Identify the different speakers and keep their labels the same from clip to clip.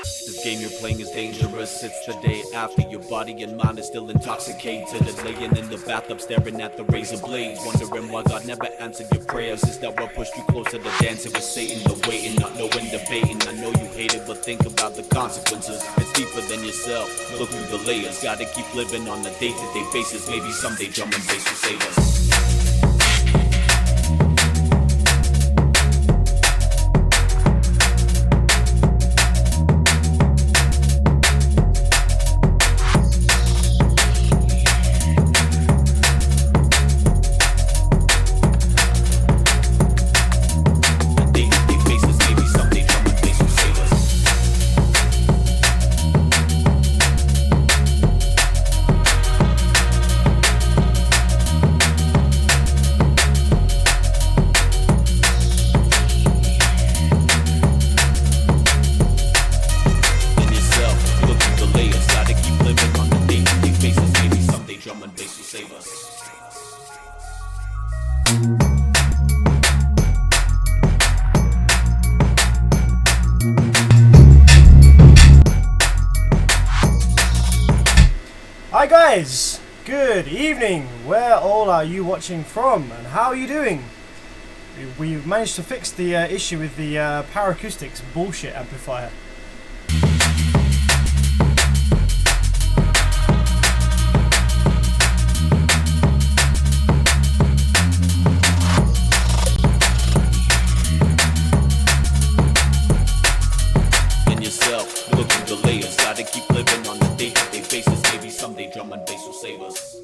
Speaker 1: This game you're playing is dangerous. It's the day after your body and mind is still intoxicated, and laying in the bathtub staring at the razor blades, wondering why God never answered your prayers. Is that what pushed you closer to dancing with Satan? The waiting, not knowing, debating. I know you hate it, but think about the consequences. It's deeper than yourself. Look through the layers. Gotta keep living on a day-to-day basis. Maybe someday drum and bass will save us.
Speaker 2: Hi guys, good evening. Where all are you watching from and how are you doing? We've managed to fix the issue with the power acoustics bullshit amplifier.
Speaker 1: Look through the layers, gotta keep living on a day-to-day basis. Maybe someday drum and bass will save us.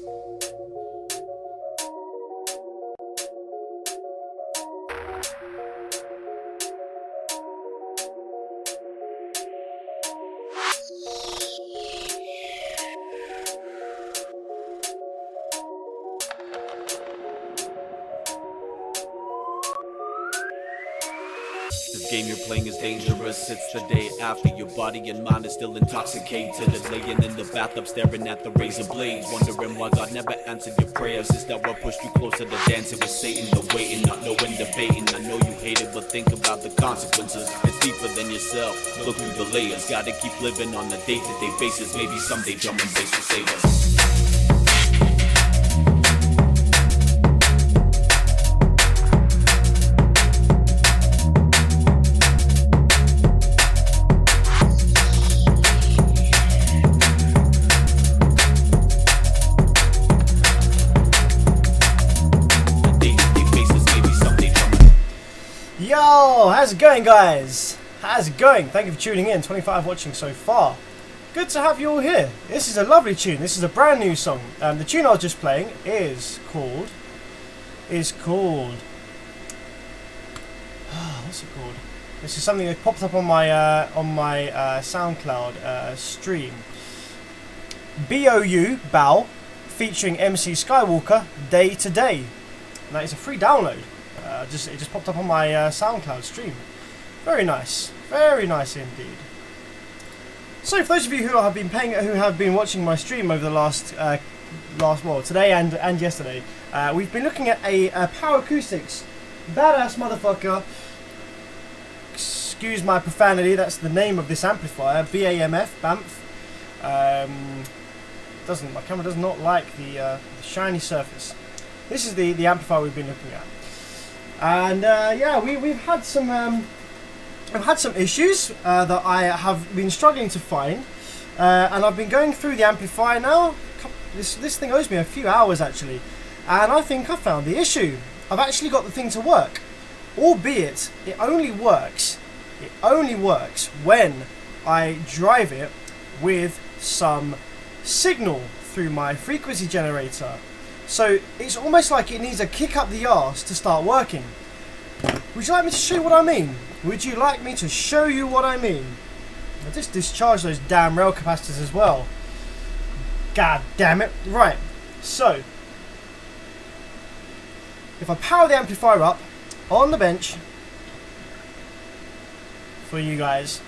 Speaker 1: This game you're playing is dangerous. It's the day after your body and mind is still intoxicated, and laying in the bathtub staring at the razor blades, wondering why God never answered your prayers. Is that what pushed you closer to dancing with Satan? The waiting, not knowing, debating. I know you hate it, but think about the consequences. It's deeper than yourself. Look through the layers. Gotta keep living on a day-to-day basis. Maybe someday drum and bass will save us.
Speaker 2: Yo, how's it going guys? How's it going? Thank you for tuning in, 25 watching so far. Good to have you all here. This is a lovely tune, this is a brand new song. The tune I was just playing is called... what's it called? This is something that popped up on my SoundCloud stream. Bow featuring MC Skywalker, Day to Day. And that is a free download. It just popped up on my SoundCloud stream. Very nice indeed. So for those of you who have been watching my stream over the last today and yesterday, we've been looking at a power acoustics badass motherfucker. Excuse my profanity. That's the name of this amplifier, Bamf. My camera does not like the shiny surface. This is the amplifier we've been looking at. And yeah, we've had some issues that I have been struggling to find, and I've been going through the amplifier now. This thing owes me a few hours actually, and I think I found the issue. I've actually got the thing to work, albeit it only works when I drive it with some signal through my frequency generator. So it's almost like it needs a kick up the arse to start working. Would you like me to show you what I mean? Would you like me to show you what I mean? I just discharged those damn rail capacitors as well. God damn it. Right, so if I power the amplifier up on the bench for you guys.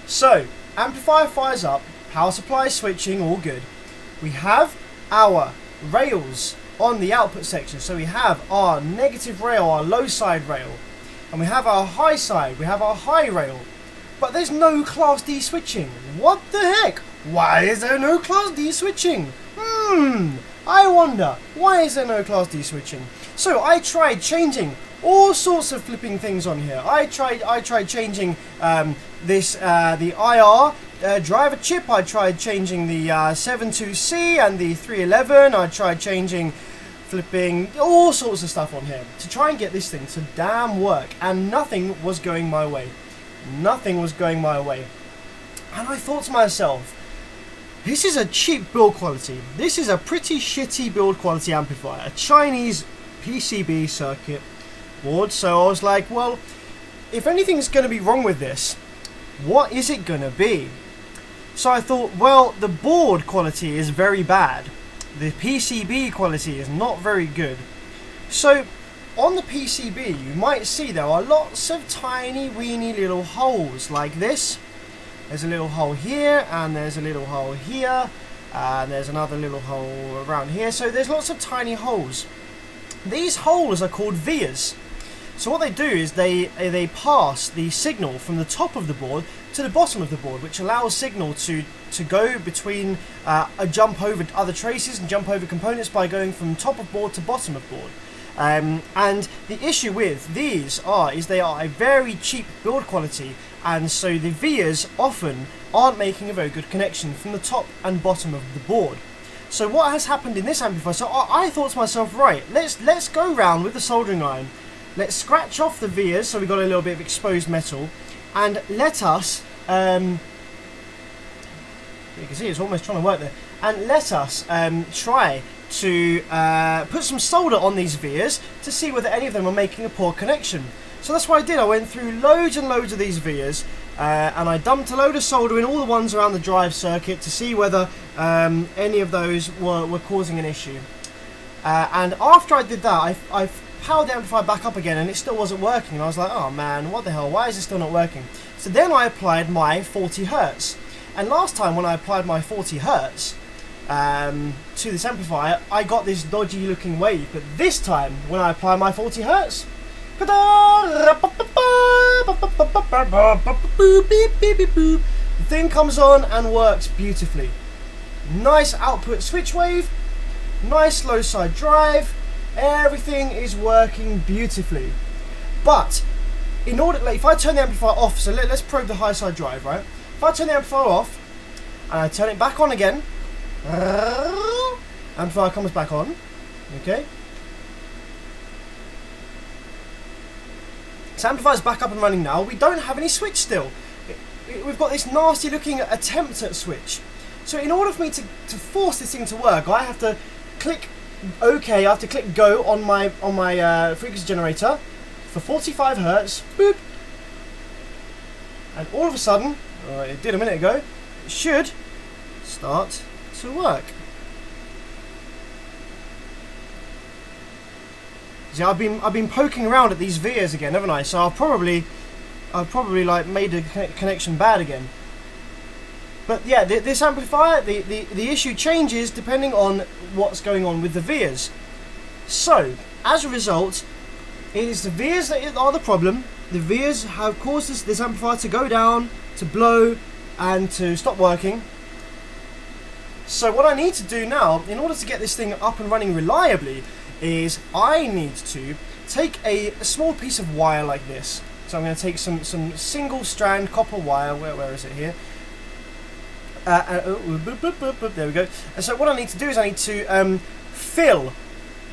Speaker 2: So, amplifier fires up, power supply switching, all good. We have our rails on the output section. So we have our negative rail, our low side rail, and we have our high side, we have our high rail. but there's no Class D switching. What the heck? Why is there no Class D switching? I wonder, why is there no Class D switching? So I tried changing all sorts of flipping things on here. I tried changing the IR driver chip. I tried changing the 72C and the 311. I tried changing flipping all sorts of stuff on here to try and get this thing to damn work, and nothing was going my way. Nothing was going my way. And I thought to myself, this is a cheap build quality. This is a pretty shitty build quality amplifier. A Chinese PCB circuit board. So I was like, well, if anything's going to be wrong with this, what is it going to be? So I thought, well, the board quality is very bad. The PCB quality is not very good. So on the PCB, you might see there are lots of tiny weeny little holes like this. There's a little hole here, and there's a little hole here, and there's another little hole around here. So there's lots of tiny holes. These holes are called vias. So what they do is they pass the signal from the top of the board to the bottom of the board, which allows signal to go between a jump over other traces and jump over components by going from top of board to bottom of board. And the issue with these is they are a very cheap build quality, and so the vias often aren't making a very good connection from the top and bottom of the board. So what has happened in this amplifier? So I thought to myself, right, let's go round with the soldering iron. Let's scratch off the vias, so we got a little bit of exposed metal, and let us, you can see it's almost trying to work there, and let us try to put some solder on these vias to see whether any of them are making a poor connection. So that's what I did. I went through loads and loads of these vias, and I dumped a load of solder in all the ones around the drive circuit to see whether any of those were causing an issue. And after I did that, I powered the amplifier back up again, and it still wasn't working. And I was like, oh man, what the hell, why is it still not working? So then I applied my 40 Hertz. And last time when I applied my 40 Hertz to this amplifier, I got this dodgy looking wave. But this time, when I apply my 40 Hertz, the thing comes on and works beautifully. Nice output switch wave, nice low side drive, everything is working beautifully. But in order, like, if I turn the amplifier off, so let's probe the high side drive, right? If I turn the amplifier off and I turn it back on again, amplifier comes back on, okay? So amplifier's back up and running now. We don't have any switch still. We've got this nasty looking attempt at switch. So in order for me to force this thing to work, I have to click OK, I have to click go on my frequency generator for 45 Hertz, boop. And all of a sudden, it did a minute ago, it should start to work. See, I've been poking around at these vias again, haven't I? So I've probably like made the connection bad again. But yeah, this amplifier, the issue changes depending on what's going on with the vias. So as a result, it is the vias that are the problem. The vias have caused this amplifier to go down, to blow, and to stop working. So what I need to do now, in order to get this thing up and running reliably, is I need to take a small piece of wire like this. So I'm going to take some single strand copper wire. Where is it here? There we go. And so what I need to do is I need to fill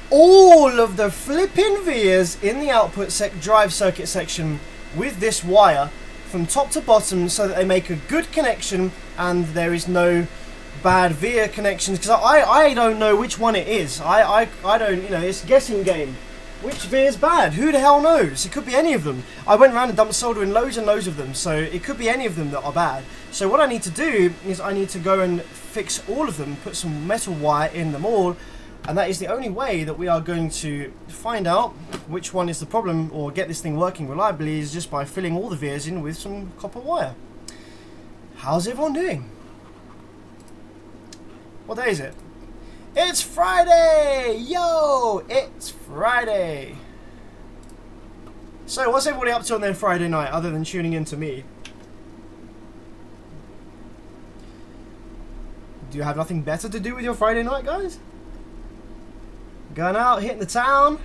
Speaker 2: all of the flipping vias in the output drive circuit section with this wire from top to bottom, so that they make a good connection and there is no bad via connections, because I don't know which one it is. I don't, it's a guessing game. Which via is bad? Who the hell knows? It could be any of them. I went around and dumped solder in loads and loads of them, so it could be any of them that are bad. So what I need to do is I need to go and fix all of them, put some metal wire in them all, and that is the only way that we are going to find out which one is the problem or get this thing working reliably, is just by filling all the vias in with some copper wire. How's everyone doing? What day is it? It's Friday! Yo! It's Friday! So, what's everybody up to on their Friday night, other than tuning in to me? Do you have nothing better to do with your Friday night, guys? Going out, hitting the town?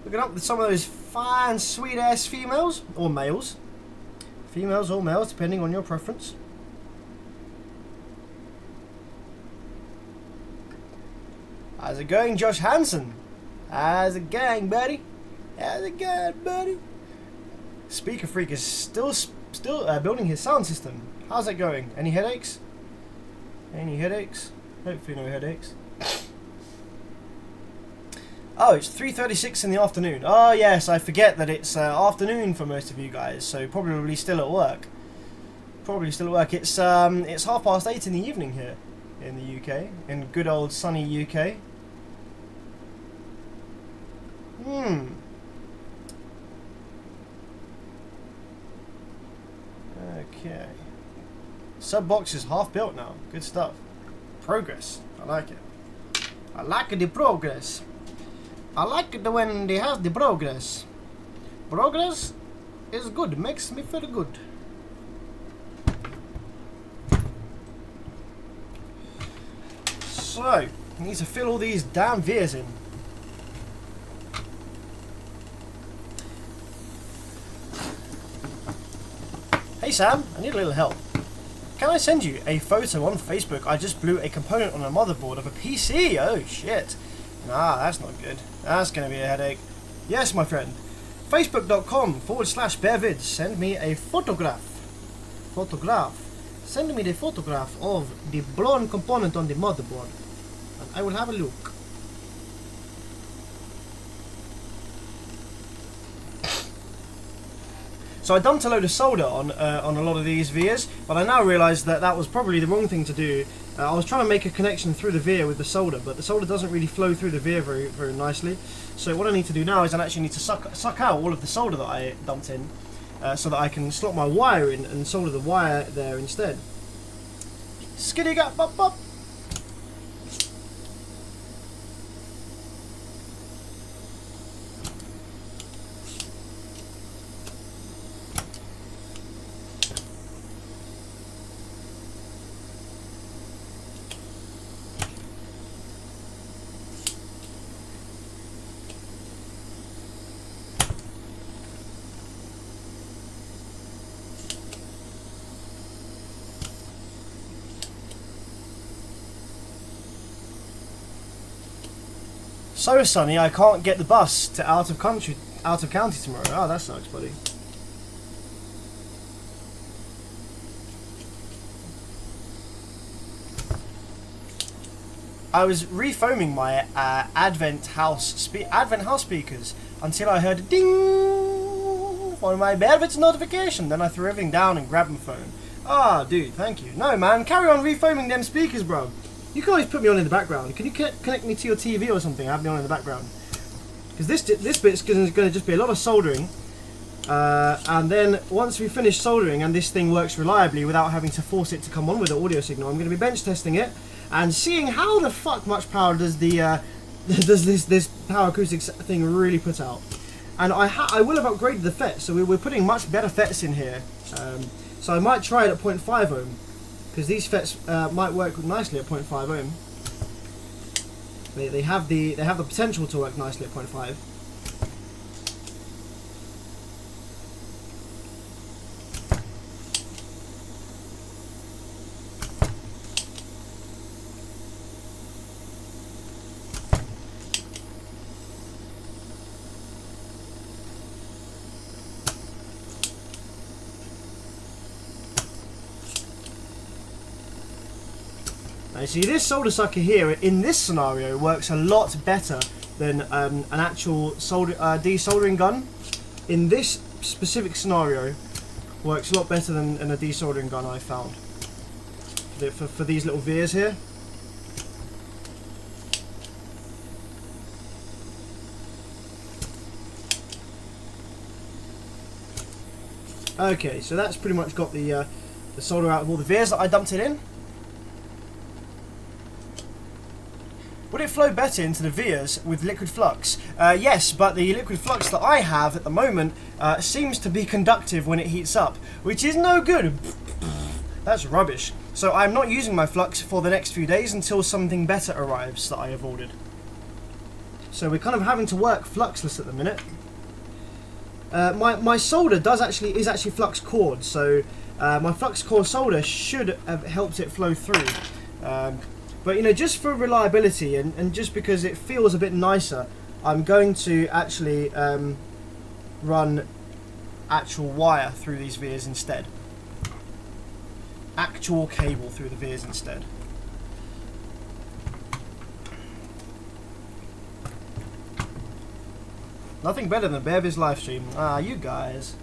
Speaker 2: Looking up with some of those fine, sweet-ass females, or males. Females or males, depending on your preference. How's it going, Josh Hansen? How's it going, buddy? How's it going, buddy? Speaker Freak is still building his sound system. How's that going? Any headaches? Any headaches? Hopefully no headaches. Oh, it's 3:36 in the afternoon. Oh yes, I forget that it's afternoon for most of you guys, so probably still at work. Probably still at work. It's 8:30 in the evening here in the UK, in good old sunny UK. Okay. Sub box is half built now. Good stuff. Progress. I like it. I like the progress. I like it when they have the progress. Progress is good. Makes me feel good. So, I need to fill all these damn veers in. Hey Sam, I need a little help. Can I send you a photo on Facebook? I just blew a component on a motherboard of a PC. Oh shit. Nah, that's not good. That's going to be a headache. Yes, my friend. Facebook.com/bearvids. Send me a photograph. Send me the photograph of the blown component on the motherboard. And I will have a look. So I dumped a load of solder on a lot of these vias, but I now realise that that was probably the wrong thing to do. I was trying to make a connection through the via with the solder, but the solder doesn't really flow through the via very nicely. So what I need to do now is I actually need to suck out all of the solder that I dumped in, so that I can slot my wire in and solder the wire there instead. Skiddy gap bop bop. So sunny, I can't get the bus to out of county tomorrow. Oh, that sucks, buddy. I was refoaming my Advent house speakers until I heard a ding for my Bearvids notification. Then I threw everything down and grabbed my phone. Ah, dude, thank you. No, man, carry on refoaming them speakers, bro. You can always put me on in the background. Can you connect me to your TV or something? Have me on in the background. Because this bit's going to just be a lot of soldering. And then once we finish soldering and this thing works reliably without having to force it to come on with the audio signal, I'm going to be bench testing it and seeing how the fuck much power does the this power acoustics thing really put out. And I will have upgraded the FET, so we're putting much better FETs in here. So I might try it at 0.5 ohm. Because these FETs might work nicely at 0.5 ohm. They have the potential to work nicely at 0.5. Now, you see, this solder sucker here, in this scenario, works a lot better than an actual desoldering gun. In this specific scenario, works a lot better than a desoldering gun I found. For these little vias here. Okay, so that's pretty much got the solder out of all the vias that I dumped it in. would it flow better into the vias with liquid flux? Yes, but the liquid flux that I have at the moment seems to be conductive when it heats up, which is no good. That's rubbish. So I'm not using my flux for the next few days until something better arrives that I have ordered. So we're kind of having to work fluxless at the minute. My solder is actually flux cored, so my flux core solder should have helped it flow through. But you know, just for reliability and just because it feels a bit nicer, I'm going to actually run actual wire through these vias instead. Actual cable through the vias instead. Nothing better than Bear's live stream. Ah, you guys.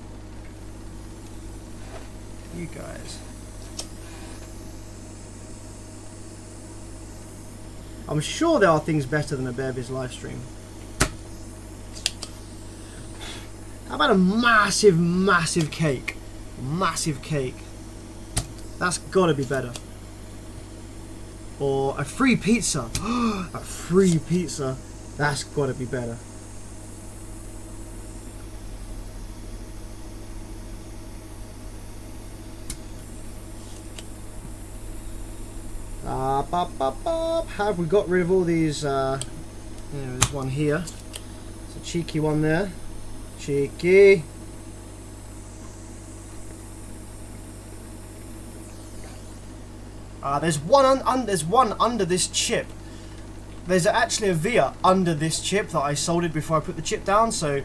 Speaker 2: You guys. I'm sure there are things better than a Bear's live stream. How about a massive, massive cake? Massive cake. That's gotta be better. Or a free pizza. A free pizza. That's gotta be better. Have we got rid of all these? There's one here. It's a cheeky one there. Cheeky. There's one under this chip. There's actually a via under this chip that I soldered before I put the chip down. So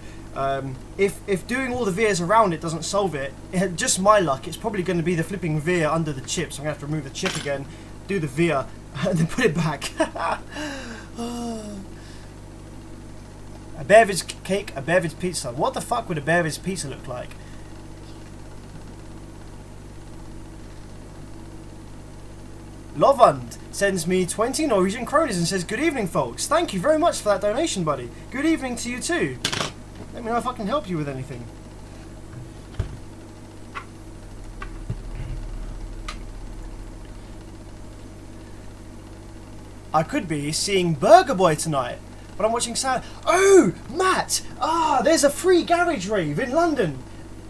Speaker 2: if doing all the vias around it doesn't solve it, just my luck, it's probably going to be the flipping via under the chip. So I'm going to have to remove the chip again, do the via, and then put it back. A Bear's cake, a Bear's pizza. What the fuck would a Bear's pizza look like? Lovand sends me 20 Norwegian kroners and says, good evening, folks. Thank you very much for that donation, buddy. Good evening to you too. Let me know if I can help you with anything. I could be seeing Burger Boy tonight, but I'm watching Sad. Oh, Matt! Ah, there's a free garage rave in London.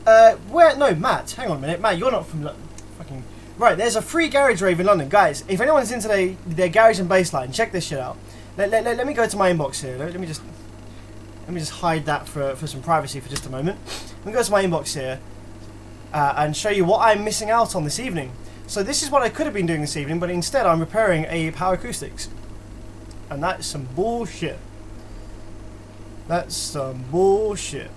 Speaker 2: Where? No, Matt. Hang on a minute, Matt. You're not from fucking. Right, there's a free garage rave in London, guys. If anyone's into their garage and bassline, check this shit out. Let me go to my inbox here. Let me just hide that for some privacy for just a moment. Let me go to my inbox here and show you what I'm missing out on this evening. So this is what I could have been doing this evening, but instead I'm repairing a Power Acoustics. And that's some bullshit. That's some bullshit.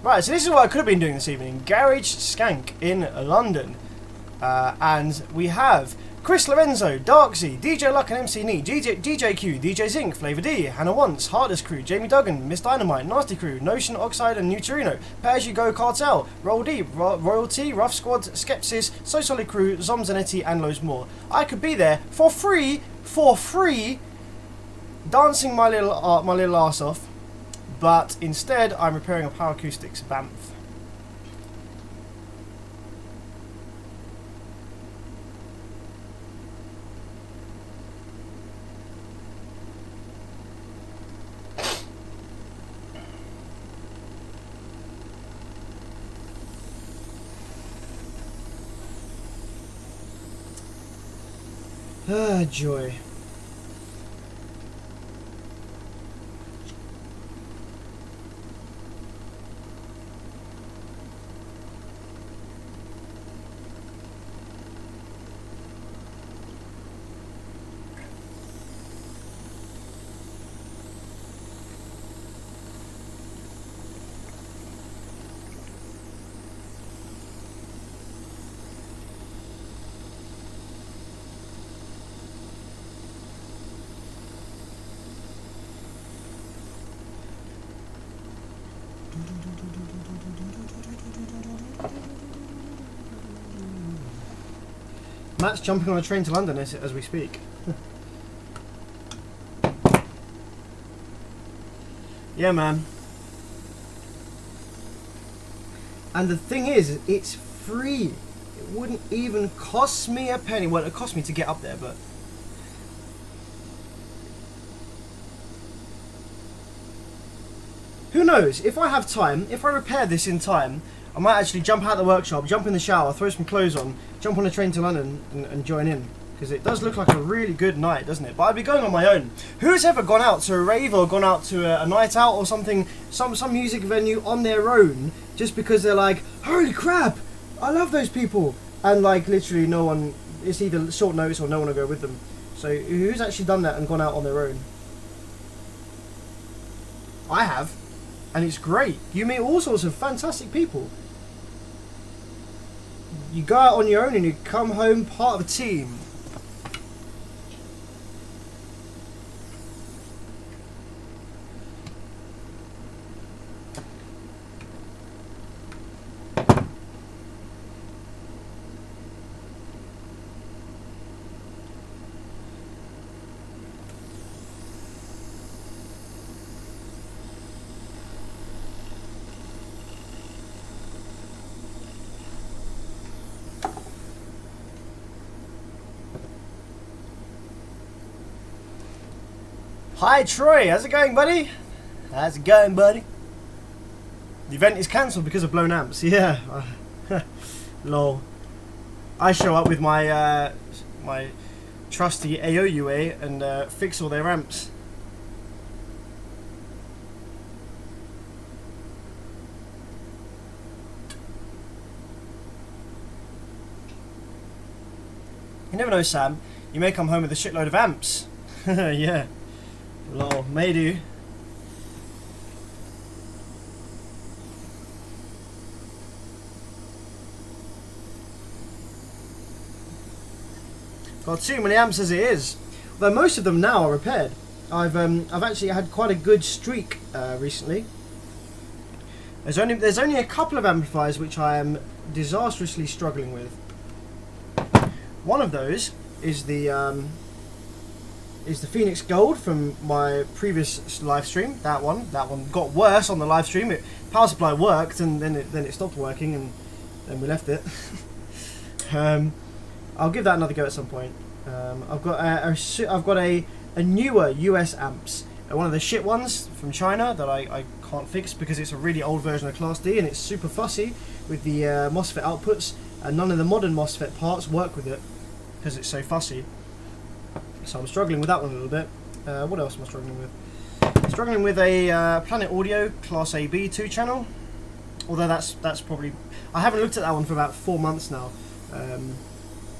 Speaker 2: Right, so this is what I could have been doing this evening. Garage Skank in London. And we have Chris Lorenzo, Darksy, DJ Luck and MC Neat, DJ Q, DJ Zinc, Flavor D, Hannah Once, Hardest Crew, Jamie Duggan, Miss Dynamite, Nasty Crew, Notion Oxide and Neutrino, Pay As You Go Cartel, Roll D, Royalty, Rough Squad, Skepsis, So Solid Crew, Zomzanetti and loads more. I could be there for free, dancing my little ass off, but instead I'm repairing a Power Acoustics Bamf. Ah, joy. Matt's jumping on a train to London as we speak. Yeah, man. And the thing is, it's free. It wouldn't even cost me a penny. Well, it cost me to get up there, but who knows? If I have time, if I repair this in time, I might actually jump out the workshop, jump in the shower, throw some clothes on, jump on a train to London and join in. Because it does look like a really good night, doesn't it? But I'd be going on my own. Who's ever gone out to a rave or gone out to a night out or something, some music venue on their own, just because they're like, holy crap, I love those people. And like literally no one, it's either short notice or no one will go with them. So who's actually done that and gone out on their own? I have. And it's great. You meet all sorts of fantastic people. You go out on your own and you come home part of a team. Hi Troy, how's it going, buddy? How's it going, buddy? The event is cancelled because of blown amps. Yeah, lol. I show up with my my trusty AOUA and fix all their amps. You never know, Sam. You may come home with a shitload of amps. Yeah. Lol, may do. Got too many amps as it is. Though most of them now are repaired. I've actually had quite a good streak recently. There's only a couple of amplifiers which I am disastrously struggling with. One of those is the Phoenix Gold from my previous live stream. That one got worse on the live stream. Power supply worked and then it stopped working and then we left it. I'll give that another go at some point. I've got a newer US amps, one of the shit ones from China that I can't fix because it's a really old version of Class D and it's super fussy with the MOSFET outputs, and none of the modern MOSFET parts work with it because it's so fussy. So I'm struggling with that one a little bit. What else am I struggling with? Struggling with a Planet Audio Class AB 2 channel. Although that's probably, I haven't looked at that one for about 4 months now,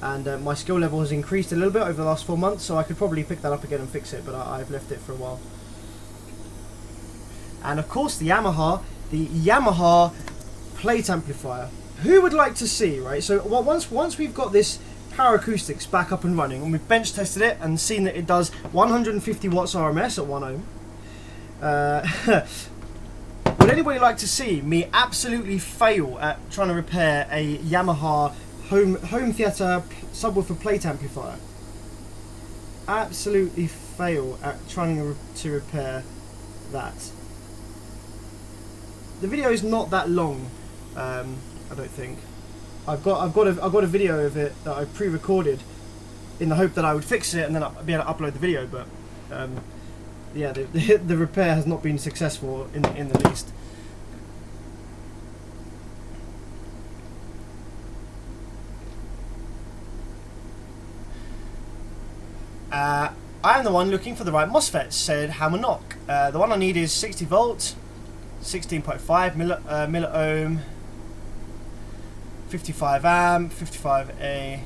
Speaker 2: and my skill level has increased a little bit over the last 4 months, so I could probably pick that up again and fix it, but I've left it for a while. And of course the Yamaha plate amplifier. Who would like to see, right? So once we've got this Power Acoustics back up and running, and we've bench tested it and seen that it does 150 watts RMS at 1 ohm. Would anybody like to see me absolutely fail at trying to repair a Yamaha home theatre subwoofer plate amplifier? Absolutely fail at trying to repair that. The video is not that long, I don't think. I've got a video of it that I pre-recorded in the hope that I would fix it and then I'd be able to upload the video, but yeah, the repair has not been successful in the least. I am the one looking for the right MOSFET, said Hammer Knock. The one I need is 60 volt, 16.5 milliohm, 55 amp, 55A.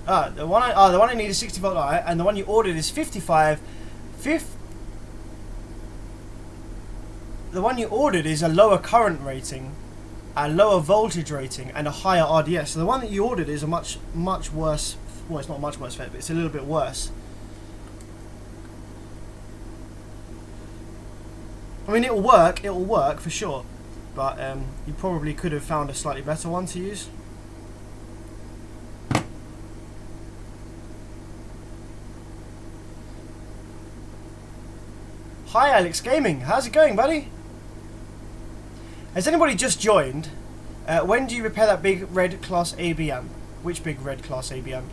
Speaker 2: The one I need is 60 volt, and the one you ordered is 55. The one you ordered is a lower current rating, a lower voltage rating, and a higher RDS. So the one that you ordered is a much worse. Well, it's not much worse, but it's a little bit worse. I mean, it'll work for sure, but you probably could have found a slightly better one to use. Hi Alex Gaming, how's it going, buddy? Has anybody just joined? When do you repair that big red class AB amp? Which big red class AB amp?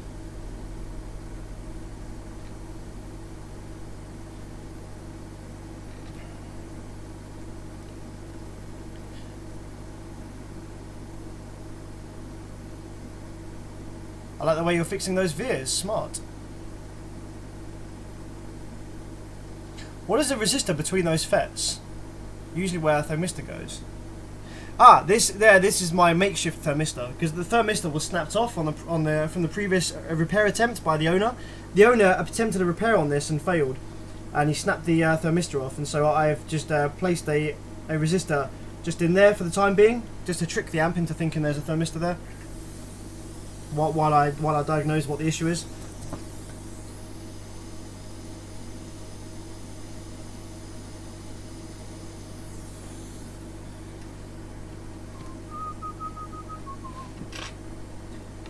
Speaker 2: I like the way you're fixing those veers. Smart. What is the resistor between those FETs? Usually where a thermistor goes. Ah, this is my makeshift thermistor, because the thermistor was snapped off from the previous repair attempt by the owner. The owner attempted a repair on this and failed, and he snapped the thermistor off. And so I've just placed a resistor just in there for the time being, just to trick the amp into thinking there's a thermistor there. While I diagnose what the issue is.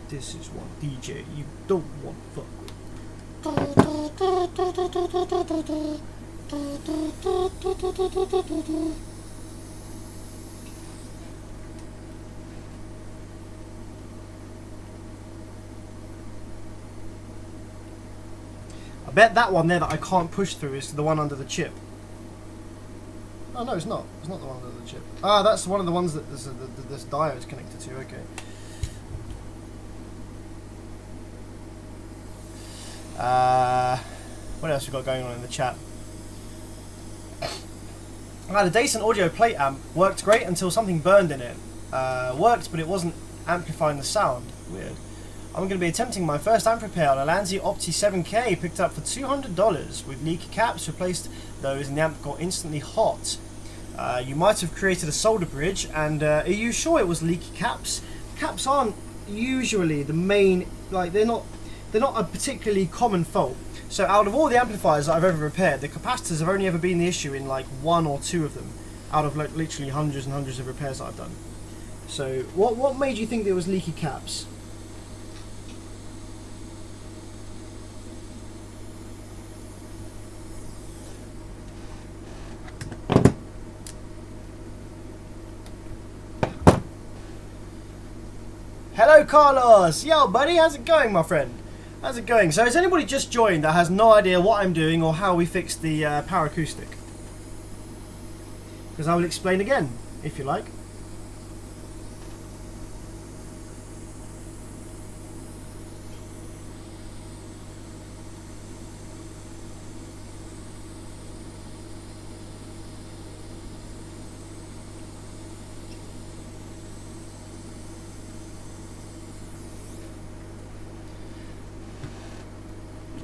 Speaker 2: This is one DJ you don't want to fuck with. I bet that one there that I can't push through is the one under the chip. Oh no, it's not. It's not the one under the chip. Ah, that's one of the ones that this diode is connected to. Okay. What else we got going on in the chat? I had a decent audio plate amp. Worked great until something burned in it. Worked, but it wasn't amplifying the sound. Weird. I'm going to be attempting my first amp repair on a Lanzi Opti 7K, picked up for $200 with leaky caps. Replaced those and the amp got instantly hot. You might have created a solder bridge, and are you sure it was leaky caps? Caps aren't usually the main, like they're not a particularly common fault. So out of all the amplifiers that I've ever repaired, the capacitors have only ever been the issue in like 1 or 2 of them, out of like literally hundreds and hundreds of repairs that I've done. So what made you think there was leaky caps? Hello Carlos! Yo buddy, how's it going my friend? How's it going? So has anybody just joined that has no idea what I'm doing or how we fix the power acoustic? Because I will explain again, if you like.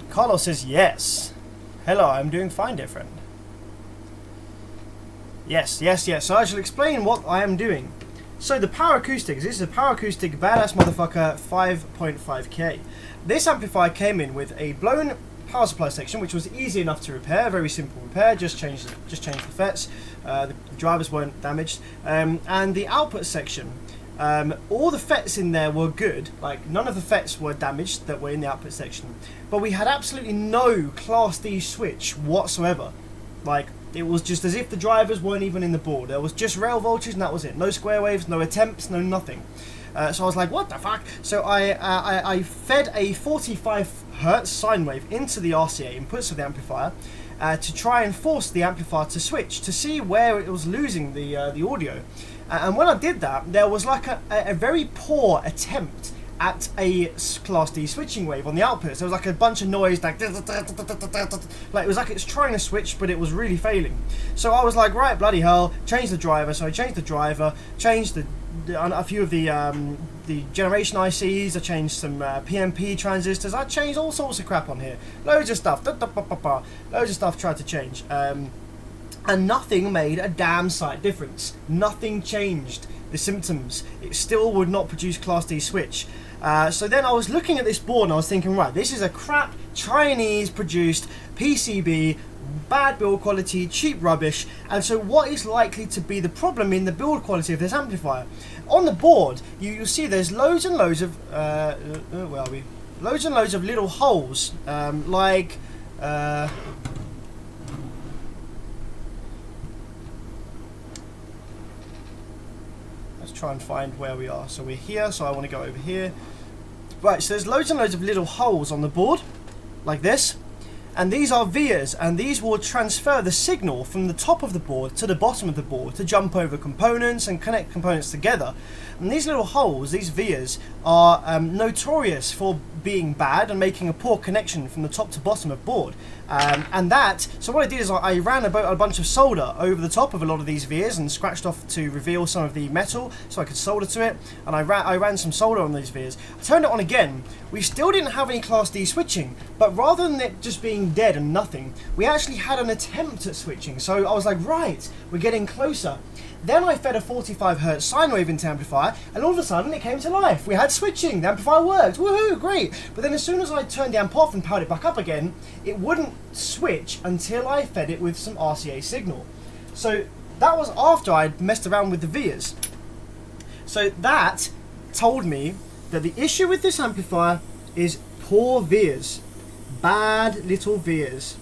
Speaker 2: Carlos says yes. Hello, I'm doing fine, dear friend. Yes. So I shall explain what I am doing. So the power acoustics. This is a power acoustic badass motherfucker 5.5K. This amplifier came in with a blown power supply section, which was easy enough to repair. Very simple repair. Just change the FETs. The drivers weren't damaged. And the output section. All the FETs in there were good, like none of the FETs were damaged that were in the output section, but we had absolutely no Class D switch whatsoever. Like, it was just as if the drivers weren't even in the board. There was just rail voltage and that was it. No square waves, no attempts, no nothing. So I was like, what the fuck? So I fed a 45 Hertz sine wave into the RCA inputs of the amplifier to try and force the amplifier to switch, to see where it was losing the audio. And when I did that, there was like a very poor attempt at a Class D switching wave on the outputs. There was like a bunch of noise, like it was like it's trying to switch, but it was really failing. So I was like, right, bloody hell, change the driver. So I changed the driver, changed a few of the generation ICs. I changed some PMP transistors. I changed all sorts of crap on here. Loads of stuff. Loads of stuff tried to change. And nothing made a damn sight difference. Nothing changed the symptoms. It still would not produce Class D switch. So then I was looking at this board and I was thinking, right, this is a crap Chinese produced PCB, bad build quality, cheap rubbish. And so what is likely to be the problem in the build quality of this amplifier? On the board, you'll see there's loads and loads of where are we? Loads and loads of little holes, Let's try and find where we are. So we're here, so I want to go over here. Right, so there's loads and loads of little holes on the board, like this. And these are vias, and these will transfer the signal from the top of the board to the bottom of the board to jump over components and connect components together. And these little holes, these vias, are notorious for being bad and making a poor connection from the top to bottom of board. So what I did is I ran a bunch of solder over the top of a lot of these vias and scratched off to reveal some of the metal so I could solder to it. And I ran some solder on these vias. I turned it on again. We still didn't have any Class D switching, but rather than it just being dead and nothing, we actually had an attempt at switching. So I was like, right, we're getting closer. Then I fed a 45Hz sine wave into the amplifier, and all of a sudden it came to life. We had switching, the amplifier worked, woohoo, great. But then as soon as I turned the amp off and powered it back up again, it wouldn't switch until I fed it with some RCA signal. So that was after I'd messed around with the vias. So that told me that the issue with this amplifier is poor vias, bad little vias.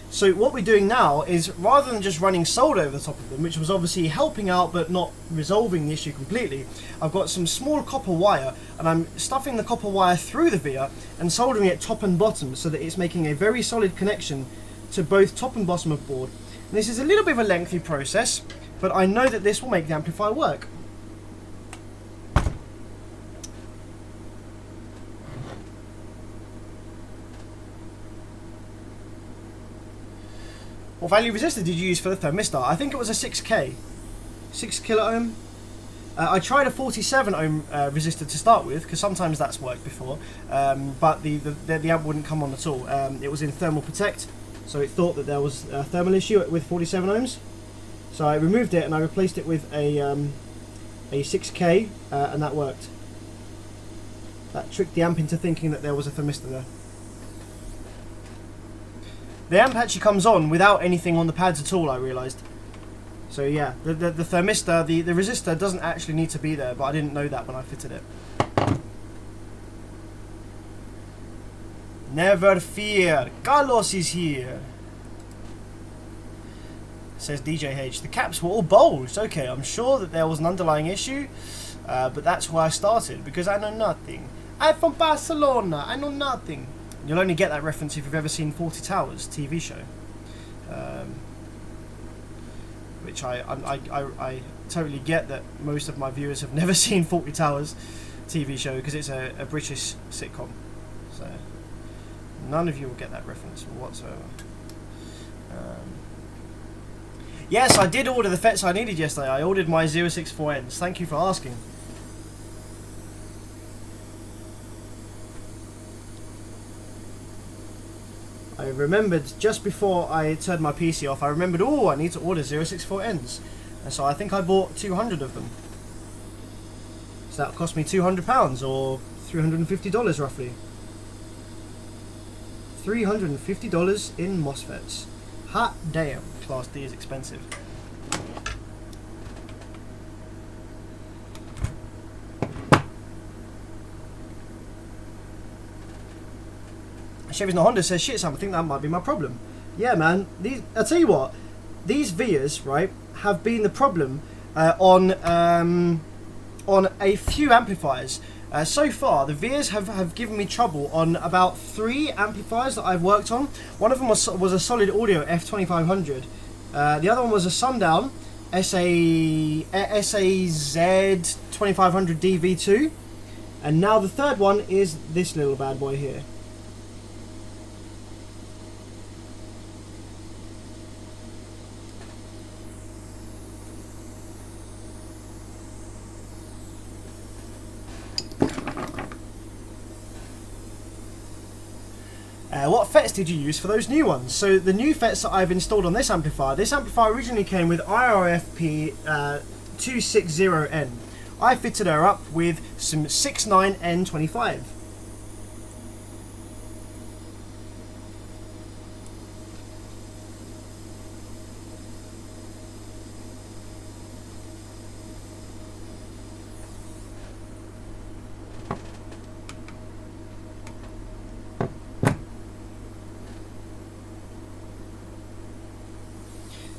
Speaker 2: So what we're doing now is, rather than just running solder over the top of them, which was obviously helping out but not resolving the issue completely, I've got some small copper wire and I'm stuffing the copper wire through the via and soldering it top and bottom so that it's making a very solid connection to both top and bottom of board. And this is a little bit of a lengthy process, but I know that this will make the amplifier work. What value resistor did you use for the thermistor? I think it was a 6K. 6 kilo ohm. I tried a 47 ohm resistor to start with, because sometimes that's worked before, but the amp wouldn't come on at all. It was in thermal protect, so it thought that there was a thermal issue with 47 ohms. So I removed it and I replaced it with a 6K, and that worked. That tricked the amp into thinking that there was a thermistor there. The amp actually comes on without anything on the pads at all, I realised. So yeah, the thermistor, the resistor doesn't actually need to be there, but I didn't know that when I fitted it. Never fear, Carlos is here. Says DJ H. The caps were all bulged. Okay, I'm sure that there was an underlying issue, but that's why I started, because I know nothing. I'm from Barcelona, I know nothing. You'll only get that reference if you've ever seen 40 Towers TV show, which I totally get that most of my viewers have never seen 40 Towers TV show, because it's a British sitcom, so none of you will get that reference whatsoever. Yes, I did order the FETs I needed yesterday. I ordered my 064Ns. Thank you for asking. I remembered just before I turned my PC off, I remembered, oh, I need to order 064Ns. And so I think I bought 200 of them. So that cost me £200 or $350 roughly. $350 in MOSFETs. Hot damn, Class D is expensive. Chevy's not Honda says, shit Sam, I think that might be my problem. Yeah man, I'll tell you what, these vias, right, have been the problem on a few amplifiers. So far, the vias have given me trouble on about 3 amplifiers that I've worked on. One of them was a Solid Audio F2500. The other one was a Sundown SAZ2500 DV2. And now the third one is this little bad boy here. What FETs did you use for those new ones? So the new FETs that I've installed on this amplifier originally came with IRFP 260N. I fitted her up with some 69N25.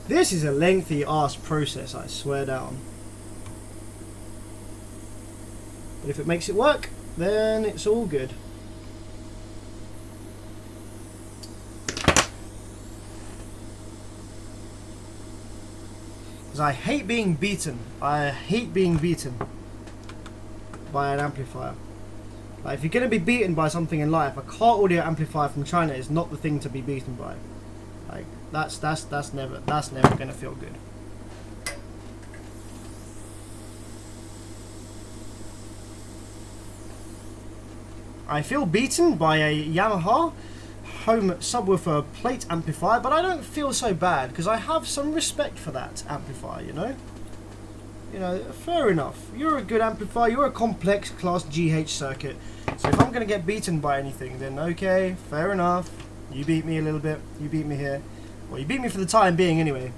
Speaker 2: This is a lengthy ass process, I swear down. But if it makes it work, then it's all good. Because I hate being beaten. I hate being beaten by an amplifier. Like, if you're going to be beaten by something in life, a car audio amplifier from China is not the thing to be beaten by. Like, that's never going to feel good. I feel beaten by a Yamaha home subwoofer plate amplifier, but I don't feel so bad because I have some respect for that amplifier, you know? You know, fair enough. You're a good amplifier, you're a complex class GH circuit. So if I'm going to get beaten by anything, then okay, fair enough. You beat me a little bit, you beat me here. Well, you beat me for the time being anyway.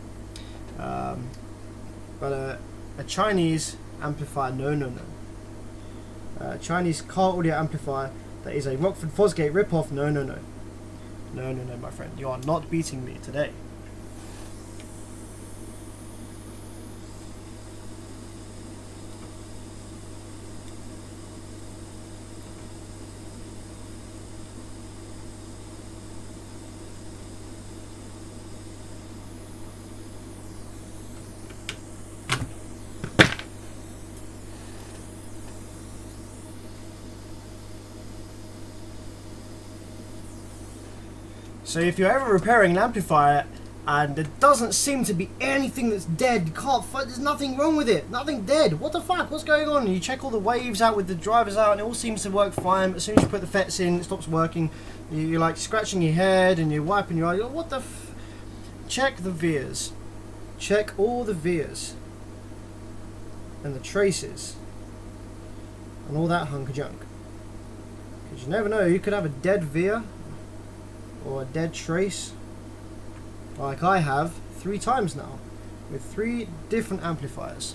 Speaker 2: But a Chinese amplifier, no. Chinese car audio amplifier that is a Rockford Fosgate ripoff, no, my friend. You are not beating me today. So if you're ever repairing an amplifier and there doesn't seem to be anything that's dead, you can't find, there's nothing wrong with it, nothing dead, what the fuck, what's going on? And you check all the waves out with the drivers out and it all seems to work fine, but as soon as you put the FETs in, it stops working. You're like scratching your head and you're wiping your eye, you're like, what the f... Check the veers. Check all the veers. And the traces. And all that hunk of junk. Because you never know, you could have a dead veer or a dead trace like I have 3 times now with 3 different amplifiers.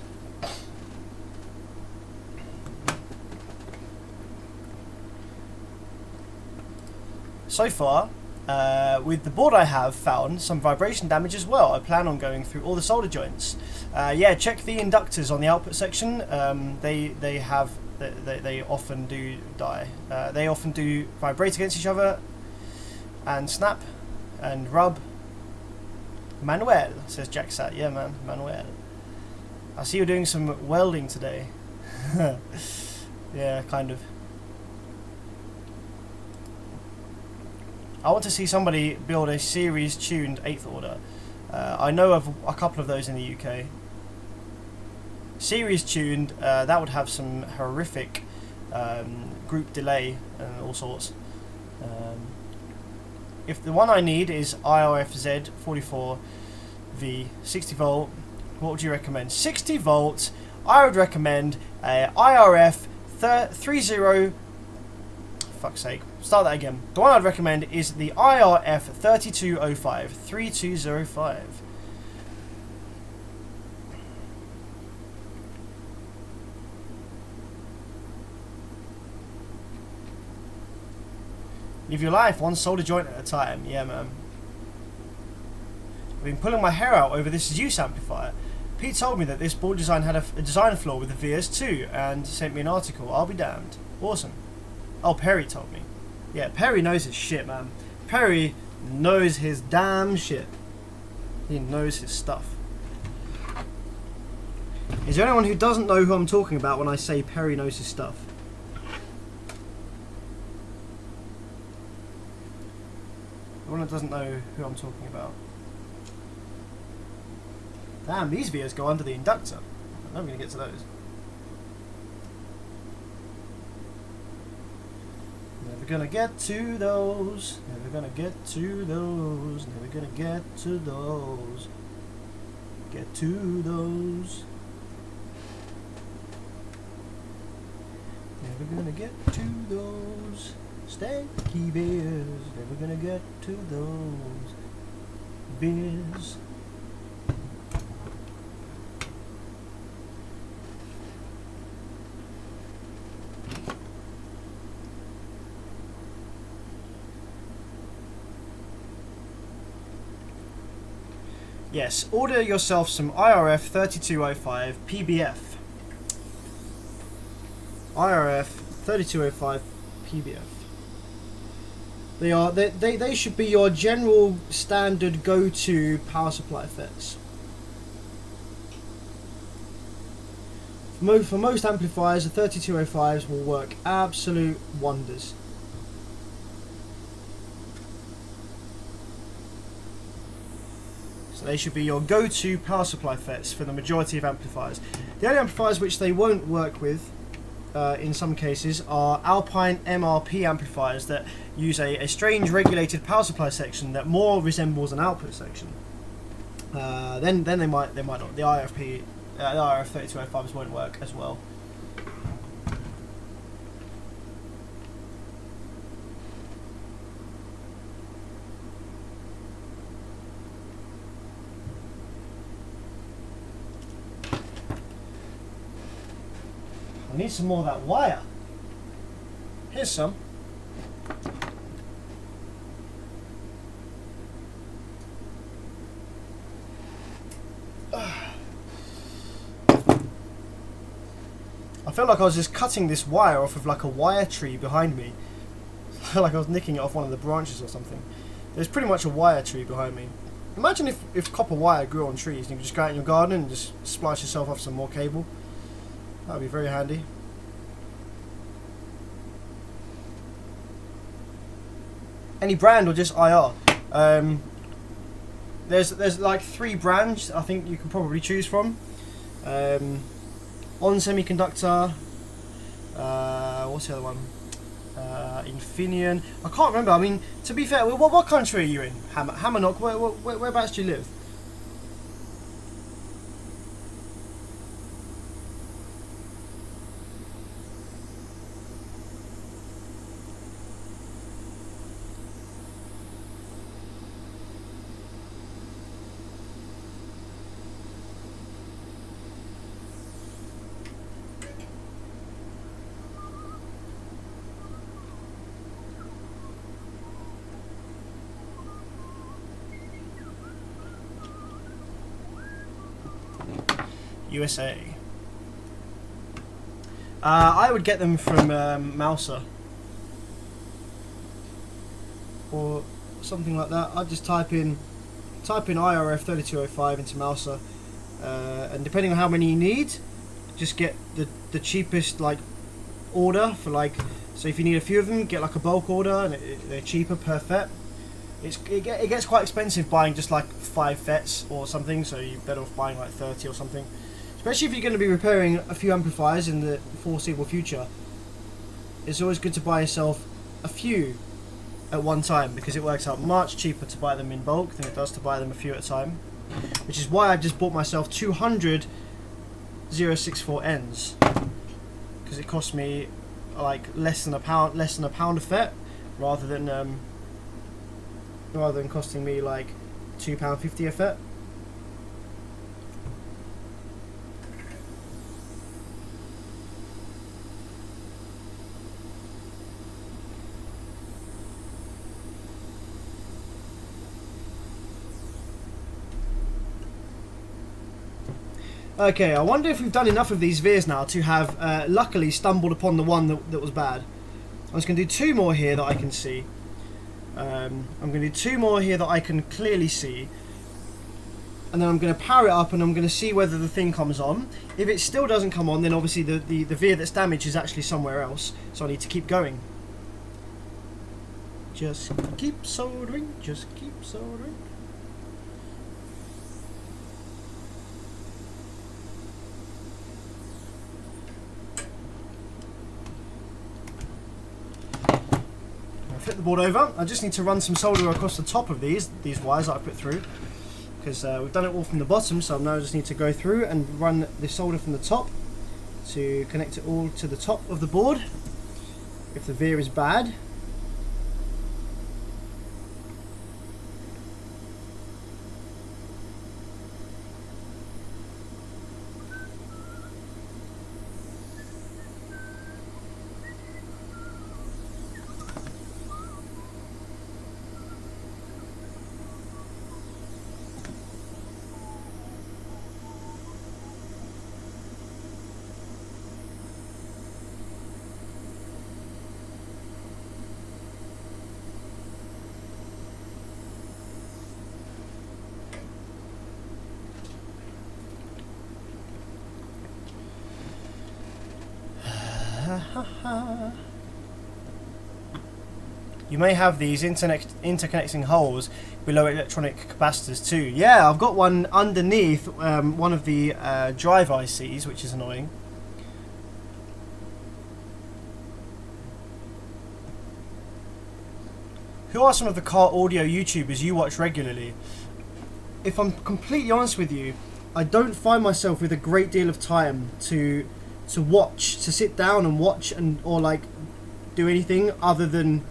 Speaker 2: So far with the board I have found some vibration damage as well. I plan on going through all the solder joints. Yeah, check the inductors on the output section. They often do die. They often do vibrate against each other and snap and rub. Manuel, says Jacksat. Yeah, man, Manuel. I see you're doing some welding today. Yeah, kind of. I want to see somebody build a series tuned 8th order. I know of a couple of those in the UK. Series tuned, that would have some horrific group delay and all sorts. If the one I need is IRFZ 44V 60 volt, what would you recommend? 60 volt, I would recommend a IRF 30. Fuck's sake. Start that again. The one I'd recommend is the IRF 3205. Live your life one solder joint at a time. Yeah, man. I've been pulling my hair out over this Zeus amplifier. Pete told me that this board design had a design flaw with the VS too, and sent me an article. I'll be damned. Awesome. Oh, Perry told me. Yeah, Perry knows his shit, man. Perry knows his damn shit. He knows his stuff. Is there anyone who doesn't know who I'm talking about when I say Perry knows his stuff? Anyone that doesn't know who I'm talking about? Damn, these vias go under the inductor. I'm going to get to those. Never gonna get to those. Never gonna get to those. Never gonna get to those. Get to those. Never gonna get to those. Stanky beers. Never gonna get to those beers. Yes, order yourself some IRF 3205 PBF. IRF 3205 PBF. They should be your general standard go-to power supply FETs. For most amplifiers, the 3205s will work absolute wonders. So they should be your go-to power supply FETs for the majority of amplifiers. The only amplifiers which they won't work with, in some cases, are Alpine MRP amplifiers that use a strange regulated power supply section that more resembles an output section. Then they might not. The IRF 3205s won't work as well. I need some more of that wire. Here's some. I felt like I was just cutting this wire off of like a wire tree behind me. I felt like I was nicking it off one of the branches or something. There's pretty much a wire tree behind me. Imagine if copper wire grew on trees and you could just go out in your garden and just splice yourself off some more cable. That would be very handy. Any brand or just IR? There's like 3 brands I think you can probably choose from. On Semiconductor, what's the other one? Infineon. I can't remember. I mean, to be fair, what country are you in? Hammernock. Whereabouts do you live? USA. I would get them from Mouser or something like that. I'd just type in IRF 3205 into Mouser, and depending on how many you need, just get the cheapest like order for like. So if you need a few of them, get like a bulk order, and they're cheaper per FET. It gets quite expensive buying just like 5 FETs or something, so you're better off buying like 30 or something. Especially if you're going to be repairing a few amplifiers in the foreseeable future. It's always good to buy yourself a few at one time, because it works out much cheaper to buy them in bulk than it does to buy them a few at a time. Which is why I've just bought myself 200 064Ns, because it cost me like less than a pound a FET, rather than costing me like £2.50 a FET. Okay, I wonder if we've done enough of these veers now to have luckily stumbled upon the one that was bad. I'm just going to do 2 more here that I can see. I'm going to do 2 more here that I can clearly see. And then I'm going to power it up and I'm going to see whether the thing comes on. If it still doesn't come on, then obviously the veer that's damaged is actually somewhere else. So I need to keep going. Just keep soldering, just keep soldering. Flip the board over. I just need to run some solder across the top of these wires that I put through, because we've done it all from the bottom, so now I just need to go through and run the solder from the top to connect it all to the top of the board if the veer is bad. You may have these interconnecting holes below electronic capacitors too. Yeah, I've got one underneath one of the drive ICs, which is annoying. Who are some of the car audio YouTubers you watch regularly? If I'm completely honest with you, I don't find myself with a great deal of time to watch, to sit down and watch or like do anything other than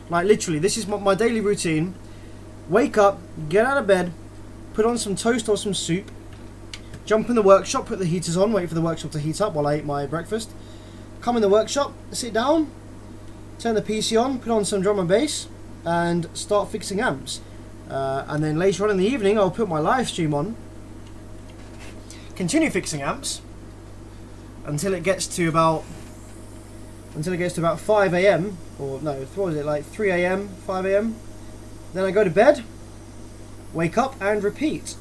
Speaker 2: like literally this is my daily routine. Wake up, get out of bed, put on some toast or some soup, jump in the workshop, put the heaters on, wait for the workshop to heat up while I eat my breakfast, come in the workshop, sit down, turn the PC on, put on some drum and bass and start fixing amps. And then later on in the evening I'll put my live stream on, continue fixing amps until it gets to about 5 AM, or no, what was it, like 3 AM, 5 AM. Then I go to bed, wake up and repeat.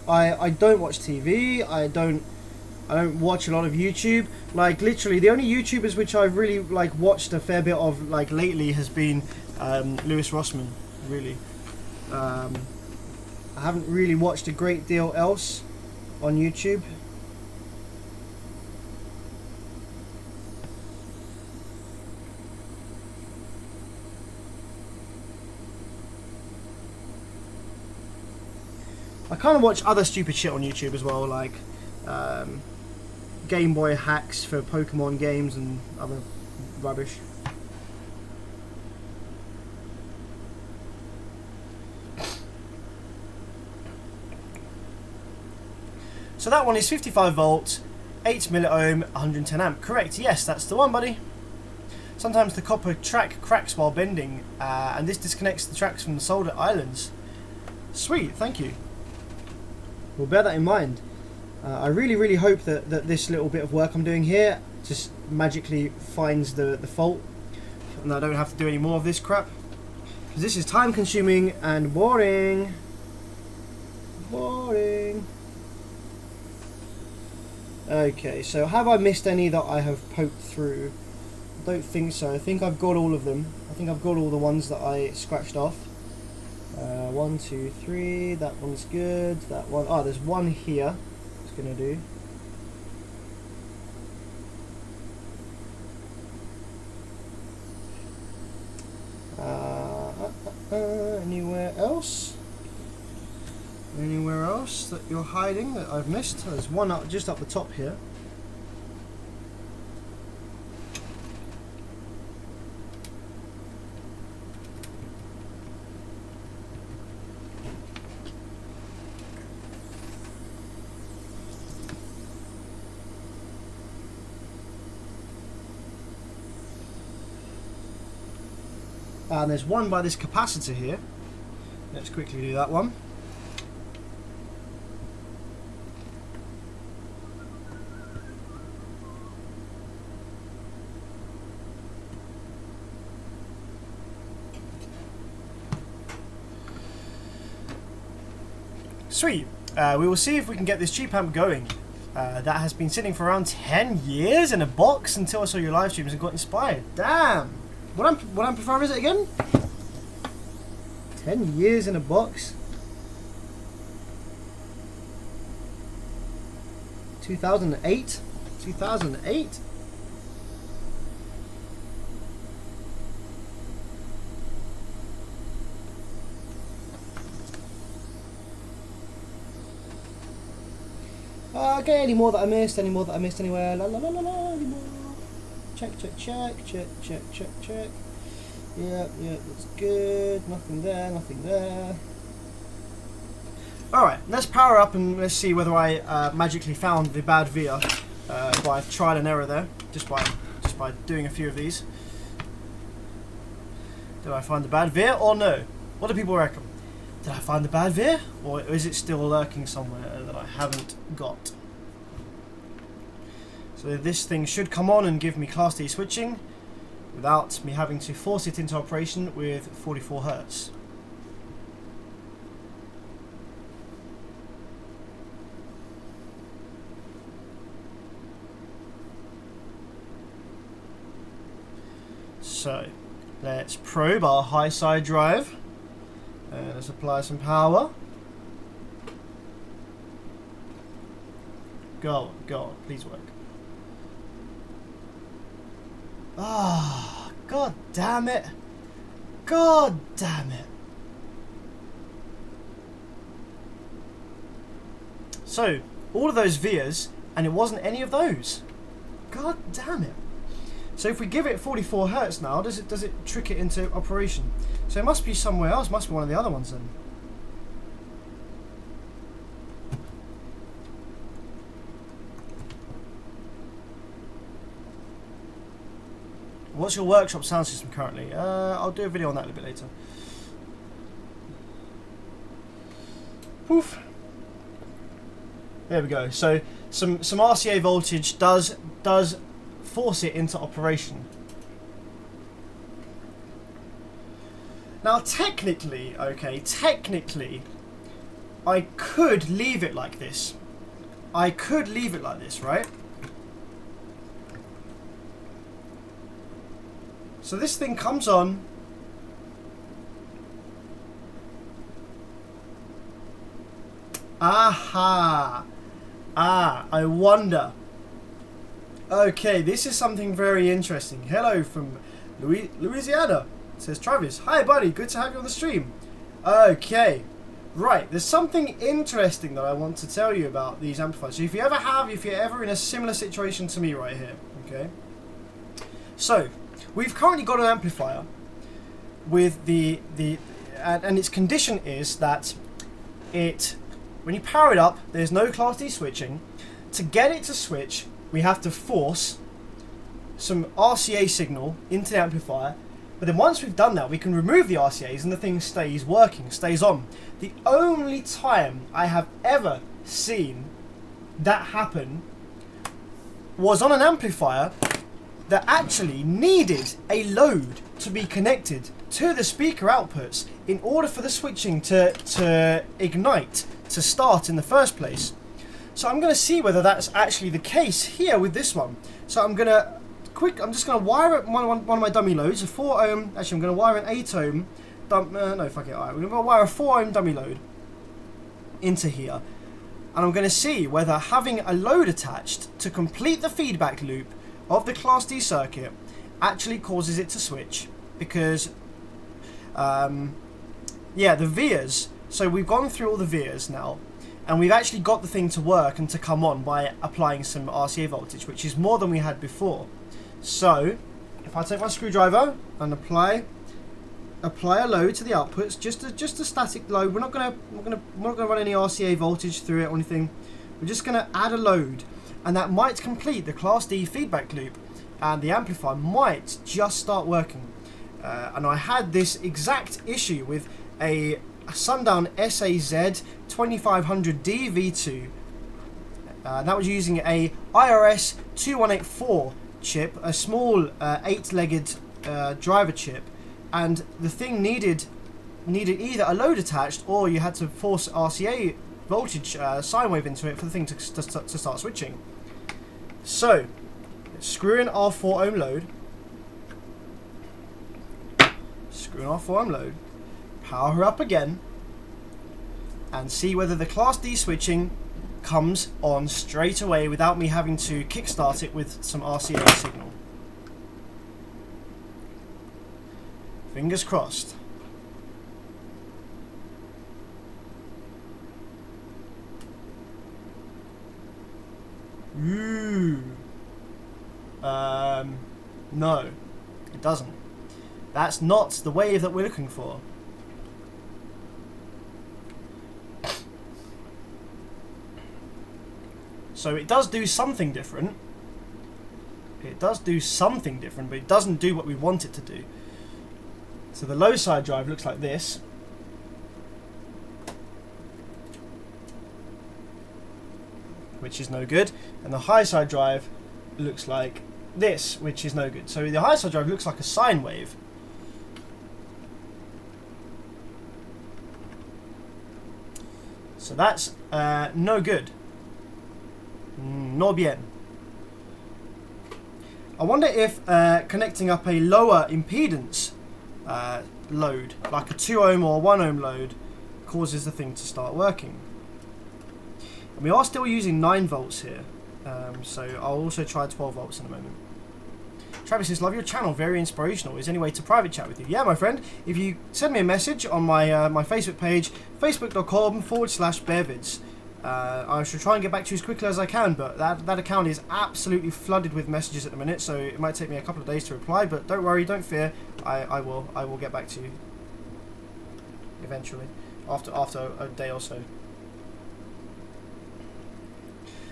Speaker 2: I don't watch TV, I don't watch a lot of YouTube. Like literally the only YouTubers which I've really like watched a fair bit of like lately has been Lewis Rossman, really. I haven't really watched a great deal else on YouTube. I kind of watch other stupid shit on YouTube as well, like Game Boy hacks for Pokemon games and other rubbish. So that one is 55 volt, 8 milliohm, 110 amp. Correct, yes, that's the one, buddy. Sometimes the copper track cracks while bending, and this disconnects the tracks from the solder islands. Sweet, thank you. We'll bear that in mind. I really hope that this little bit of work I'm doing here just magically finds the fault, and I don't have to do any more of this crap. Because this is time consuming and boring. Boring. Okay, so have I missed any that I have poked through? I don't think so. I think I've got all of them. I think I've got all the ones that I scratched off. 1, 2, 3. That one's good. That one. Oh, there's one here. It's gonna do. Anywhere else? Anywhere else that you're hiding that I've missed? There's one up just up the top here. And there's one by this capacitor here. Let's quickly do that one. Sweet. We will see if we can get this cheap amp going. That has been sitting for around 10 years in a box until I saw your live streams and got inspired. Damn! What amplifier is it again? 10 years in a box? 2008? 2008? Okay, any more that I missed? Any more that I missed anywhere? La la la la la, any more? Check. Yep, that's good. Nothing there. Alright, let's power up and let's see whether I magically found the bad via by trial and error there, just by doing a few of these. Did I find the bad via or no? What do people reckon? Did I find the bad via, or is it still lurking somewhere that I haven't got? So this thing should come on and give me Class D switching without me having to force it into operation with 44 Hz. So Let's probe our high side drive. And let's apply some power. Go on, please work. Ah, god damn it. God damn it. So, all of those vias, and it wasn't any of those. God damn it. So if we give it 44 Hertz now, does it trick it into operation? So it must be somewhere else, must be one of the other ones then. What's your workshop sound system currently? I'll do a video on that a little bit later. Poof. There we go. So some RCA voltage does force it into operation. Now technically, I could leave it like this. Right? So this thing comes on. Aha! Ah, I wonder. Okay, this is something very interesting. Hello from Louisiana, says Travis. Hi buddy, good to have you on the stream. Okay, right, there's something interesting that I want to tell you about these amplifiers. So if you're ever in a similar situation to me right here, okay? So, we've currently got an amplifier with and its condition is that when you power it up, there's no Class D switching. To get it to switch, we have to force some RCA signal into the amplifier. But then once we've done that, we can remove the RCAs and the thing stays working, stays on. The only time I have ever seen that happen was on an amplifier that actually needed a load to be connected to the speaker outputs in order for the switching to ignite, to start in the first place. So I'm going to see whether that's actually the case here with this one. So I'm just going to wire up one of my dummy loads, a 4 ohm, actually I'm going to wire an 8 ohm, no fuck it, alright, we're going to wire a 4 ohm dummy load into here. And I'm going to see whether having a load attached to complete the feedback loop of the Class D circuit actually causes it to switch. Because, yeah, the vias, so we've gone through all the vias now, and we've actually got the thing to work and to come on by applying some RCA voltage, which is more than we had before. So, if I take my screwdriver and apply a load to the outputs, just a static load. We're not gonna run any RCA voltage through it or anything. We're just gonna add a load, and that might complete the Class D feedback loop, and the amplifier might just start working. And I had this exact issue with a Sundown SAZ 2500D V2. That was using a IRS 2184 chip, a small 8-legged driver chip, and the thing needed either a load attached, or you had to force RCA voltage sine wave into it for the thing to start switching. So, let's screw in our 4 ohm load. Screw in our 4 ohm load. Power her up again. And see whether the Class D switching comes on straight away without me having to kickstart it with some RCA signal. Fingers crossed. Ooh. No, it doesn't. That's not the wave that we're looking for. So it does do something different. It does do something different, but it doesn't do what we want it to do. So the low side drive looks like this. Which is no good. And the high side drive looks like this, which is no good. So the high side drive looks like a sine wave. So that's no good. No bien. I wonder if connecting up a lower impedance load, like a 2 ohm or 1 ohm load, causes the thing to start working. And we are still using 9 volts here, so I'll also try 12 volts in a moment. Travis says, love your channel, very inspirational. Is there any way to private chat with you? Yeah, my friend, if you send me a message on my my Facebook page, facebook.com/bearvids. I should try and get back to you as quickly as I can, but that account is absolutely flooded with messages at the minute, so it might take me a couple of days to reply, but don't worry, don't fear, I will get back to you eventually, after a day or so.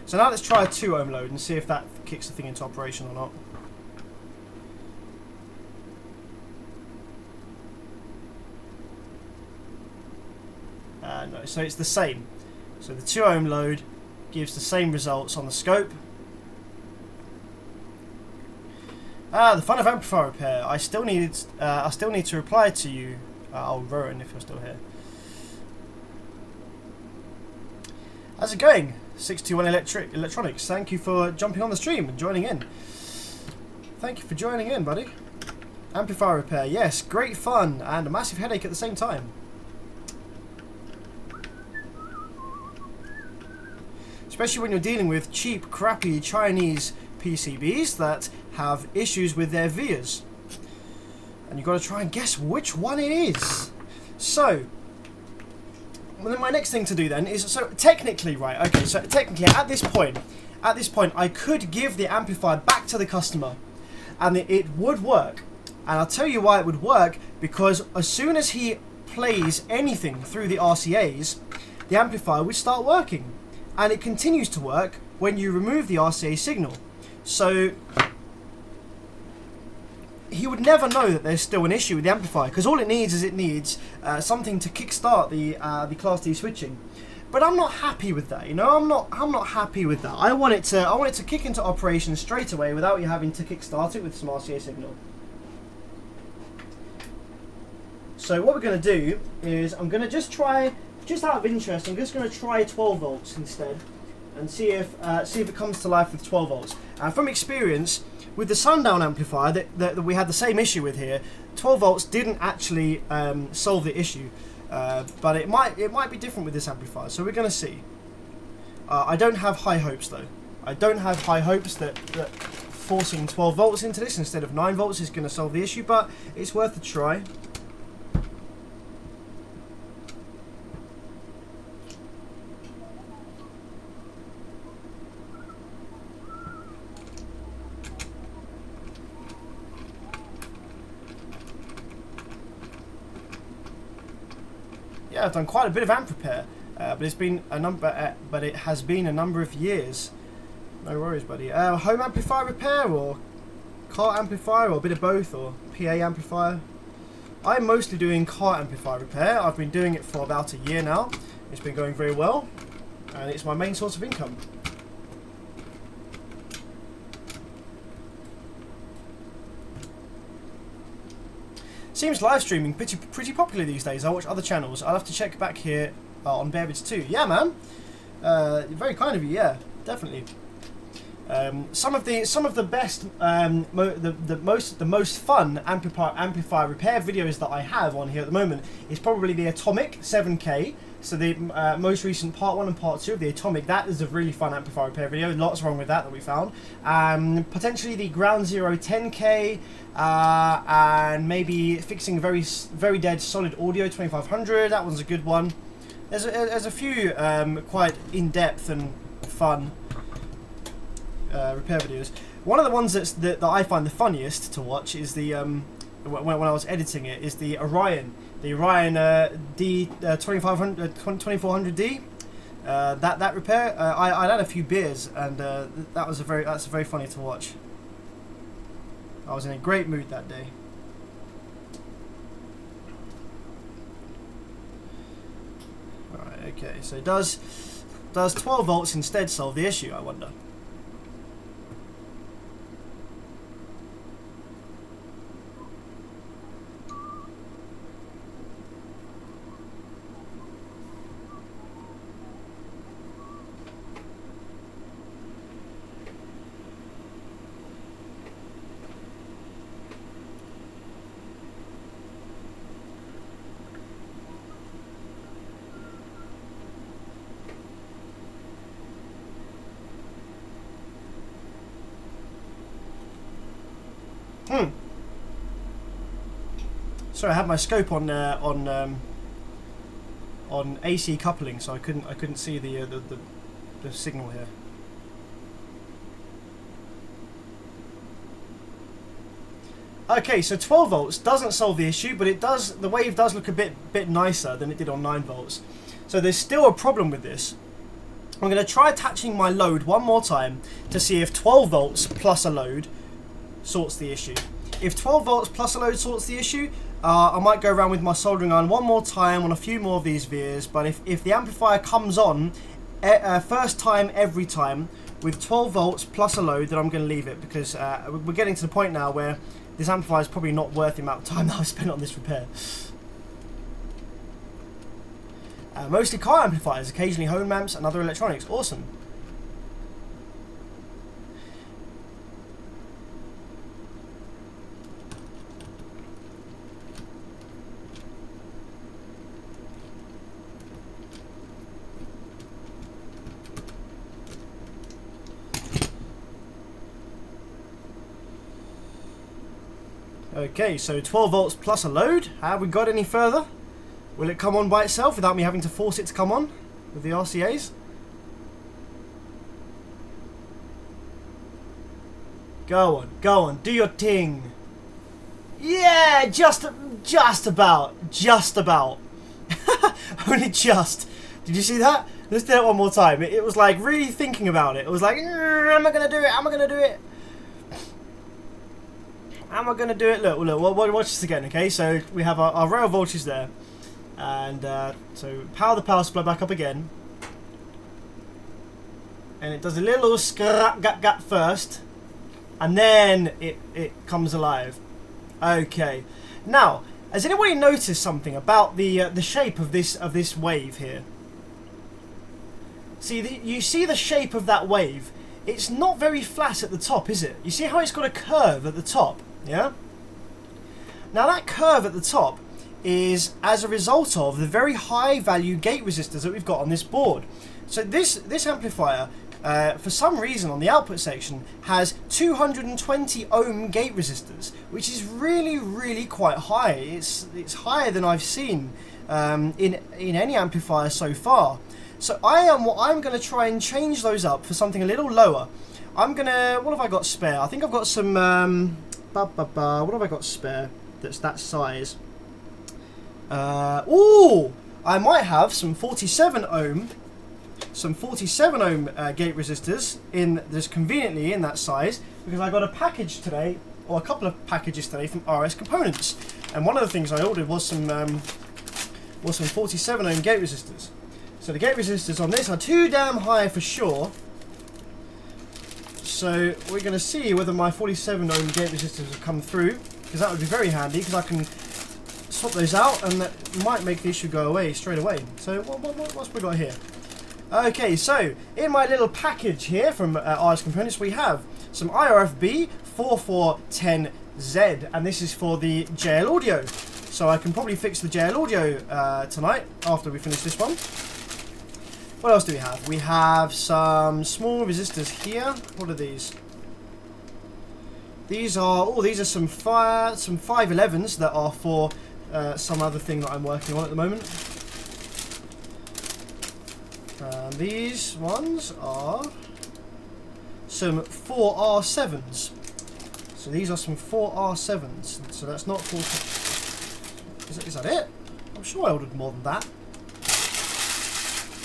Speaker 2: So now let's try a 2 ohm load and see if that kicks the thing into operation or not. No, so it's the same. So the 2 ohm load gives the same results on the scope. The fun of amplifier repair. I still need to reply to you. Rowan, if you're still here. How's it going? 621 Electronics. Thank you for jumping on the stream and joining in. Thank you for joining in, buddy. Amplifier repair. Yes, great fun and a massive headache at the same time. Especially when you're dealing with cheap, crappy Chinese PCBs that have issues with their vias. And you've got to try and guess which one it is. So, well, my next thing to do then is, so technically, right, okay, so technically at this point, I could give the amplifier back to the customer and it would work. And I'll tell you why it would work, because as soon as he plays anything through the RCAs, the amplifier would start working. And it continues to work when you remove the RCA signal. So he would never know that there's still an issue with the amplifier, because all it needs is something to kickstart the Class D switching. But I'm not happy with that, you know. I'm not happy with that. I want it to kick into operation straight away without you having to kickstart it with some RCA signal. So what we're going to do is I'm going to just try. Just out of interest, I'm just going to try 12 volts instead and see if it comes to life with 12 volts. And from experience, with the Sundown amplifier that we had the same issue with here, 12 volts didn't actually solve the issue, but it might be different with this amplifier. So we're going to see. I don't have high hopes though. I don't have high hopes that forcing 12 volts into this instead of 9 volts is going to solve the issue, but it's worth a try. Yeah, I've done quite a bit of amp repair, but it has been a number of years. No worries, buddy. Home amplifier repair or car amplifier, or a bit of both, or PA amplifier. I'm mostly doing car amplifier repair. I've been doing it for about a year now. It's been going very well, and it's my main source of income. Seems live streaming pretty popular these days. I watch other channels. I'll have to check back here on Bearvids too. Yeah, man. Very kind of you. Yeah, definitely. Some of the best, the most fun amplifier repair videos that I have on here at the moment is probably the Atomic 7K. So the most recent part 1 and part 2 of the Atomic. That is a really fun amplifier repair video. Lots wrong with that we found. Potentially the Ground Zero 10K, and maybe fixing very dead solid audio 2500. That one's a good one. There's a few quite in-depth and fun repair videos. One of the ones that I find the funniest to watch is the when I was editing it, is the Orion D 2400D. That repair. I had a few beers, and that's very funny to watch. I was in a great mood that day. Alright, okay. So does 12 volts instead solve the issue, I wonder? Sorry, I had my scope on AC coupling, so I couldn't see the signal here. Okay, so 12 volts doesn't solve the issue, but it does. The wave does look a bit nicer than it did on 9 volts. So there's still a problem with this. I'm going to try attaching my load one more time to see if 12 volts plus a load sorts the issue. If 12 volts plus a load sorts the issue, I might go around with my soldering iron one more time on a few more of these vias. But if the amplifier comes on first time every time with 12 volts plus a load, then I'm going to leave it, because we're getting to the point now where this amplifier is probably not worth the amount of time that I've spent on this repair. Mostly car amplifiers, occasionally home amps and other electronics. Awesome. Okay, so 12 volts plus a load. Have we got any further? Will it come on by itself without me having to force it to come on with the RCAs? Go on, do your thing. Yeah, just about. Only just. Did you see that? Let's do it one more time. It was like really thinking about it. It was like, am I gonna do it? Am I gonna do it? Am I gonna do it? Look, watch this again, okay? So we have our rail voltage there. And so power the power supply back up again, and it does a little gat first, and then it comes alive. Okay, now has anybody noticed something about the shape of this wave here? You see the shape of that wave. It's not very flat at the top, is it? You see how it's got a curve at the top, yeah? Now that curve at the top is as a result of the very high value gate resistors that we've got on this board. So this amplifier, for some reason on the output section, has 220 ohm gate resistors, which is really quite high. It's higher than I've seen in any amplifier so far. So I'm going to try and change those up for something a little lower. What have I got spare? I think I've got some what have I got spare that's that size? I might have some 47 ohm gate resistors just conveniently in that size, because I got a package today, or a couple of packages today from RS Components, and one of the things I ordered was some 47 ohm gate resistors. So the gate resistors on this are too damn high for sure. So we're going to see whether my 47 ohm gate resistors will come through, because that would be very handy, because I can swap those out and that might make the issue go away straight away. So what's we got here? Okay, so in my little package here from RS Components, we have some IRFB 4410Z, and this is for the JL Audio. So I can probably fix the JL Audio tonight after we finish this one. What else do we have? We have some small resistors here. What are these? These are some 511s that are for some other thing that I'm working on at the moment. These ones are some 4R7s. So these are some 4R7s. So that's not 4. Is that it? I'm sure I ordered more than that.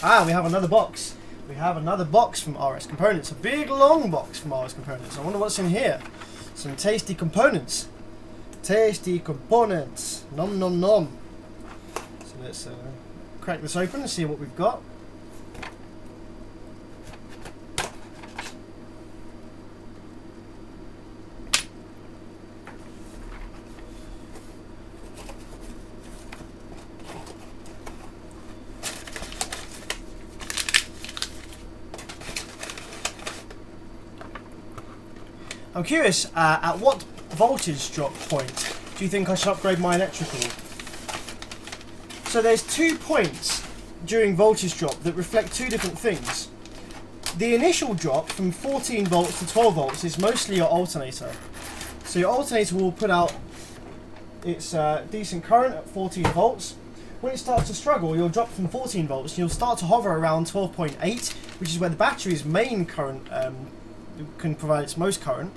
Speaker 2: Ah, we have another box. We have another box from RS Components. A big long box from RS Components. I wonder what's in here. Some tasty components. Tasty components. Nom nom nom. So let's crack this open and see what we've got. I'm curious, at what voltage drop point do you think I should upgrade my electrical? So there's 2 points during voltage drop that reflect 2 different things. The initial drop from 14 volts to 12 volts is mostly your alternator. So your alternator will put out it's decent current at 14 volts. When it starts to struggle, you'll drop from 14 volts and you'll start to hover around 12.8, which is where the battery's main current can provide its most current.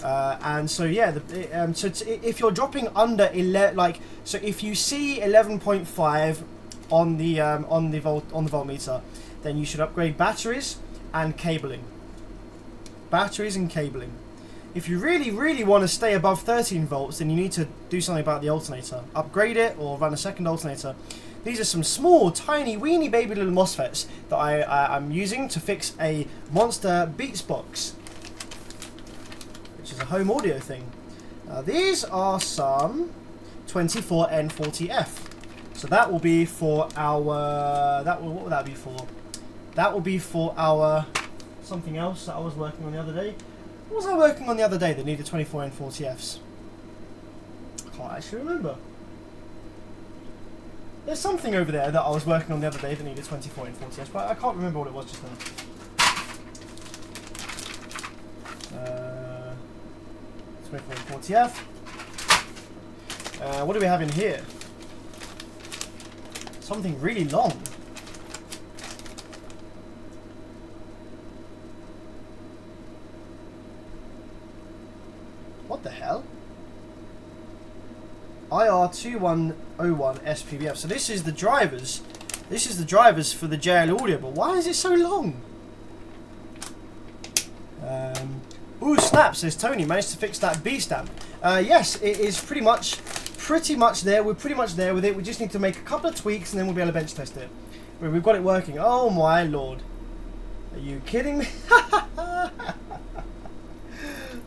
Speaker 2: And so yeah, if you're dropping under 11, so if you see 11.5 on the voltmeter, then you should upgrade batteries and cabling. Batteries and cabling. If you really want to stay above 13 volts, then you need to do something about the alternator. Upgrade it or run a second alternator. These are some small, tiny, weeny baby little MOSFETs that I'm using to fix a Monster Beats box, which is a home audio thing. These are some 24N40F. So that will be for our... what will that be for? That will be for our... something else that I was working on the other day. What was I working on the other day that needed 24N40Fs? I can't actually remember. There's something over there that I was working on the other day that needed 24N40Fs, but I can't remember what it was just now. 24N40F. What do we have in here? Something really long. What the hell? IR2101 SPBF. So this is the drivers. This is the drivers for the JL Audio, but why is it so long? Ooh, snap, says Tony. Managed to fix that B stamp. Yes, it is pretty much there. We're pretty much there with it. We just need to make a couple of tweaks and then we'll be able to bench test it. We've got it working. Oh my lord. Are you kidding me?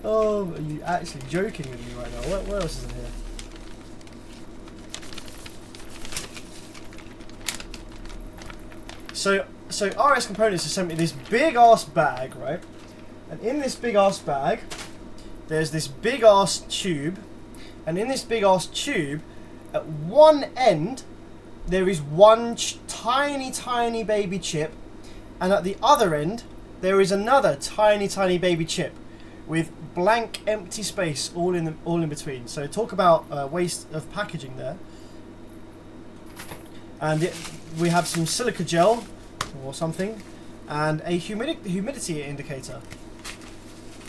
Speaker 2: Oh, are you actually joking with me right now? What else is in here? So RS Components has sent me this big ass bag, right? And in this big ass bag, there's this big ass tube, and in this big ass tube, at one end, there is one tiny baby chip, and at the other end, there is another tiny baby chip, with blank empty space all in between. So talk about waste of packaging there. And we have some silica gel or something, and a humidity indicator.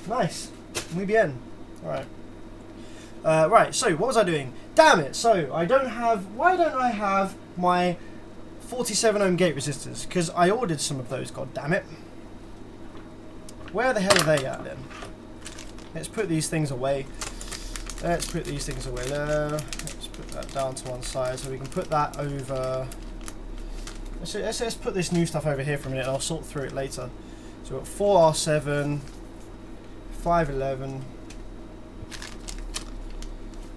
Speaker 2: Nice, muy bien. All right. Right. So what was I doing? Damn it! So I don't have. Why don't I have my 47 ohm gate resistors? Because I ordered some of those. God damn it! Where the hell are they at then? Let's put these things away. Let's put these things away there. Let's put that down to one side so we can put that over. Let's put this new stuff over here for a minute and I'll sort through it later. So we've got 4R7, 511,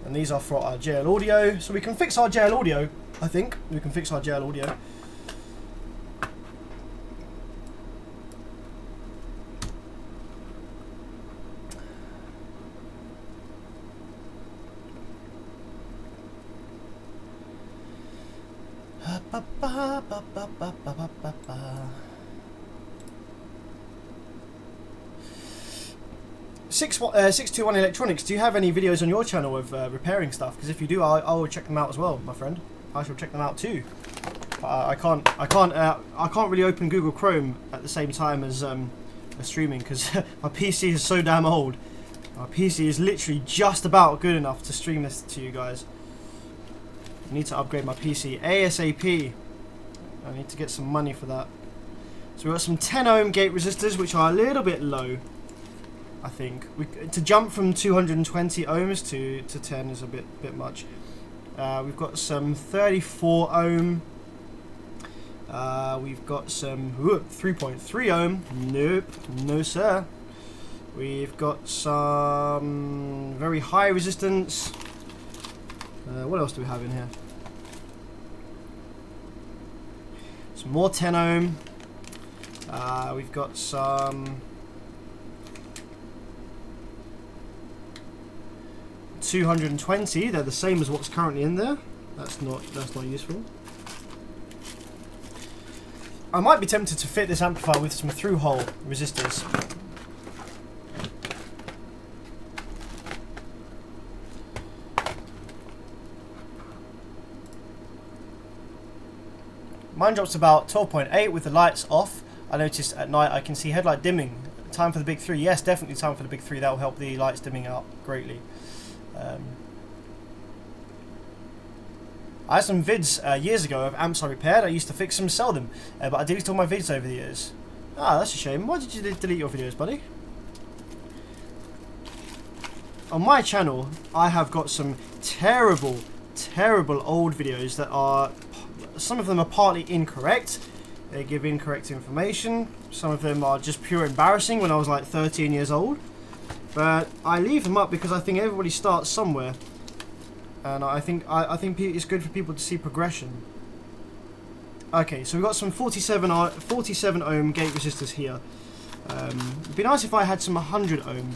Speaker 2: and these are for our JL Audio. So we can fix our JL Audio, I think. We can fix our JL Audio. Six 621 Electronics, do you have any videos on your channel of repairing stuff? Because if you do, I will check them out as well, my friend. I shall check them out too. I can't really open Google Chrome at the same time as streaming because my PC is so damn old. My PC is literally just about good enough to stream this to you guys. I need to upgrade my PC ASAP. I need to get some money for that. So we've got some 10 ohm gate resistors, which are a little bit low, I think. To jump from 220 ohms to 10 is a bit much. We've got some 34 ohm. We've got some 3.3 ohm. Nope, no sir. We've got some very high resistance. What else do we have in here? Some more 10 ohm. We've got some 220. They're the same as what's currently in there. That's not useful. I might be tempted to fit this amplifier with some through-hole resistors. Mine drops about 12.8 with the lights off. I noticed at night I can see headlight dimming. Time for the big 3. Yes, definitely time for the big 3. That will help the lights dimming out greatly. I had some vids years ago of amps I repaired. I used to fix them, sell them, but I deleted all my vids over the years. Ah, that's a shame. Why did you delete your videos, buddy? On my channel, I have got some terrible, terrible old videos that are... Some of them are partly incorrect. They give incorrect information. Some of them are just pure embarrassing when I was like 13 years old. But I leave them up because I think everybody starts somewhere. And I think it's good for people to see progression. Okay, so we've got some 47 ohm gate resistors here. It'd be nice if I had some 100 ohm,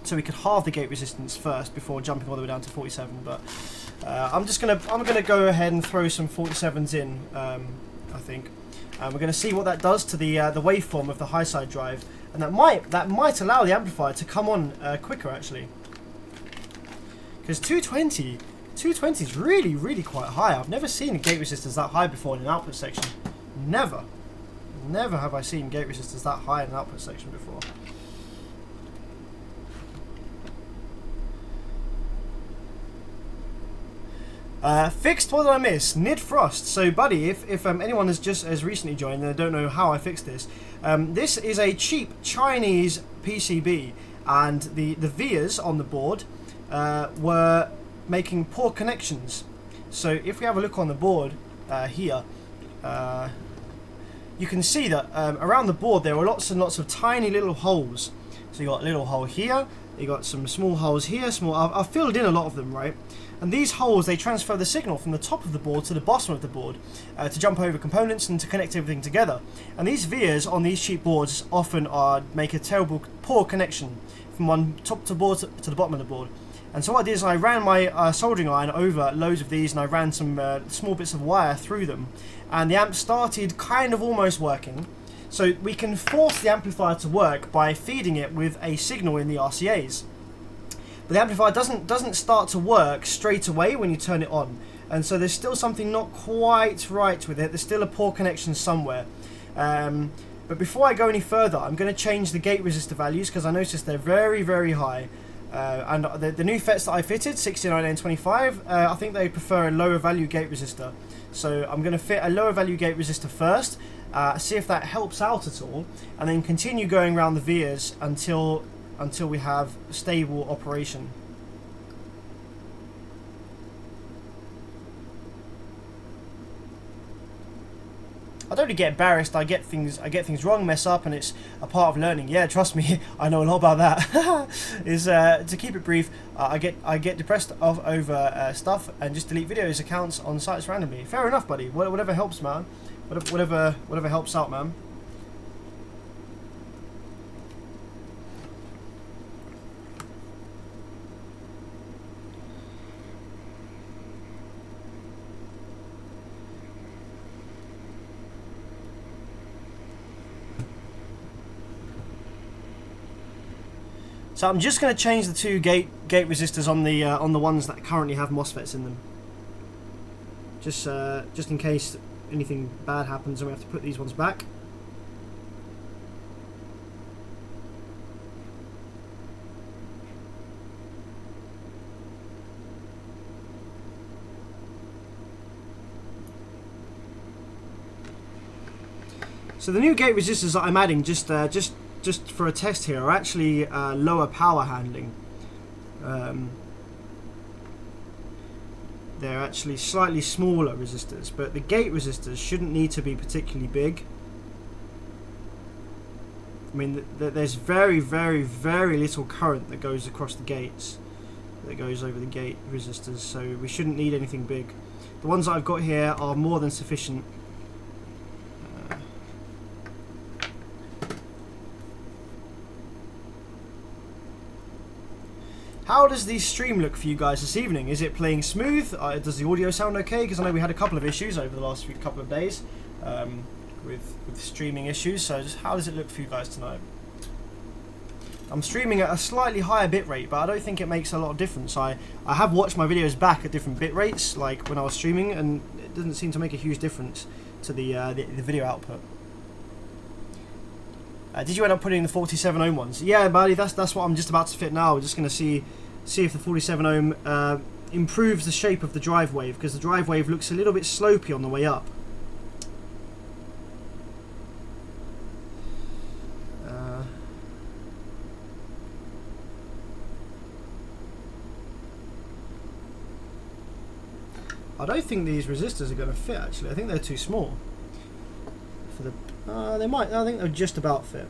Speaker 2: so we could halve the gate resistance first before jumping all the way down to 47. But I'm gonna go ahead and throw some 47s in. I think, and we're gonna see what that does to the waveform of the high side drive, and that might allow the amplifier to come on quicker actually. Because 220 is really, really quite high. I've never seen gate resistors that high before in an output section. Never have I seen gate resistors that high in an output section before. Fixed, what did I miss? Nid Frost. So buddy, if anyone has recently joined and they don't know how I fixed this, this is a cheap Chinese PCB, and the vias on the board were making poor connections. So if we have a look on the board here, you can see that around the board there were lots and lots of tiny little holes. So you got a little hole here, you got some small holes here, I've filled in a lot of them, right? And these holes, they transfer the signal from the top of the board to the bottom of the board to jump over components and to connect everything together. And these vias on these cheap boards often make a terrible, poor connection from one top to the bottom of the board. And so what I did is I ran my soldering iron over loads of these, and I ran some small bits of wire through them, and the amp started kind of almost working. So we can force the amplifier to work by feeding it with a signal in the RCAs. But the amplifier doesn't start to work straight away when you turn it on, and so there's still something not quite right with it. There's still a poor connection somewhere. But before I go any further, I'm going to change the gate resistor values because I noticed they're very, very high. And the new FETs that I fitted, 69 and 25, I think they prefer a lower value gate resistor. So I'm going to fit a lower value gate resistor first, see if that helps out at all, and then continue going around the vias until we have stable operation. I don't really get embarrassed. I get things wrong, mess up, and it's a part of learning. Yeah, trust me, I know a lot about that. Is to keep it brief, I get depressed over stuff and just delete videos, accounts on sites randomly. Fair enough, buddy. Whatever helps, man. Whatever helps out, man. So I'm just going to change the two gate resistors on the ones that currently have MOSFETs in them. Just in case anything bad happens and we have to put these ones back. So the new gate resistors that I'm adding, just for a test here, are actually lower power handling. They're actually slightly smaller resistors, but the gate resistors shouldn't need to be particularly big. I mean, there's very, very, very little current that goes across the gates, that goes over the gate resistors, so we shouldn't need anything big. The ones that I've got here are more than sufficient. How does the stream look for you guys this evening? Is it playing smooth? Does the audio sound okay? Because I know we had a couple of issues over the last couple of days with streaming issues. So just how does it look for you guys tonight? I'm streaming at a slightly higher bit rate, but I don't think it makes a lot of difference. I have watched my videos back at different bit rates, like when I was streaming, and doesn't seem to make a huge difference to the video output. Did you end up putting the 47 ohm ones? Yeah, buddy, that's what I'm just about to fit now. We're just going to see if the 47 ohm improves the shape of the drive wave, because the drive wave looks a little bit slopey on the way up. I don't think these resistors are going to fit, actually. I think they're too small. For the, they might. I think they'll just about fit.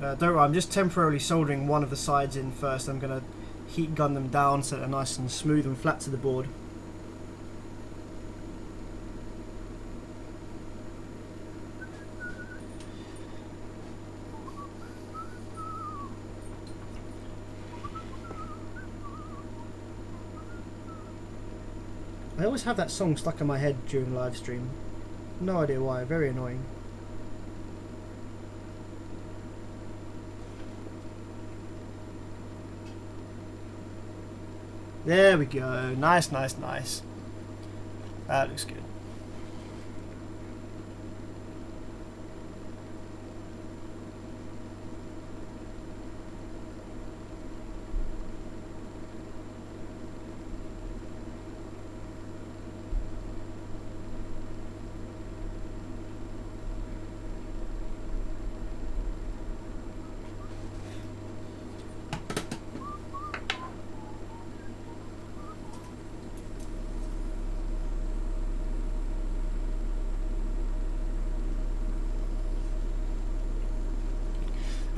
Speaker 2: Don't worry, I'm just temporarily soldering one of the sides in first. I'm going to heat gun them down so they're nice and smooth and flat to the board. I always have that song stuck in my head during live stream. No idea why, very annoying. There we go, nice, nice, nice. That looks good.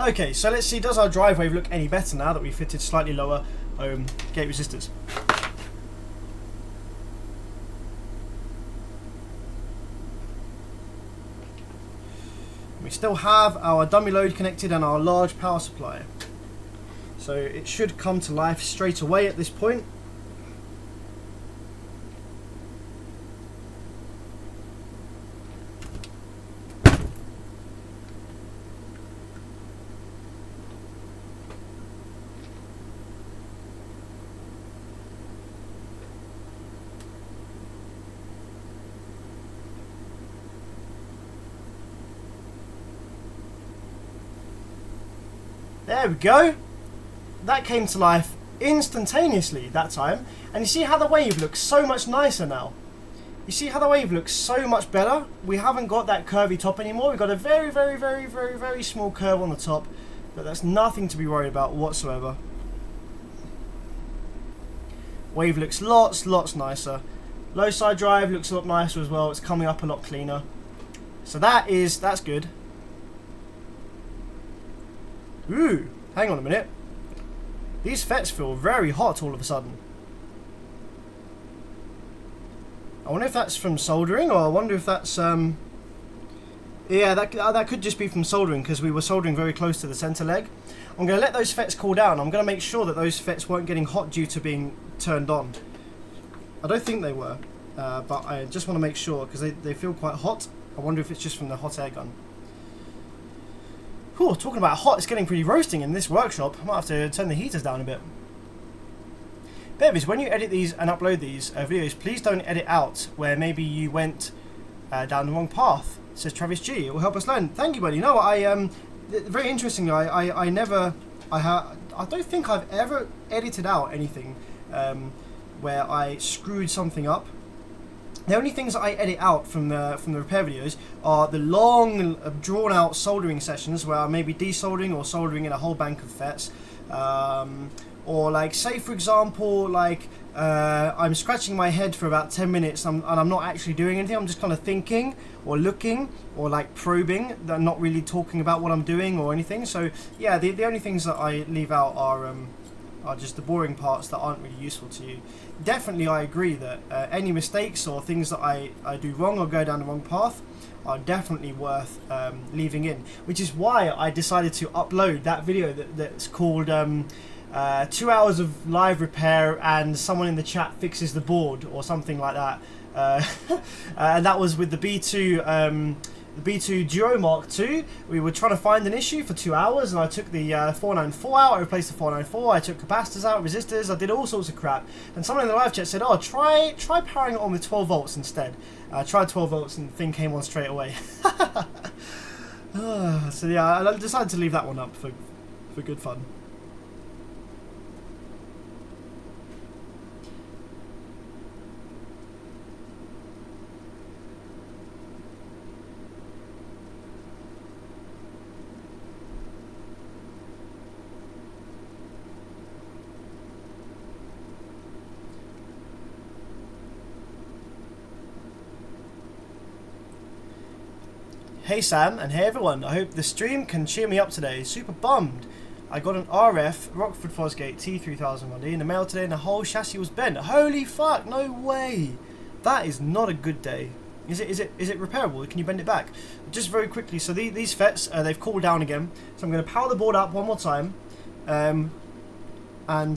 Speaker 2: Okay, so let's see, does our drive wave look any better now that we fitted slightly lower gate resistors? We still have our dummy load connected and our large power supply. So it should come to life straight away at this point. There we go. That came to life instantaneously that time. And you see how the wave looks so much nicer now. You see how the wave looks so much better. We haven't got that curvy top anymore. We've got a very, very, very, very, very small curve on the top. But that's nothing to be worried about whatsoever. Wave looks lots nicer. Low side drive looks a lot nicer as well. It's coming up a lot cleaner. So that's good. Ooh, hang on a minute. These FETs feel very hot all of a sudden. I wonder if that's from soldering, or I wonder if that's yeah, that could just be from soldering, because we were soldering very close to the center leg. I'm going to let those FETs cool down. I'm going to make sure that those FETs weren't getting hot due to being turned on. I don't think they were, but I just want to make sure, because they feel quite hot. I wonder if it's just from the hot air gun. Whew, talking about hot, it's getting pretty roasting in this workshop. I might have to turn the heaters down a bit. Bevis, when you edit these and upload these videos, please don't edit out where maybe you went down the wrong path, says Travis G. It will help us learn. Thank you, buddy. No, very interestingly, I don't think I've ever edited out anything where I screwed something up. The only things that I edit out from the repair videos are the long, drawn-out soldering sessions where I may be desoldering or soldering in a whole bank of FETs. Or like, say for example, like I'm scratching my head for about 10 minutes and I'm not actually doing anything. I'm just kind of thinking or looking or like probing. They're not really talking about what I'm doing or anything. So yeah, the only things that I leave out are just the boring parts that aren't really useful to you. Definitely, I agree that any mistakes or things that I do wrong or go down the wrong path are definitely worth leaving in. Which is why I decided to upload that video that's called 2 hours of live repair and someone in the chat fixes the board or something like that. And that was with the B2 the B2 Duo Mark II. We were trying to find an issue for 2 hours, and I took the 494 out, I replaced the 494, I took capacitors out, resistors, I did all sorts of crap. And someone in the live chat said, oh, try powering it on with 12 volts instead. I tried 12 volts and the thing came on straight away. So yeah, I decided to leave that one up for good fun. Hey Sam, and hey everyone, I hope the stream can cheer me up today. Super bummed. I got an RF Rockford Fosgate T3001D in the mail today and the whole chassis was bent. Holy fuck, no way. That is not a good day. Is it repairable? Can you bend it back? Just very quickly, so these FETs, they've cooled down again. So I'm going to power the board up one more time. I'm going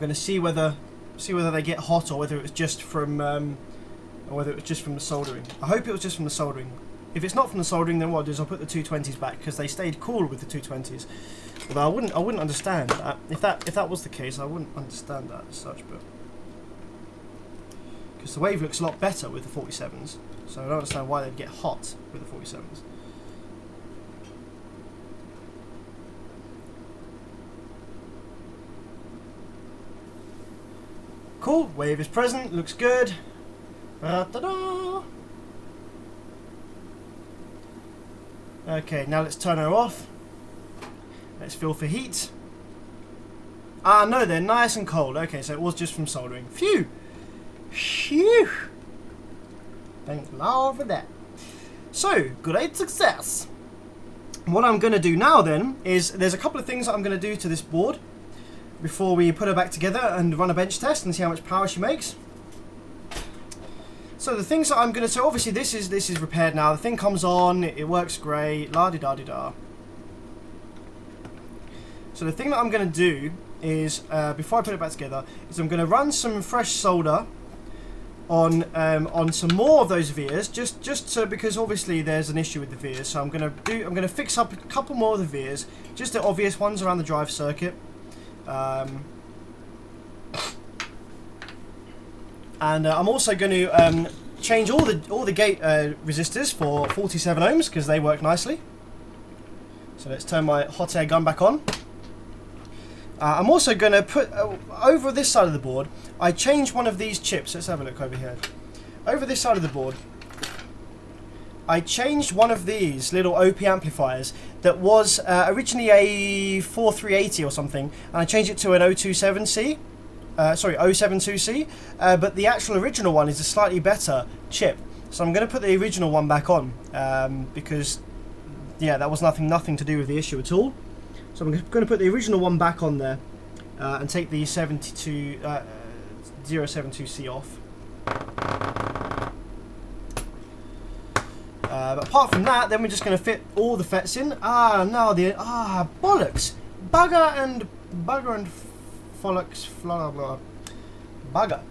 Speaker 2: to see whether they get hot or whether it's just from... or whether it was just from the soldering. I hope it was just from the soldering. If it's not from the soldering, then what I'll do is I'll put the 220s back because they stayed cool with the 220s. Although I wouldn't understand that. If that was the case, I wouldn't understand that as such. But because the wave looks a lot better with the 47s, so I don't understand why they'd get hot with the 47s. Cool. Wave is present. Looks good. Okay, now let's turn her off. Let's feel for heat. Ah, no, they're nice and cold. Okay, so it was just from soldering. Phew! Phew! Thank Lord for that. So, great success. What I'm going to do now then is there's a couple of things that I'm going to do to this board before we put her back together and run a bench test and see how much power she makes. So the things that I'm going to... So obviously this is repaired now. The thing comes on. It works great. La-di-da-di-da. So the thing that I'm going to do is, before I put it back together, is I'm going to run some fresh solder on some more of those vias, just so, because obviously there's an issue with the vias. So I'm going to fix up a couple more of the vias, just the obvious ones around the drive circuit. And I'm also going to change all the gate resistors for 47 ohms because they work nicely. So let's turn my hot air gun back on. I'm also going to put over this side of the board. I changed one of these chips. Let's have a look over here. Over this side of the board, I changed one of these little OP amplifiers that was originally a 4380 or something, and I changed it to an 027C. Sorry, 072C, but the actual original one is a slightly better chip. So I'm going to put the original one back on because, yeah, that was nothing to do with the issue at all. So I'm going to put the original one back on there and take the 072C off. But apart from that, then we're just going to fit all the FETs in. Bollocks, bugger and Follux, blah blah bugger.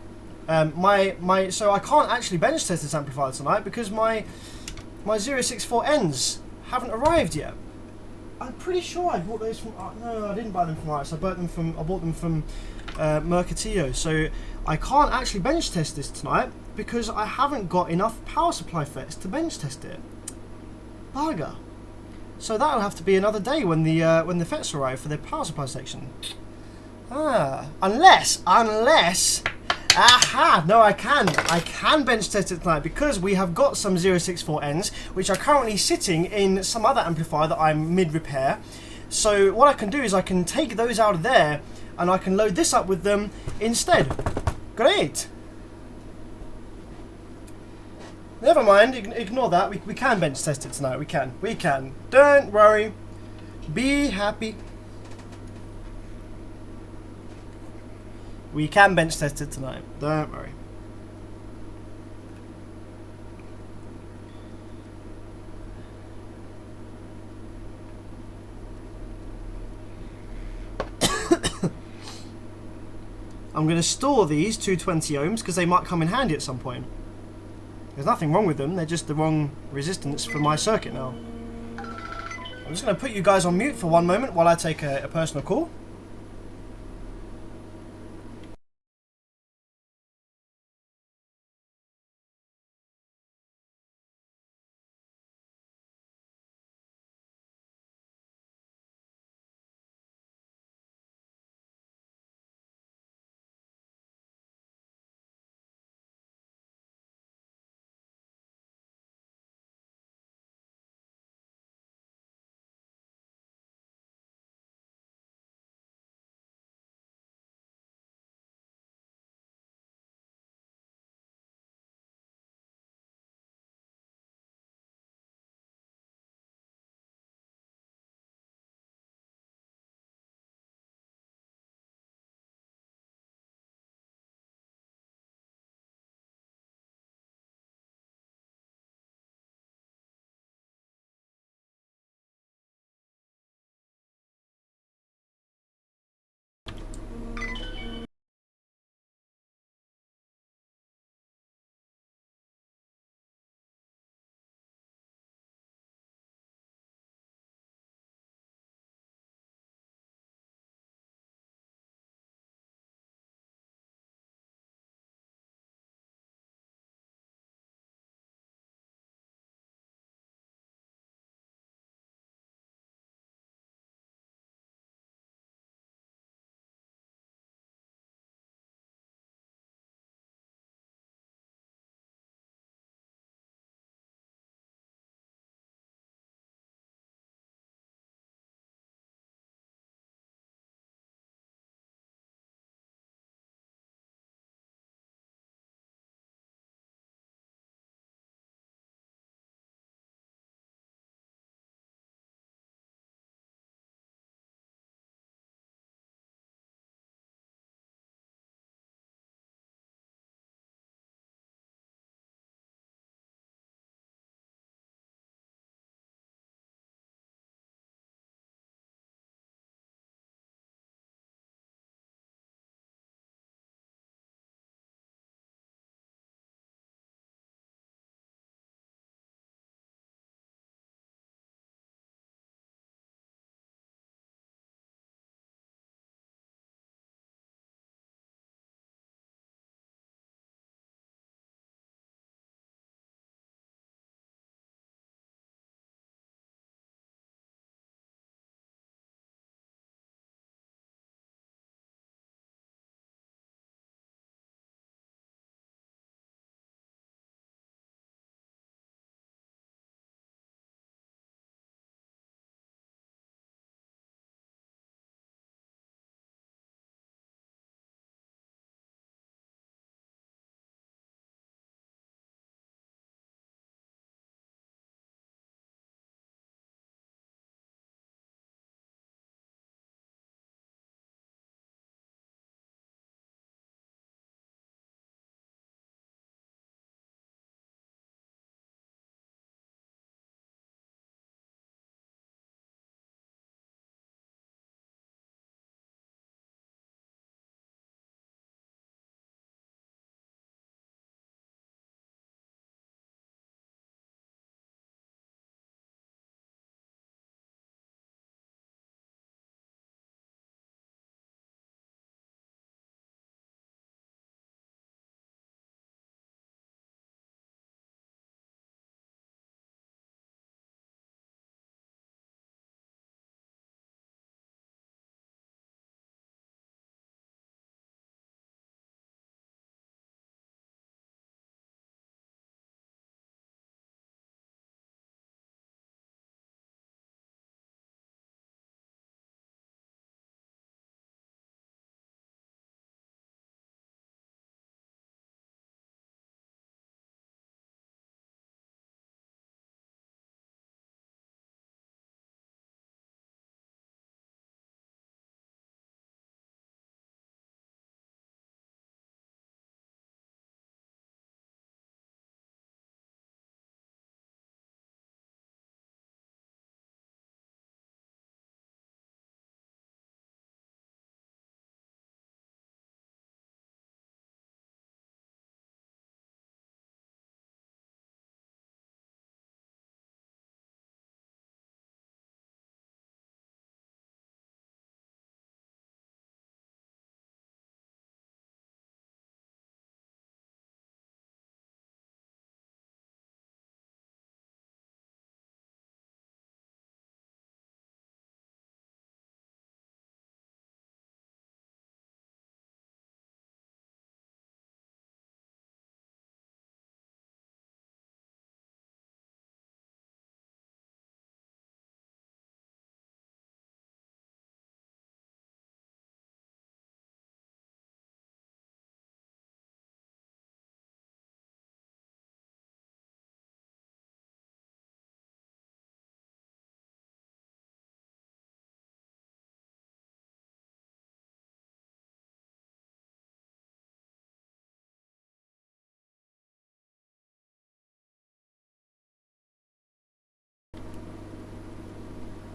Speaker 2: So I can't actually bench test this amplifier tonight because my 064Ns haven't arrived yet. I'm pretty sure I bought those from. No, I didn't buy them from Iris. I bought them from Mercatillo. So I can't actually bench test this tonight because I haven't got enough power supply FETs to bench test it. Bugger. So that'll have to be another day when the FETs arrive for the power supply section. Unless, no, I can bench test it tonight because we have got some 064Ns which are currently sitting in some other amplifier that I'm mid-repair. So what I can do is I can take those out of there and I can load this up with them instead. Great! Never mind, ignore that, we can bench test it tonight, we can. Don't worry, be happy. We can bench test it tonight, don't worry. I'm going to store these 220 ohms because they might come in handy at some point. There's nothing wrong with them, they're just the wrong resistance for my circuit now. I'm just going to put you guys on mute for one moment while I take a personal call.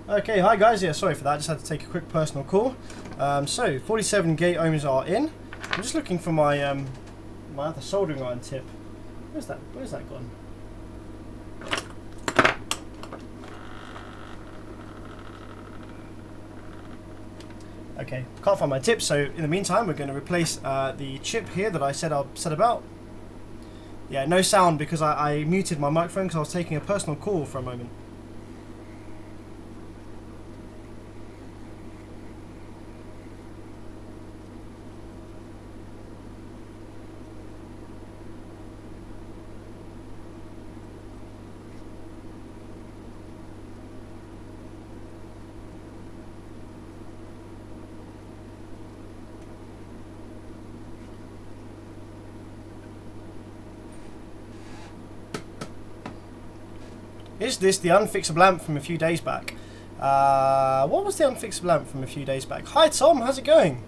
Speaker 2: Okay, hi guys. Yeah, sorry for that. Just had to take a quick personal call. So 47 gate ohms are in. I'm just looking for my my other soldering iron tip. Where's that? Where's that gone? Okay, can't find my tip. So in the meantime, we're going to replace the chip here that I said I'll set about. Yeah, no sound because I muted my microphone because I was taking a personal call for a moment. Is this the unfixable lamp from a few days back? What was the unfixable lamp from a few days back? Hi Tom, how's it going?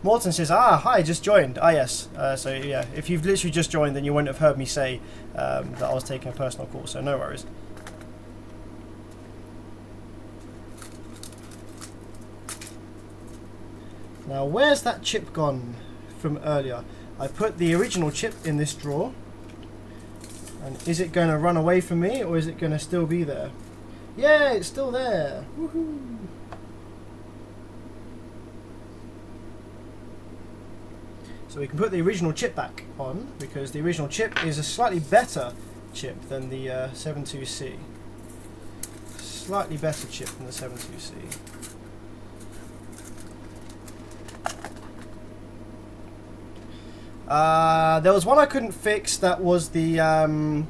Speaker 2: Morton says, hi, just joined. Yes. So yeah, if you've literally just joined, then you wouldn't have heard me say that I was taking a personal call, so no worries. Now, where's that chip gone from earlier? I put the original chip in this drawer. And is it going to run away from me, or is it going to still be there? Yeah, it's still there. Woohoo! So we can put the original chip back on, because the original chip is a slightly better chip than the 72C. Slightly better chip than the 72C. There was one I couldn't fix. That was the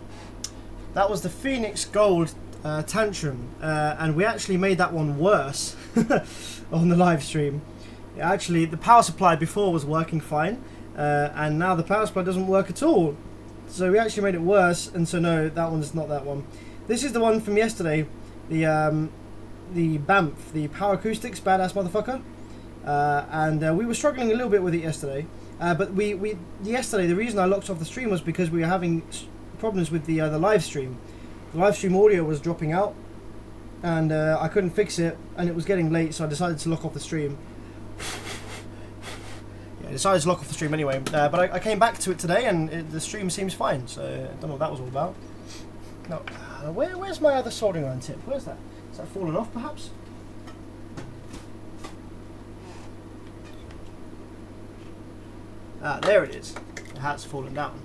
Speaker 2: Phoenix Gold Tantrum, and we actually made that one worse on the live stream. Actually, the power supply before was working fine, and now the power supply doesn't work at all. So we actually made it worse, and so no, that one's not that one. This is the one from yesterday, the Bamf, the Power Acoustics, badass motherfucker, and we were struggling a little bit with it yesterday. But yesterday, the reason I locked off the stream was because we were having problems with the live stream. The live stream audio was dropping out, and I couldn't fix it, and it was getting late, so I decided to lock off the stream. Yeah, I decided to lock off the stream anyway, but I came back to it today, and the stream seems fine, so I don't know what that was all about. No, where's my other soldering iron tip? Where's that? Is that fallen off, perhaps? Ah, there it is. The hat's fallen down.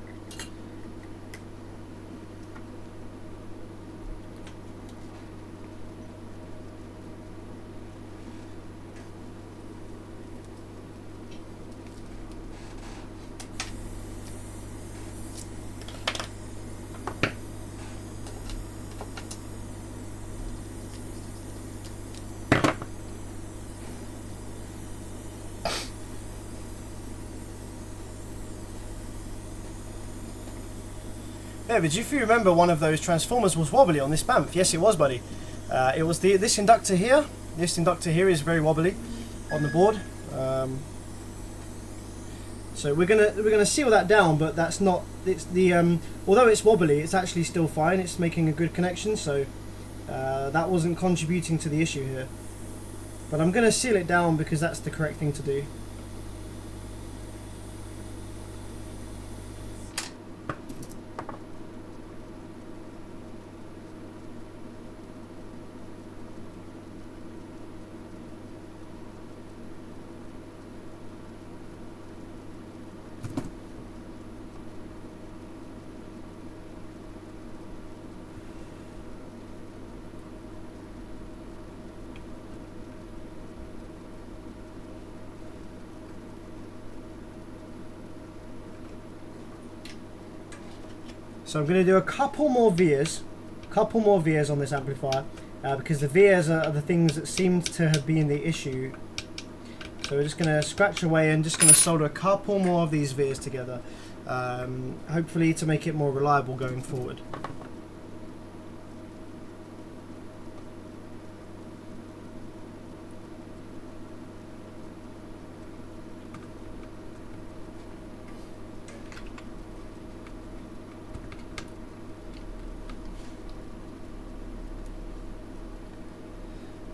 Speaker 2: Yeah, but if you remember, one of those transformers was wobbly on this Bamf. Yes, it was, buddy. It was this inductor here. This inductor here is very wobbly on the board. So we're gonna seal that down, but that's not. It's the although it's wobbly, it's actually still fine. It's making a good connection, so that wasn't contributing to the issue here. But I'm gonna seal it down because that's the correct thing to do. So I'm going to do a couple more veers on this amplifier, because the veers are the things that seem to have been the issue. So we're just going to scratch away and just going to solder a couple more of these veers together, hopefully to make it more reliable going forward.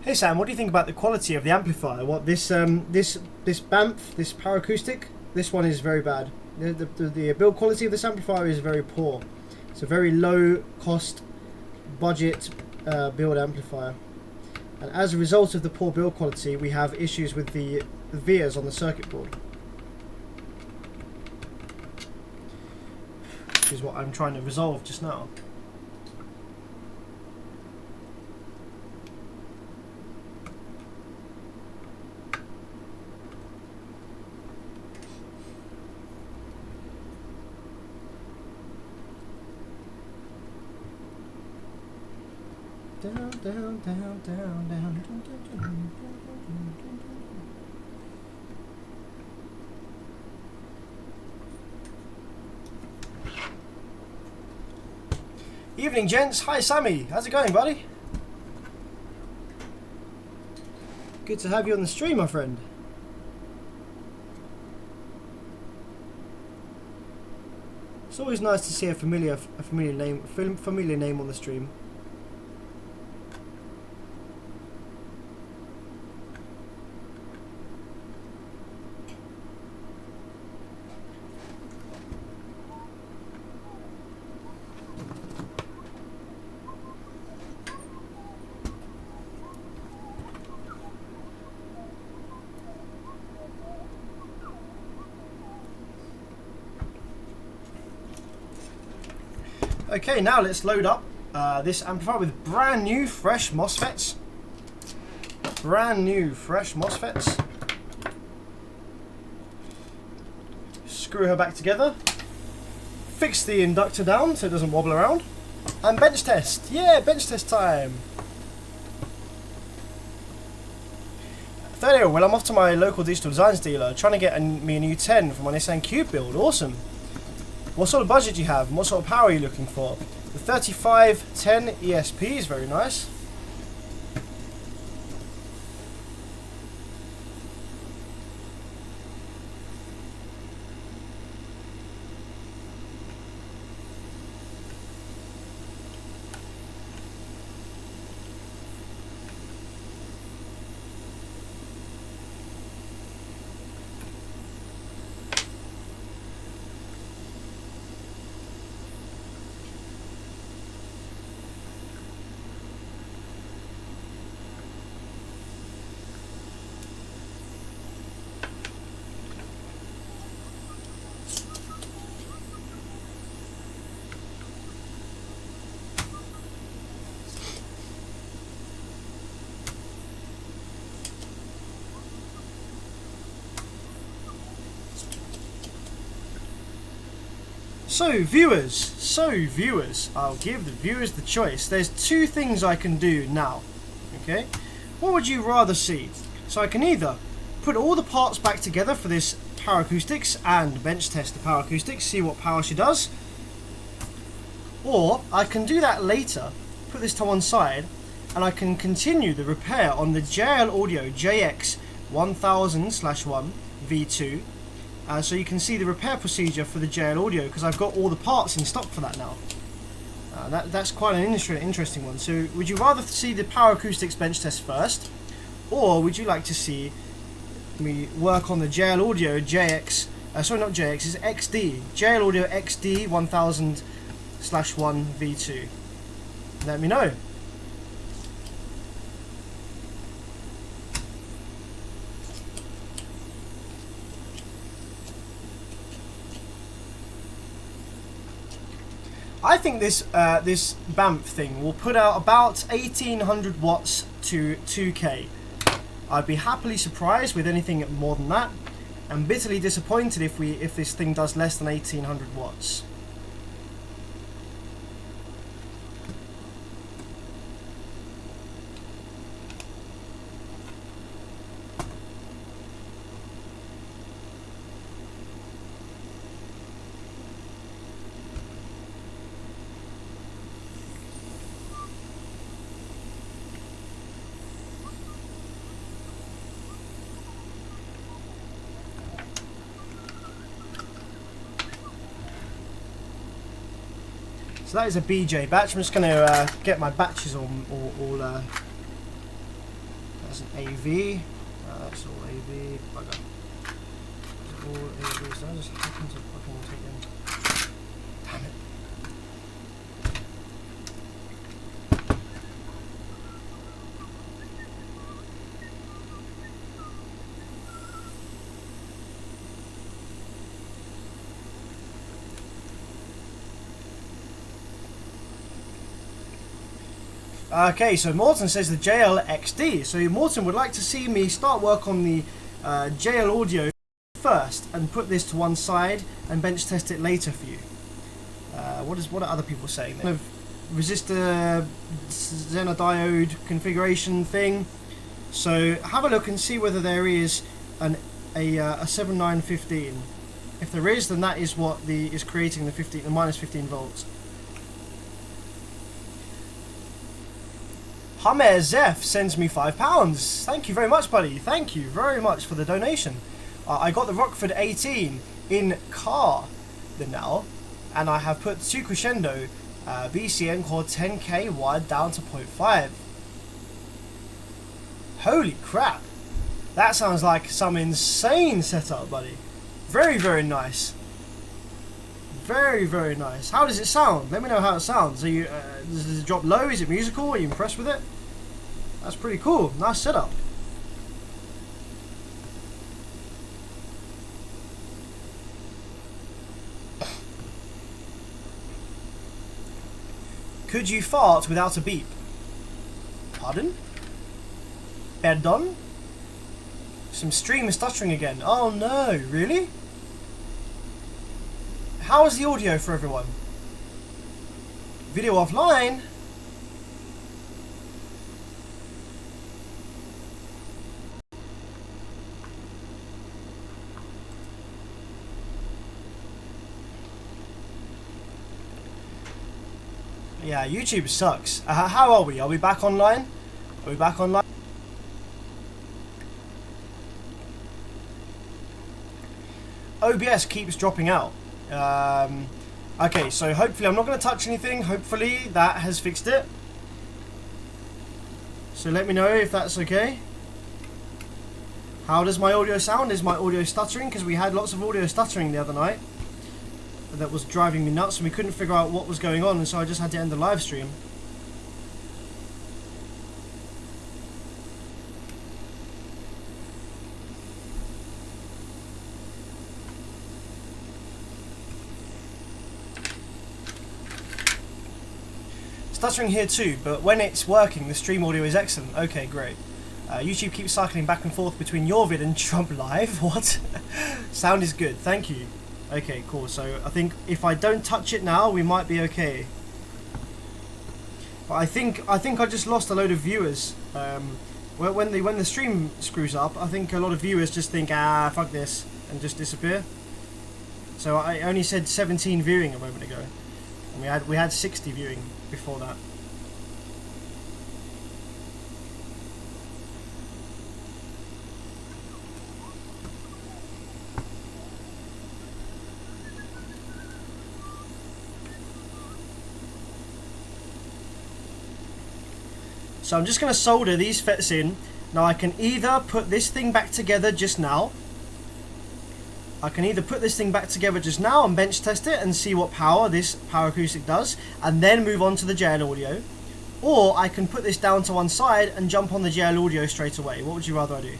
Speaker 2: Hey Sam, what do you think about the quality of the amplifier? What this Bamf, this power acoustic, this one is very bad. The build quality of this amplifier is very poor. It's a very low cost budget build amplifier, and as a result of the poor build quality, we have issues with the vias on the circuit board, which is what I'm trying to resolve just now. Down, down, down, down, down. Evening, gents. Hi, Sammy. How's it going, buddy? Good to have you on the stream, my friend. It's always nice to see a familiar name on the stream. Okay, now let's load up this amplifier with brand new fresh MOSFETs. Brand new fresh MOSFETs. Screw her back together. Fix the inductor down so it doesn't wobble around. And bench test. Yeah, bench test time. 30. Well, I'm off to my local digital designs dealer trying to get me a new 10 for my Nissan Cube build. Awesome. What sort of budget do you have, and what sort of power are you looking for? The 3510 ESP is very nice. So viewers, I'll give the viewers the choice. There's two things I can do now, okay? What would you rather see? So I can either put all the parts back together for this power acoustics and bench test the power acoustics, see what power she does, or I can do that later, put this to one side, and I can continue the repair on the JL Audio JX 1000/1 V2. So you can see the repair procedure for the JL Audio, because I've got all the parts in stock for that now. That's quite an interesting one. So would you rather see the power acoustics bench test first, or would you like to see me work on the JL Audio JX, sorry not JX, it's XD, JL Audio XD 1000/1 V2? Let me know. I think this this Bamf thing will put out about 1800 watts to 2K. I'd be happily surprised with anything more than that, and bitterly disappointed if this thing does less than 1800 watts. So that is a BJ batch. I'm just going to get my batches all That's an AV. That's all AV. Bugger. All AV. So I just happen to fucking take them. Damn it. Okay, so Morton says the JL-XD. So Morton would like to see me start work on the JL audio first and put this to one side and bench test it later for you. What are other people saying? Kind of resistor xenodiode configuration thing. So have a look and see whether there is a 7915. If there is, then that is what is creating the minus 15 volts. Hamer Zef sends me £5. Thank you very much, buddy. Thank you very much for the donation. I got the Rockford 18 in car now, and I have put 2 crescendo BCN Core 10K wide down to 0.5. Holy crap! That sounds like some insane setup, buddy. Very, very nice. Very, very nice. How does it sound? Let me know how it sounds. Are you, does it drop low? Is it musical? Are you impressed with it? That's pretty cool. Nice setup. Could you fart without a beep? Pardon? Pardon? Some stream is stuttering again. Oh no, really? How is the audio for everyone? Video offline? Yeah, YouTube sucks. How are we? Are we back online? Are we back online? OBS keeps dropping out. Okay, so hopefully I'm not going to touch anything. Hopefully that has fixed it. So let me know if that's okay. How does my audio sound? Is my audio stuttering? Because we had lots of audio stuttering the other night. That was driving me nuts, and we couldn't figure out what was going on, and so I just had to end the live stream. Stuttering here too, but when it's working, the stream audio is excellent. Okay, great. YouTube keeps cycling back and forth between your vid and Trump Live. What? Sound is good, thank you. Okay, cool. So I think if I don't touch it now, we might be okay. But I think I just lost a load of viewers. When the stream screws up, I think a lot of viewers just think, ah, fuck this, and just disappear. So I only said 17 viewing a moment ago, and we had 60 viewing before that. So I'm just going to solder these FETs in. Now I can either put this thing back together just now. I can either put this thing back together just now and bench test it and see what power this power acoustic does, and then move on to the JL audio. Or I can put this down to one side and jump on the JL audio straight away. What would you rather I do?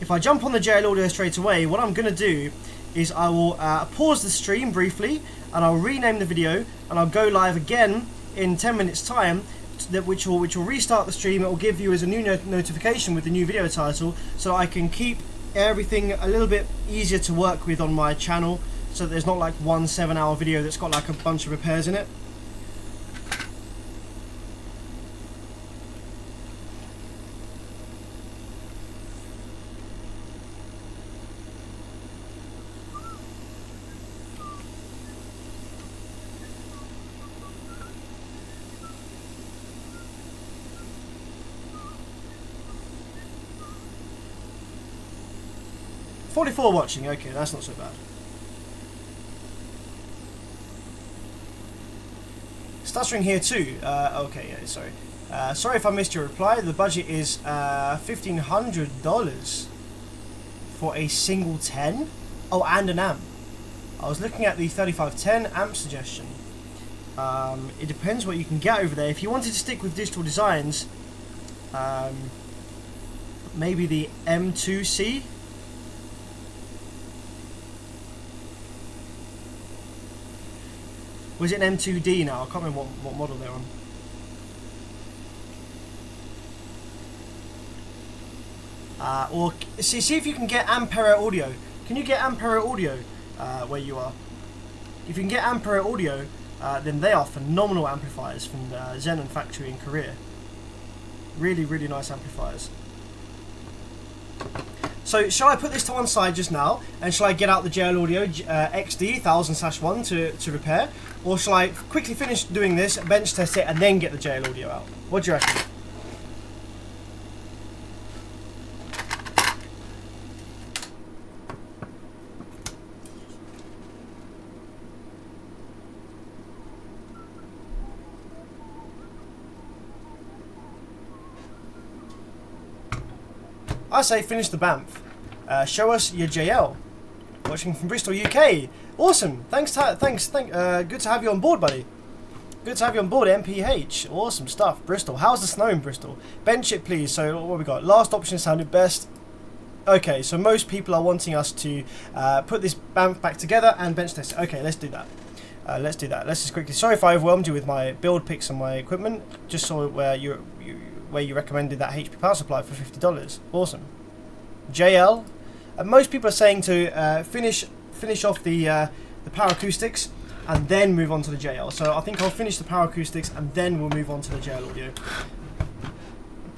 Speaker 2: If I jump on the JL audio straight away, what I'm going to do is I will pause the stream briefly, and I'll rename the video, and I'll go live again in 10 minutes time, which will restart the stream. It will give you as a new notification with the new video title, so I can keep everything a little bit easier to work with on my channel, so that there's not like one 7-hour video that's got like a bunch of repairs in it. .44 watching, okay, that's not so bad. Stuttering here too. Okay, yeah, sorry. Sorry if I missed your reply. The budget is $1,500 for a single 10. Oh, and an amp. I was looking at the 3510 amp suggestion. It depends what you can get over there. If you wanted to stick with digital designs, maybe the M2C. Was it an M2D now? I can't remember what model they're on. Or see if you can get Ampere audio. Can you get Ampere audio where you are? If you can get Ampere audio, then they are phenomenal amplifiers from Xenon factory in Korea. Really, really nice amplifiers. So shall I put this to one side just now, and shall I get out the JL Audio XD 1000/1 to repair, or shall I quickly finish doing this, bench test it, and then get the JL Audio out? What do you reckon? I say finish the Bamf. Show us your JL. Watching from Bristol, UK. Awesome. Good to have you on board, buddy. Good to have you on board, MPH. Awesome stuff. Bristol. How's the snow in Bristol? Bench it, please. So what we got? Last option sounded best. Okay, so most people are wanting us to put this Bamf back together and bench test it. Okay, let's do that. Let's do that. Let's just quickly. Sorry if I overwhelmed you with my build picks on my equipment. Just saw where you recommended that HP power supply for $50. Awesome. JL. Most people are saying to finish off the power acoustics and then move on to the JL. So I think I'll finish the power acoustics and then we'll move on to the JL audio.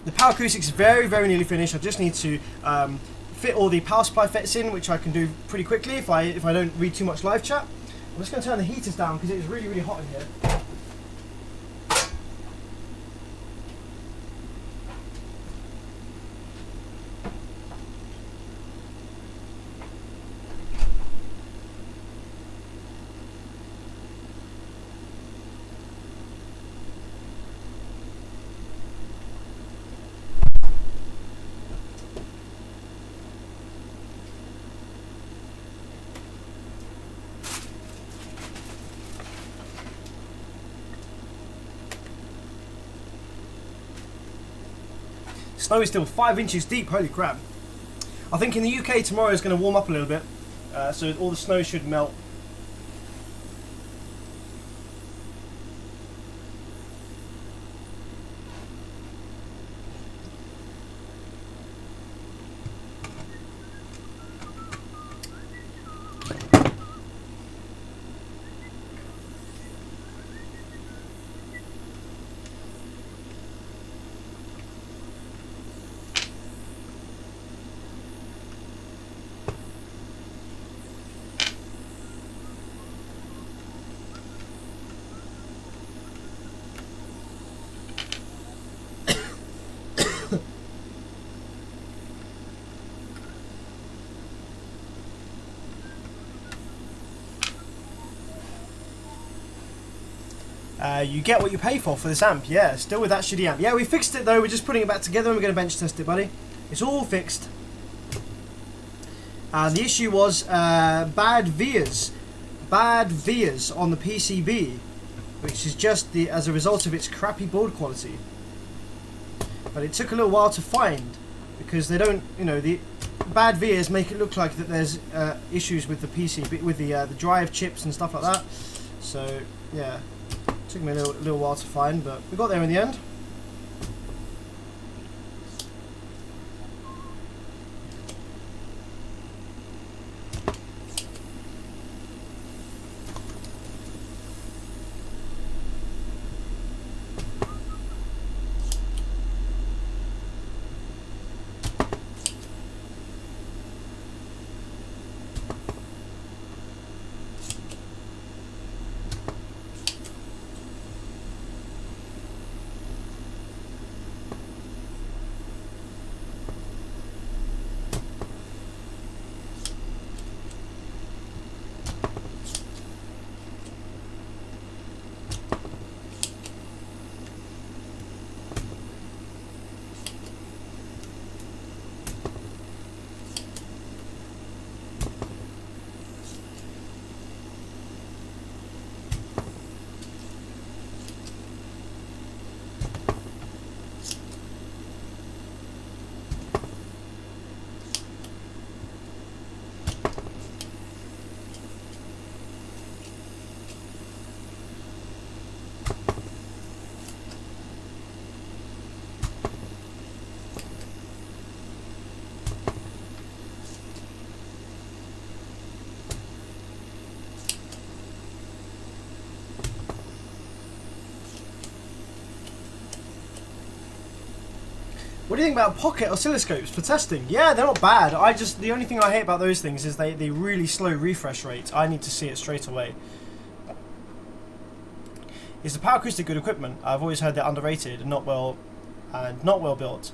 Speaker 2: The power acoustics is very, very nearly finished. I just need to fit all the power supply FETs in, which I can do pretty quickly if I don't read too much live chat. I'm just going to turn the heaters down because it is really, really hot in here. Snow is still 5 inches deep, holy crap. I think in the UK tomorrow is going to warm up a little bit, so all the snow should melt. You get what you pay for this amp, yeah, still with that shitty amp. Yeah, we fixed it though, we're just putting it back together and we're going to bench test it, buddy. It's all fixed. The issue was bad vias on the PCB, which is just as a result of its crappy board quality. But it took a little while to find, because they don't, the bad vias make it look like that there's issues with the PCB, with the drive chips and stuff like that. So, yeah. Took me a little while to find, but we got there in the end. What do you think about pocket oscilloscopes for testing? Yeah, they're not bad. The only thing I hate about those things is they really slow refresh rates. I need to see it straight away. Is the power acoustic good equipment? I've always heard they're underrated and not well built.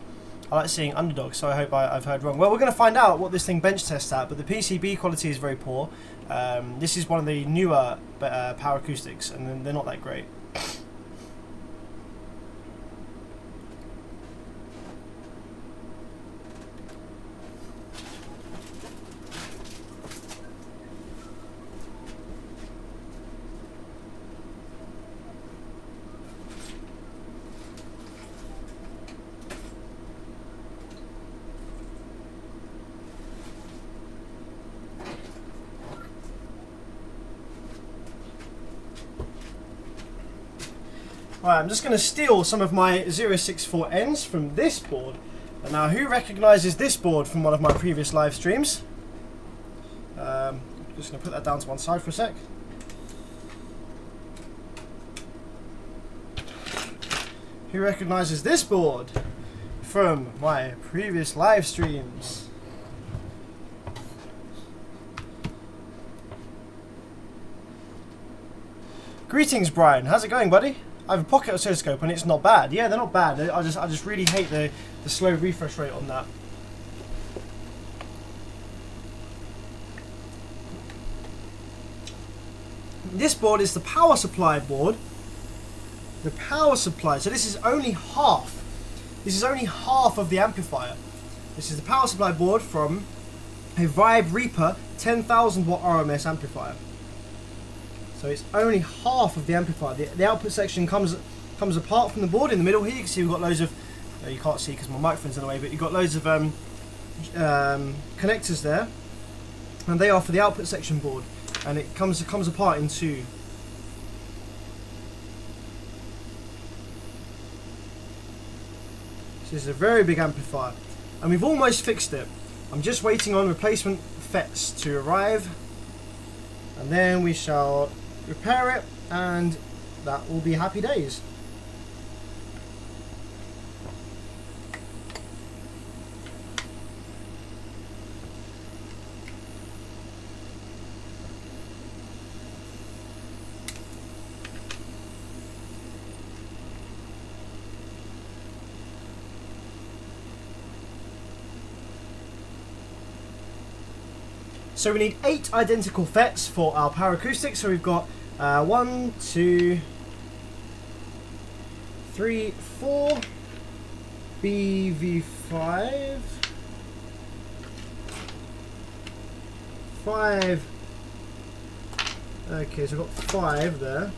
Speaker 2: I like seeing underdogs, so I hope I've heard wrong. Well, we're going to find out what this thing bench tests at, but the PCB quality is very poor. This is one of the newer power acoustics, and they're not that great. Right, I'm just going to steal some of my 064Ns from this board. And now, who recognises this board from one of my previous live streams? Just going to put that down to one side for a sec. Who recognises this board from my previous live streams? Greetings, Brian. How's it going, buddy? I have a pocket oscilloscope and it's not bad. Yeah, they're not bad. I just really hate the slow refresh rate on that. This board is the power supply board. The power supply. So this is only half. This is only half of the amplifier. This is the power supply board from a Vibe Reaper 10,000 watt RMS amplifier. So it's only half of the amplifier. The output section comes apart from the board in the middle here. You can see we've got loads of, you can't see because my microphone's in the way, but you've got loads of connectors there, and they are for the output section board, and it comes apart in two. So this is a very big amplifier, and we've almost fixed it. I'm just waiting on replacement FETs to arrive, and then we shall repair it, and that will be happy days. So we need 8 identical FETs for our power acoustics. So we've got 1, 2, 3, 4 BV5, 5. Okay, so I've got 5 there.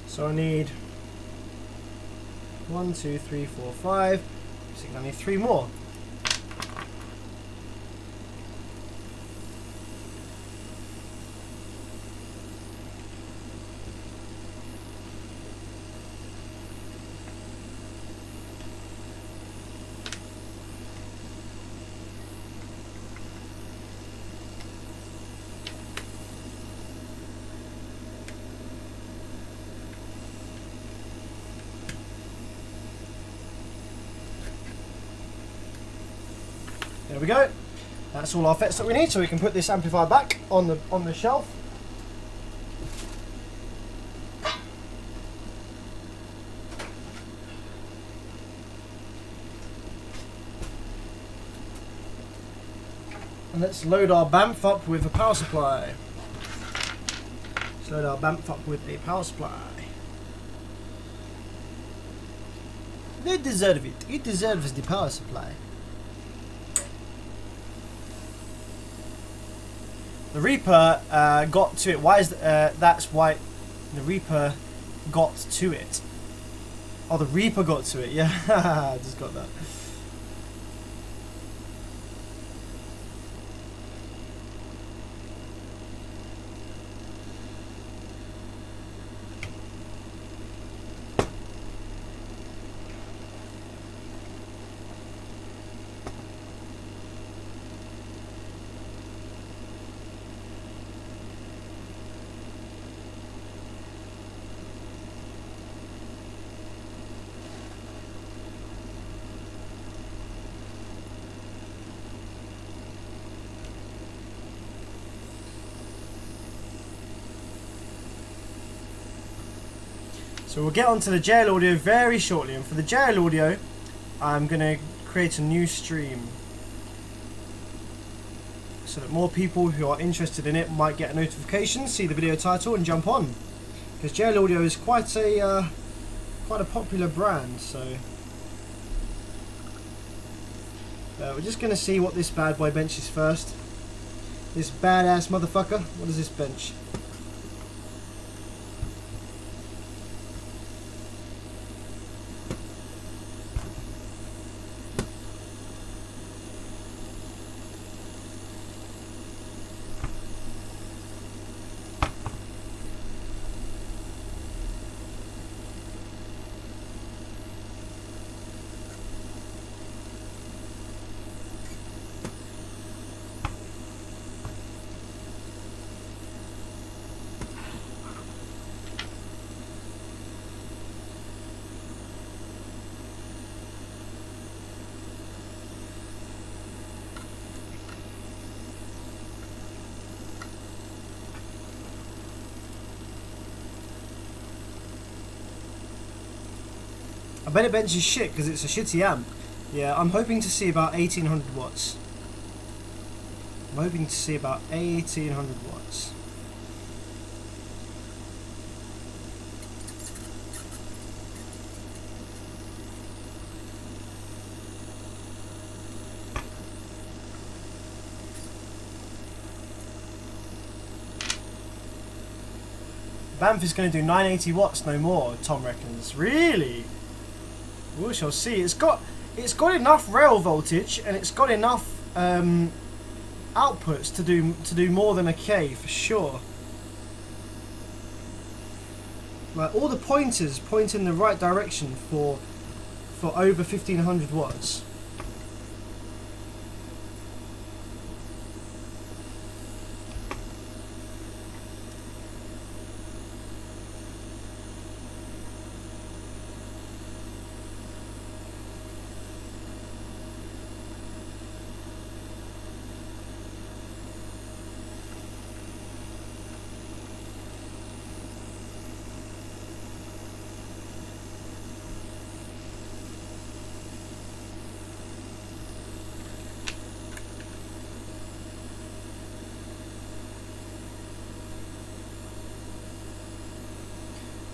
Speaker 2: So I need 1, 2, 3, 4, 5. So I need 3 more. There we go. That's all our FETs that we need, so we can put this amplifier back on the shelf. And let's load our Bamf up with a power supply. Let's load our Bamf up with a power supply. They deserve it. It deserves the power supply. The Reaper got to it. Why is that's why the Reaper got to it? Oh, the Reaper got to it. Yeah, I just got that. So we'll get onto the JL audio very shortly, and for the JL audio I'm going to create a new stream so that more people who are interested in it might get a notification, see the video title and jump on, because JL audio is quite a popular brand. So we're just going to see what this bad boy benches first. This badass motherfucker. What is this bench? I bet it benches shit because it's a shitty amp. Yeah, I'm hoping to see about 1800 watts. I'm hoping to see about 1800 watts. Bamf is going to do 980 watts, no more, Tom reckons. Really? We shall see. It's got enough rail voltage and it's got enough outputs to do more than a K for sure. Like all the pointers point in the right direction for over 1500 watts.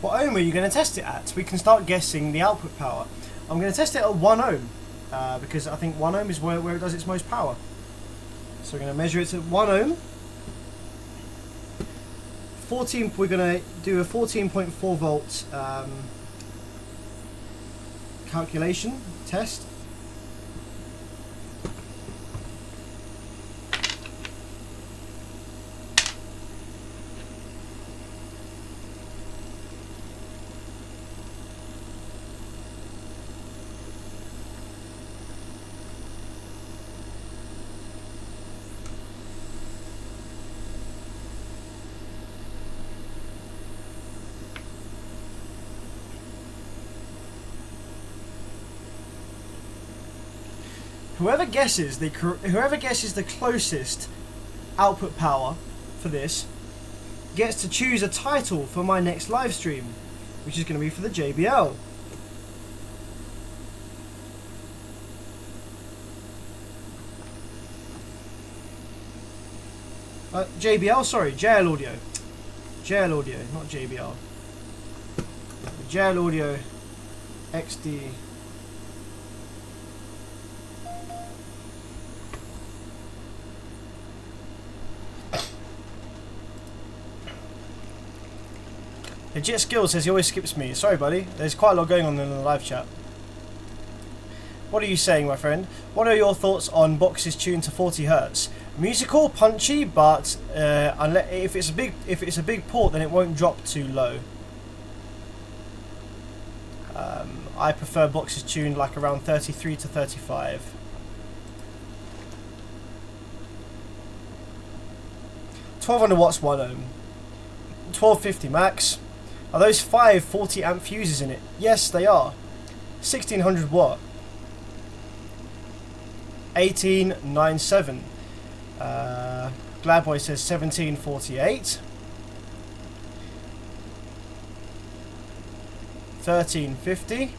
Speaker 2: What ohm are you going to test it at? We can start guessing the output power. I'm going to test it at 1 ohm because I think 1 ohm is where it does its most power. So we're going to measure it at 1 ohm. We're going to do a 14.4 volt calculation test. Whoever guesses the closest output power for this gets to choose a title for my next live stream, which is going to be for the JBL. JBL, sorry, JL Audio. JL Audio, not JBL. JL Audio XD. Legit Skill says he always skips me. Sorry, buddy. There's quite a lot going on in the live chat. What are you saying, my friend? What are your thoughts on boxes tuned to 40 Hz? Musical, punchy, but if it's a big port, then it won't drop too low. I prefer boxes tuned like around 33 to 35. $1200 watts, 1 ohm. 1250 max. Are those 5 40 amp fuses in it? Yes, they are. 1600 watt. 1897. Gladboy says 1748. 1350.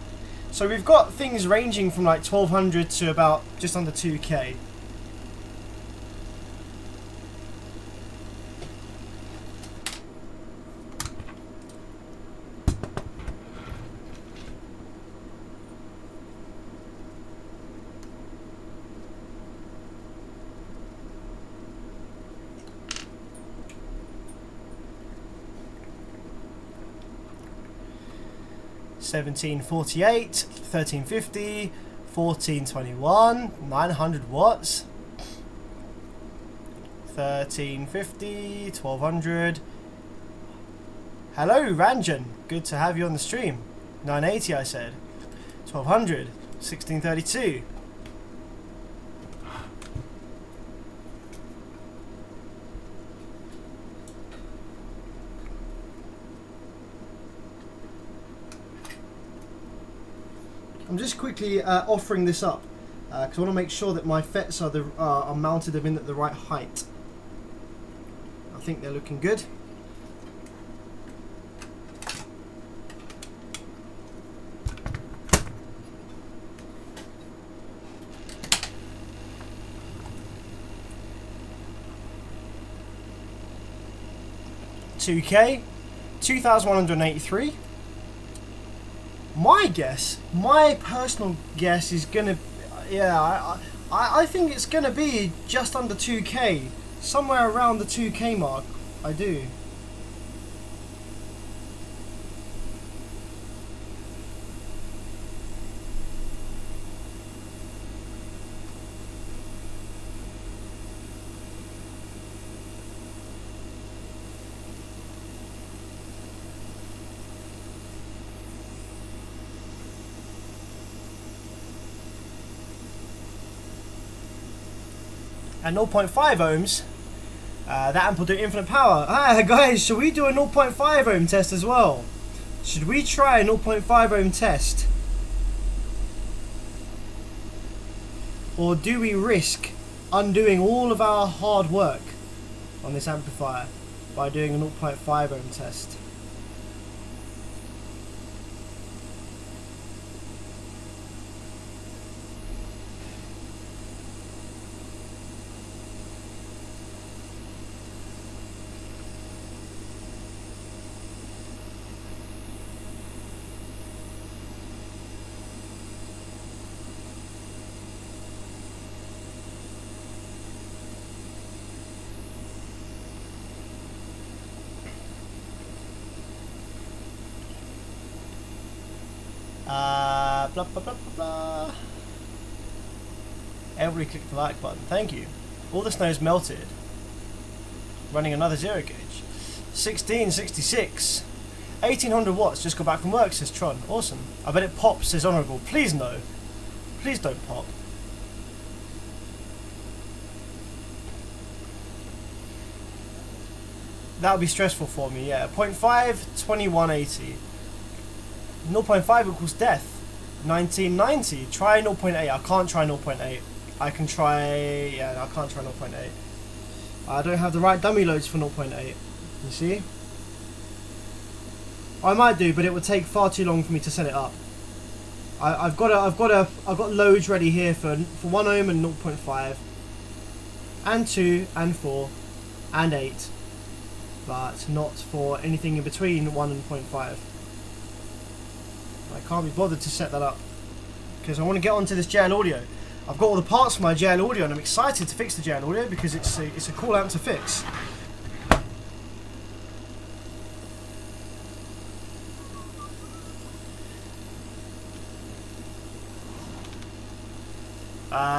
Speaker 2: So we've got things ranging from like 1200 to about just under 2k. $17.48, $13.50, $14.21, 900 watts, $13.50, $12.00. Hello, Ranjan. Good to have you on the stream. $9.80, I said. $12.00, $16.32. I'm just quickly offering this up because I want to make sure that my FETs are mounted them in at the right height. I think they're looking good. $2K, 2,183. My guess, my personal guess is gonna, yeah, I think it's gonna be just under 2K, somewhere around the 2K mark. I do. At 0.5 ohms, that amp will do infinite power. Ah, guys, should we do a 0.5 ohm test as well? Should we try a 0.5 ohm test? Or do we risk undoing all of our hard work on this amplifier by doing a 0.5 ohm test? Blah, blah, blah, blah, blah. Everybody click the like button. Thank you. All the snow's melted. Running another zero gauge. 1666. 1800 watts. Just got back from work, says Tron. Awesome. I bet it pops, says Honourable. Please no. Please don't pop. That would be stressful for me, yeah. 0.5, 2180. 0.5 equals death. 1990. Try 0.8. I can't try 0.8. I can try... Yeah, no, I can't try 0.8. I don't have the right dummy loads for 0.8. You see? I might do, but it would take far too long for me to set it up. I've got loads ready here for 1 ohm and 0.5, and 2 and 4 and 8, but not for anything in between 1 and 0.5. I can't be bothered to set that up because I want to get onto this JL Audio. I've got all the parts for my JL Audio and I'm excited to fix the JL Audio because it's a cool amp to fix.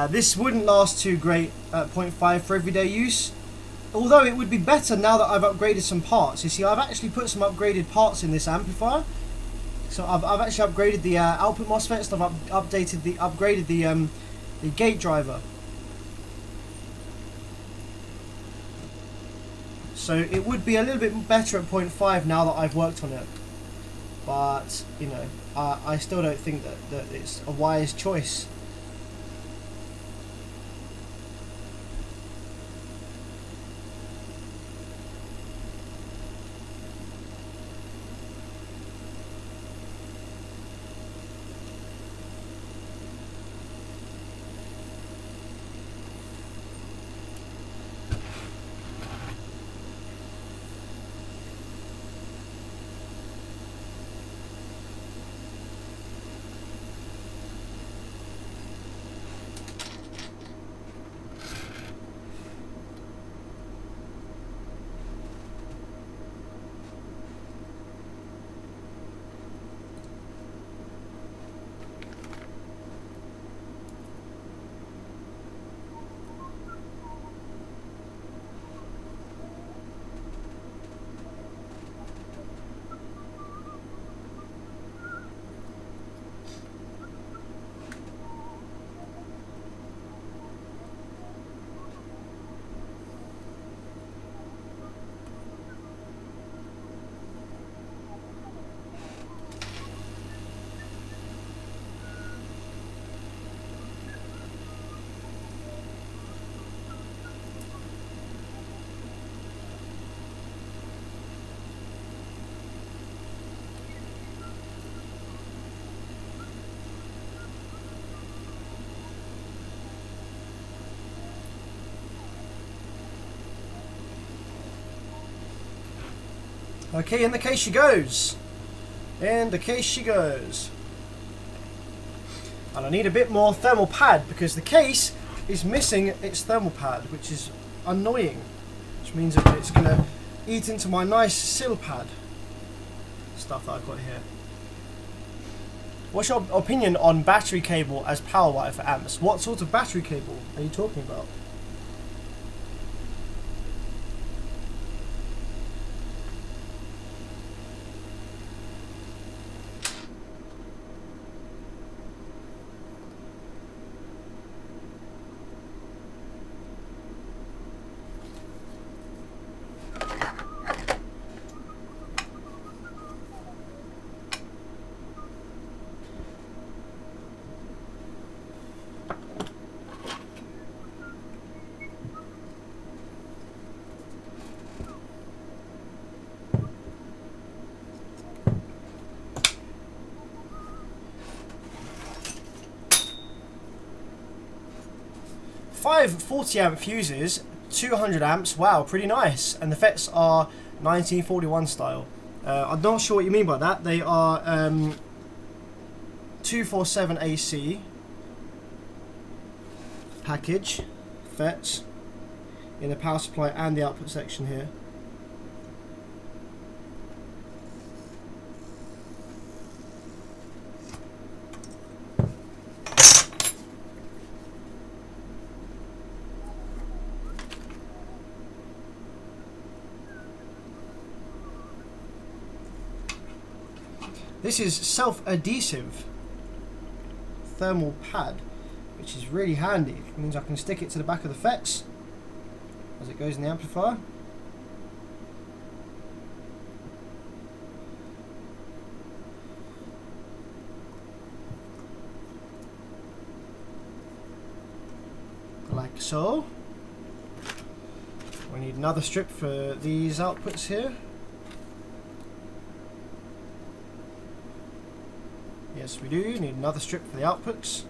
Speaker 2: This wouldn't last too great at 0.5 for everyday use, although it would be better now that I've upgraded some parts. You see, I've actually put some upgraded parts in this amplifier. So I've actually upgraded the output MOSFETs, and I've upgraded the gate driver. So it would be a little bit better at 0.5 now that I've worked on it. But, you know, I still don't think that it's a wise choice. Okay, in the case she goes. In the case she goes. And I need a bit more thermal pad because the case is missing its thermal pad, which is annoying. Which means that it's going to eat into my nice sill pad stuff that I've got here. What's your opinion on battery cable as power wire for amps? What sort of battery cable are you talking about? Five 40 amp fuses, 200 amps, wow, pretty nice. And the FETs are 1941 style. I'm not sure what you mean by that. They are 247 AC package FETs in the power supply and the output section here. This is self-adhesive thermal pad, which is really handy. It means I can stick it to the back of the FETs as it goes in the amplifier. Like so. We need another strip for these outputs here. Yes, we do need another strip for the outputs.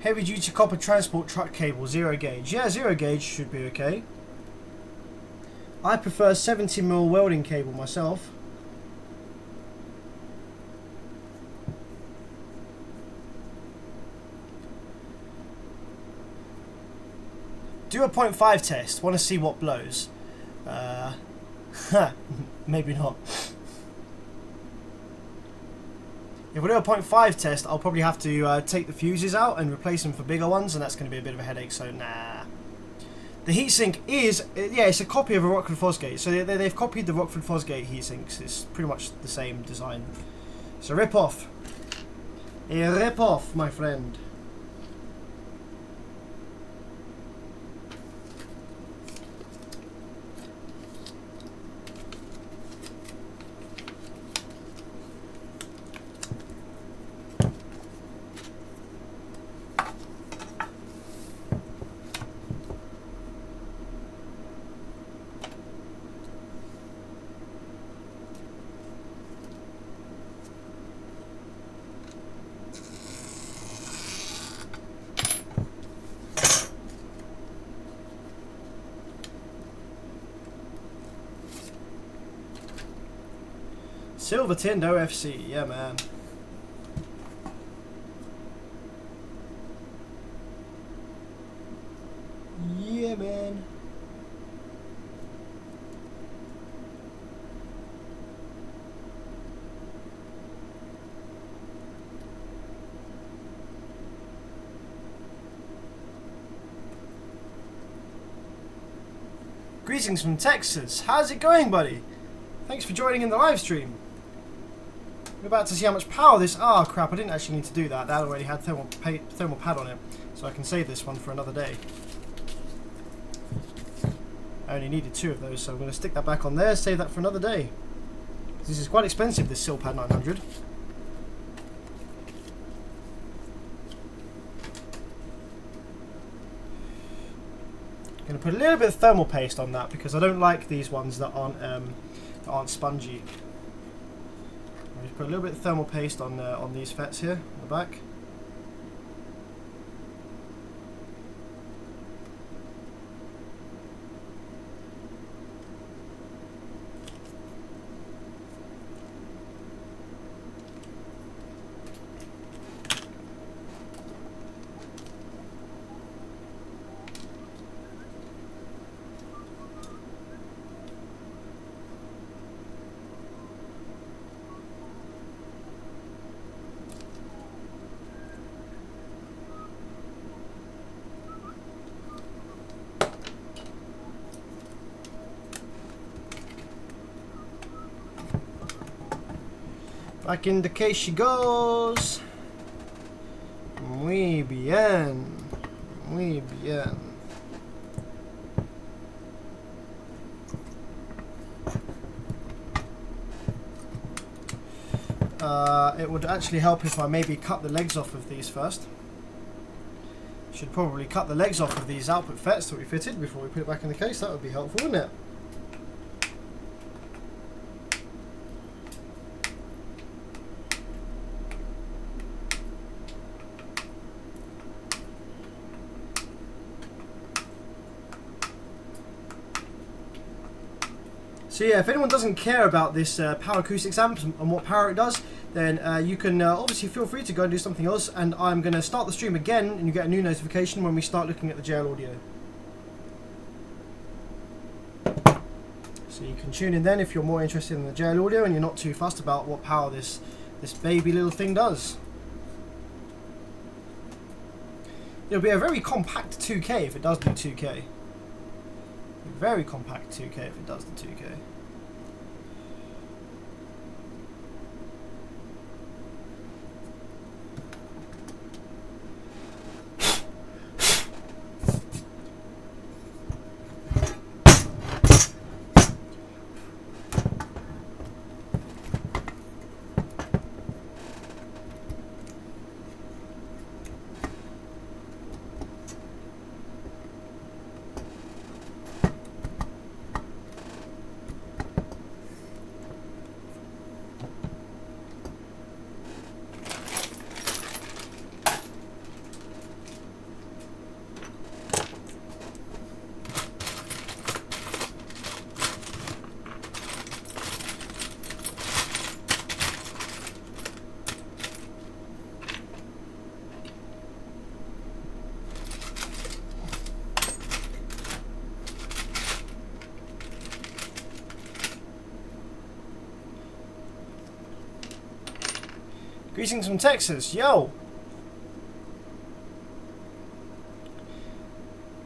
Speaker 2: Heavy duty copper transport truck cable, 0 gauge. Yeah, 0 gauge should be okay. I prefer 70mm welding cable myself. Do a 0.5 test. Want to see what blows. Maybe not. If we do a 0.5 test, I'll probably have to take the fuses out and replace them for bigger ones, and that's going to be a bit of a headache, so nah. The heatsink is, yeah, it's a copy of a Rockford Fosgate. So they've copied the Rockford Fosgate heatsinks. It's pretty much the same design. It's a rip-off. A rip-off, my friend. Silver Tinned OFC, yeah man. Yeah man. Greetings from Texas. How's it going, buddy? Thanks for joining in the live stream. We're about to see how much power this... Oh crap, I didn't actually need to do that. That already had thermal pad on it. So I can save this one for another day. I only needed 2 of those, so I'm going to stick that back on there, save that for another day. This is quite expensive, this Silpad 900. I'm going to put a little bit of thermal paste on that because I don't like these ones that aren't spongy. I'm going to put a little bit of thermal paste on these FETs here on the back. Back in the case she goes. Muy bien. Muy bien. It would actually help if I maybe cut the legs off of these first. Should probably cut the legs off of these output FETs that we fitted before we put it back in the case. That would be helpful, wouldn't it? So yeah, if anyone doesn't care about this Power Acoustics amp and what power it does, then you can obviously feel free to go and do something else, and I'm going to start the stream again and you get a new notification when we start looking at the JL audio. So you can tune in then if you're more interested in the JL audio and you're not too fussed about what power this baby little thing does. It'll be a very compact 2K if it does do 2K. Very compact 2K if it does the 2K. Greetings from Texas, yo!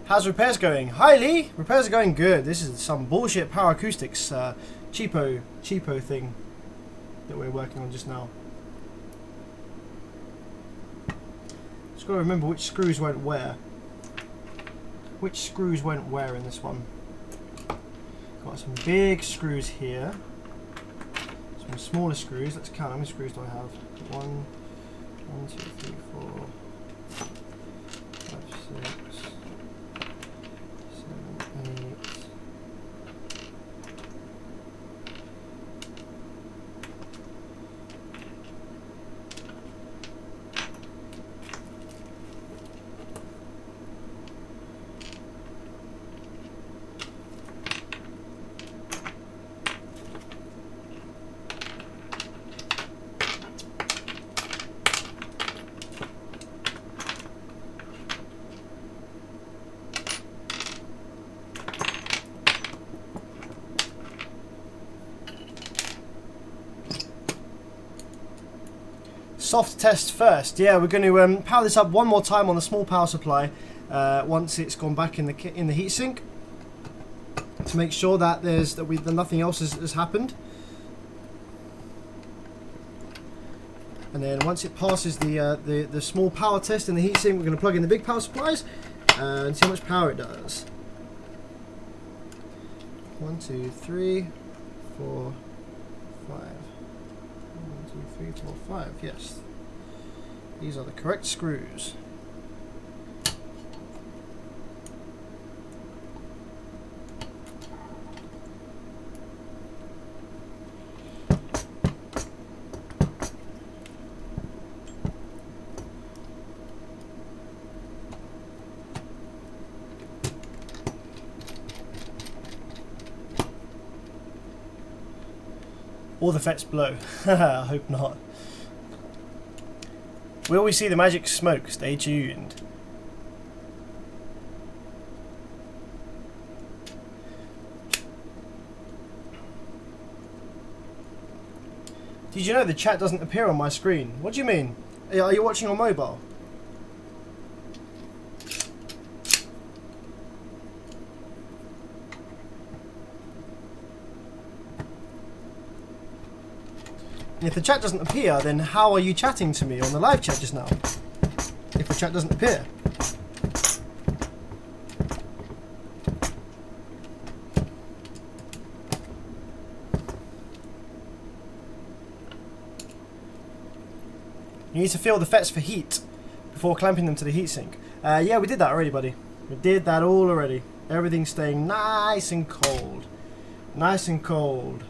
Speaker 2: How's repairs going? Hi Lee! Repairs are going good. This is some bullshit Power Acoustics cheapo thing that we're working on just now. Just gotta remember which screws went where. Which screws went where in this one. Got some big screws here. Some smaller screws. Let's count how many screws do I have. 1, 2, 3, 4, 5, 6, 7, 8. Soft test first. Yeah, we're going to power this up one more time on the small power supply once it's gone back in the heatsink to make sure that that nothing else has happened. And then once it passes the small power test in the heatsink, we're going to plug in the big power supplies and see how much power it does. 1, 2, 3, 4, 5. 1, 2, 3, 4, 5. Yes, these are the correct screws. Or the FETs blow. I hope not. Will we see the magic smoke? Stay tuned. Did you know the chat doesn't appear on my screen? What do you mean? Are you watching on mobile? If the chat doesn't appear, then how are you chatting to me on the live chat just now? If the chat doesn't appear. You need to feel the FETs for heat before clamping them to the heatsink. Yeah, we did that already, buddy. We did that all already. Everything's staying nice and cold. Nice and cold.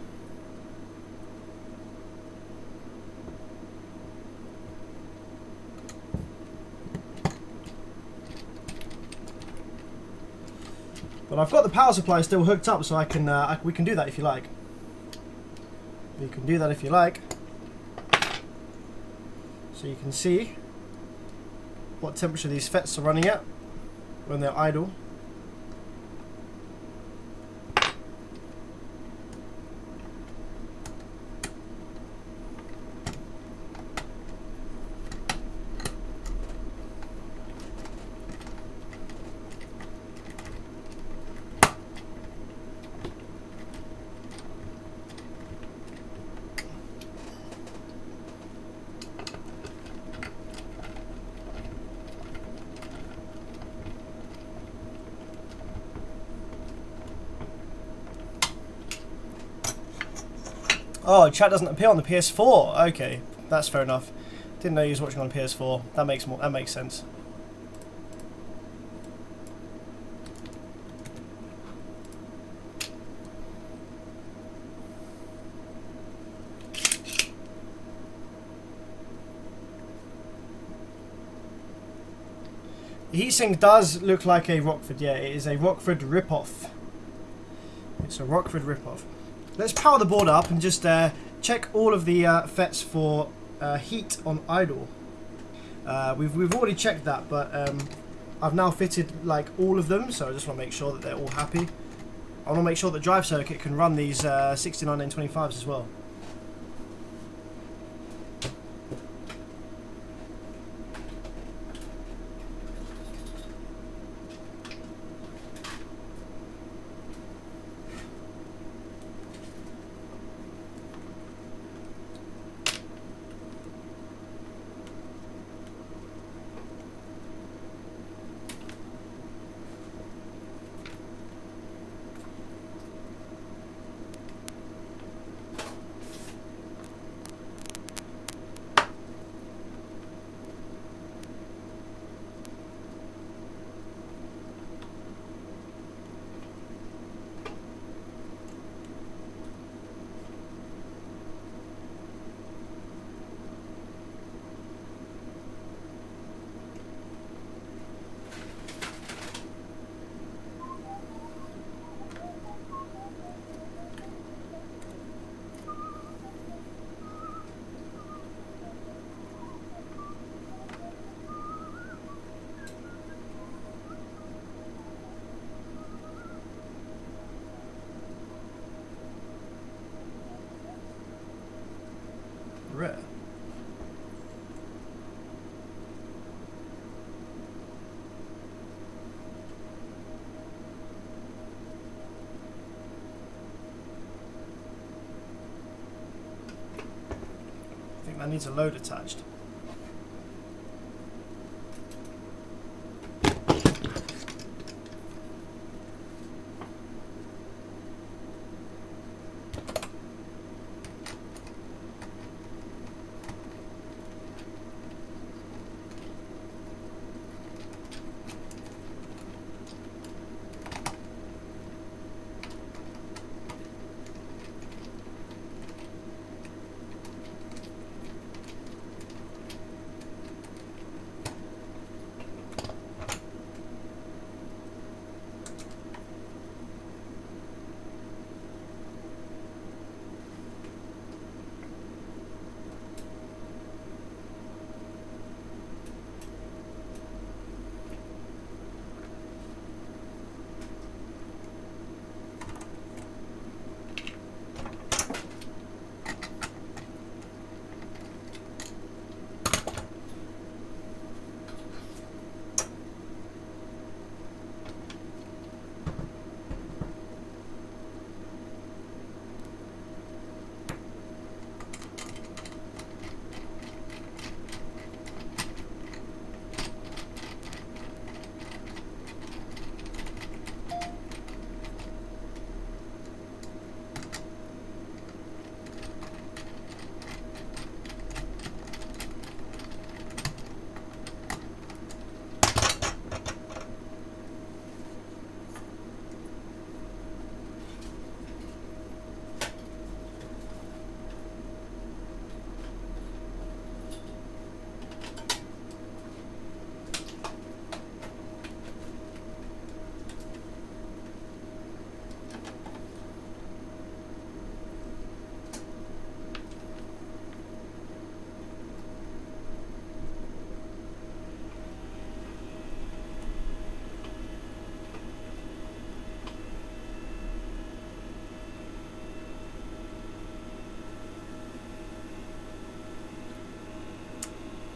Speaker 2: But I've got the power supply still hooked up, so I can we can do that if you like. We can do that if you like. So you can see what temperature these FETs are running at when they're idle. Oh, chat doesn't appear on the PS4. Okay, that's fair enough. Didn't know you was watching on PS4. That makes sense. The heatsink does look like a Rockford. Yeah, it is a Rockford rip-off. It's a Rockford rip-off. Let's power the board up and just check all of the FETs for heat on idle. We've already checked that, but I've now fitted like all of them, so I just want to make sure that they're all happy. I want to make sure that drive circuit can run these 69N25s as well. Rare. I think that needs a load attached.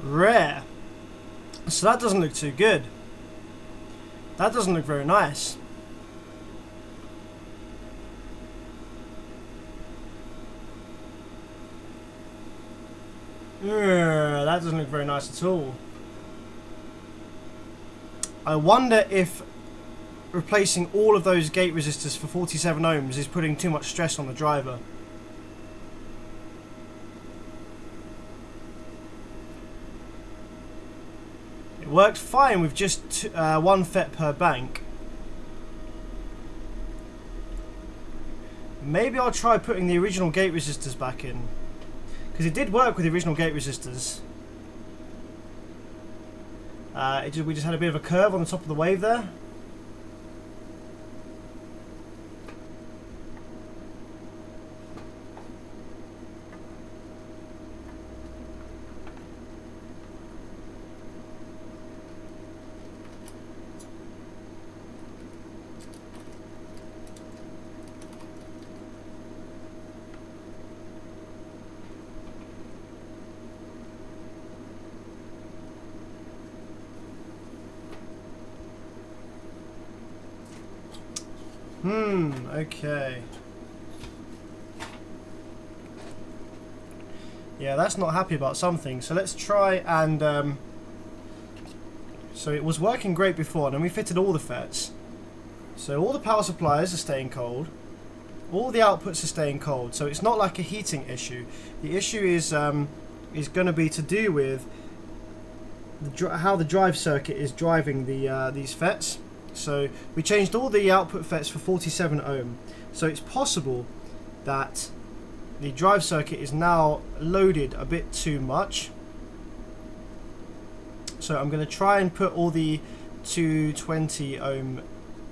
Speaker 2: Rare. So that doesn't look too good. That doesn't look very nice. That doesn't look very nice at all. I wonder if replacing all of those gate resistors for 47 ohms is putting too much stress on the driver. It worked fine with just 1 FET per bank. Maybe I'll try putting the original gate resistors back in, because it did work with the original gate resistors. We just had a bit of a curve on the top of the wave there. Okay. Yeah, that's not happy about something. So let's try and... so it was working great before, and then we fitted all the FETs. So all the power supplies are staying cold. All the outputs are staying cold. So it's not like a heating issue. The issue is going to be to do with how the drive circuit is driving these FETs. So we changed all the output FETs for 47 ohm. So it's possible that the drive circuit is now loaded a bit too much. So I'm going to try and put all the 220 ohm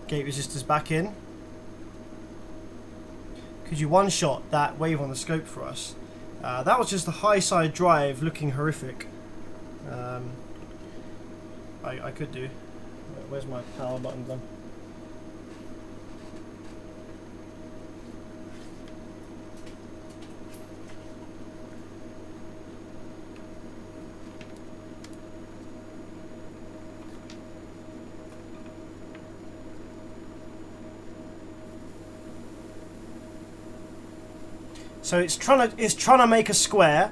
Speaker 2: gate resistors back in. Could you one-shot that wave on the scope for us? That was just the high side drive looking horrific. I could do. Where's my power button gone? So it's trying to make a square,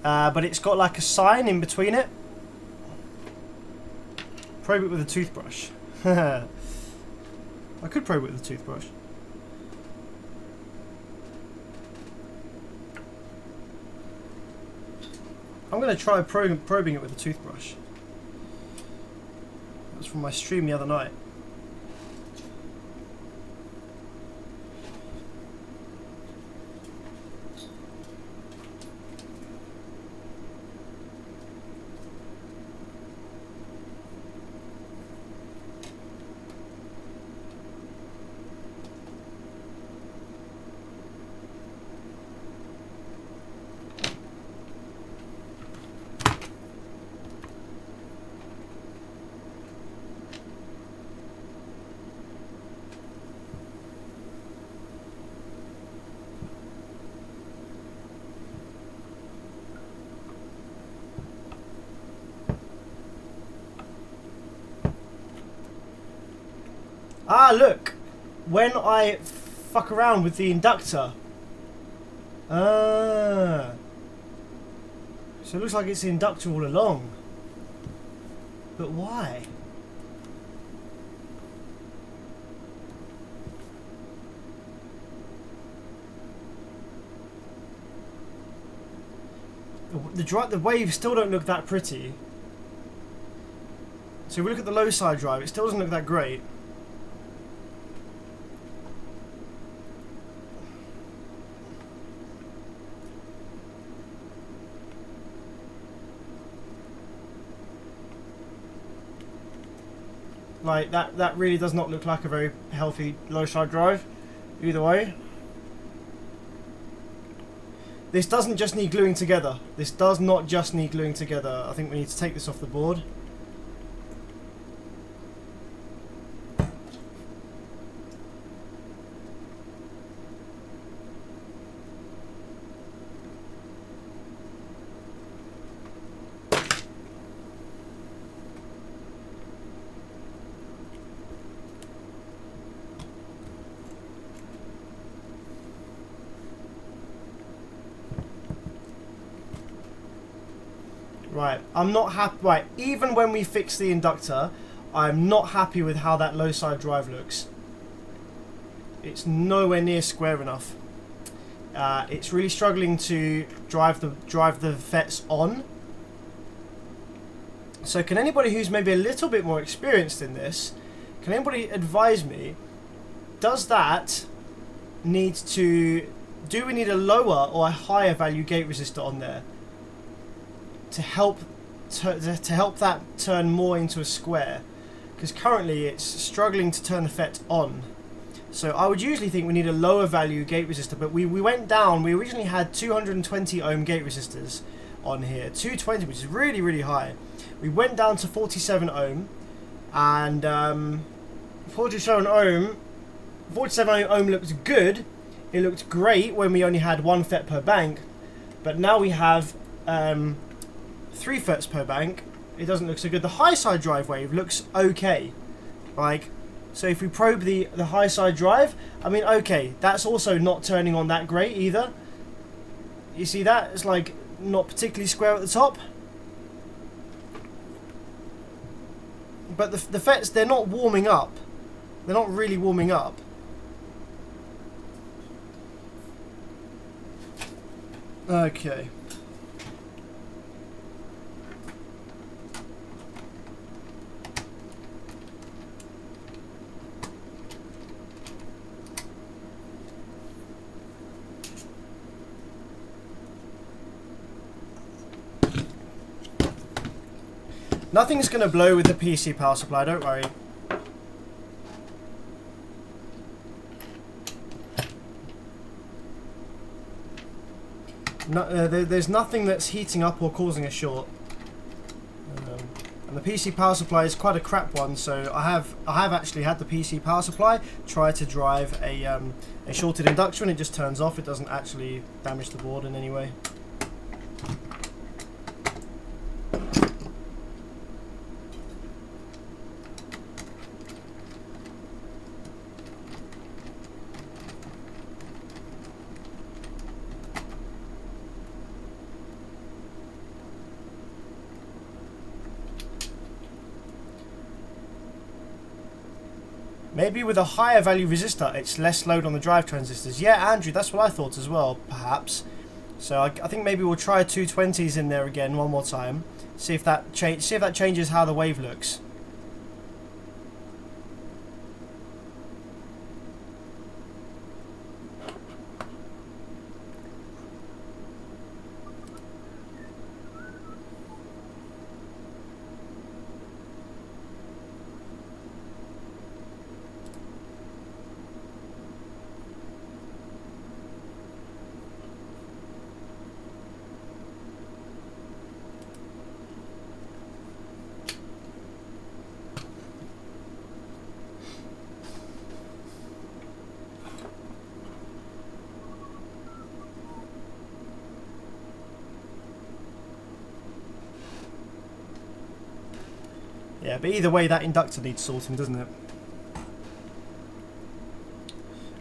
Speaker 2: but it's got like a sign in between it. Probe it with a toothbrush. I could probe it with a toothbrush. I'm going to try probing it with a toothbrush. That was from my stream the other night. Ah, look! When I fuck around with the inductor. Ah. So it looks like it's the inductor all along. But why? The waves still don't look that pretty. So if we look at the low side drive, it still doesn't look that great. Like, that really does not look like a very healthy low side drive, either way. This doesn't just need gluing together. This does not just need gluing together. I think we need to take this off the board. Right, I'm not happy. Right, even when we fix the inductor, I'm not happy with how that low side drive looks. It's nowhere near square enough. It's really struggling to drive the FETs on. So can anybody who's maybe a little bit more experienced in this, can anybody advise me, does that need to, do we need a lower or a higher value gate resistor on there to help that turn more into a square? Because currently it's struggling to turn the FET on. So I would usually think we need a lower value gate resistor, but we went down. We originally had 220 ohm gate resistors on here, 220, which is really, really high. We went down to 47 ohm, and 47 ohm looks good. It looked great when we only had 1 FET per bank, but now we have 3 FETs per bank. It doesn't look so good. The high side drive wave looks okay, like. So if we probe the high side drive, I mean, okay, that's also not turning on that great either. You see that? It's like not particularly square at the top. But the FETs, they're not warming up. They're not really warming up. Okay. Nothing's going to blow with the PC power supply, don't worry. No, there's nothing that's heating up or causing a short. And the PC power supply is quite a crap one, so I have actually had the PC power supply try to drive a shorted inductor and it just turns off. It doesn't actually damage the board in any way. Maybe with a higher value resistor, it's less load on the drive transistors. Yeah, Andrew, that's what I thought as well, perhaps. So I think maybe we'll try 220s in there again one more time. See if that changes how the wave looks. Yeah, but either way, that inductor needs sorting, doesn't it?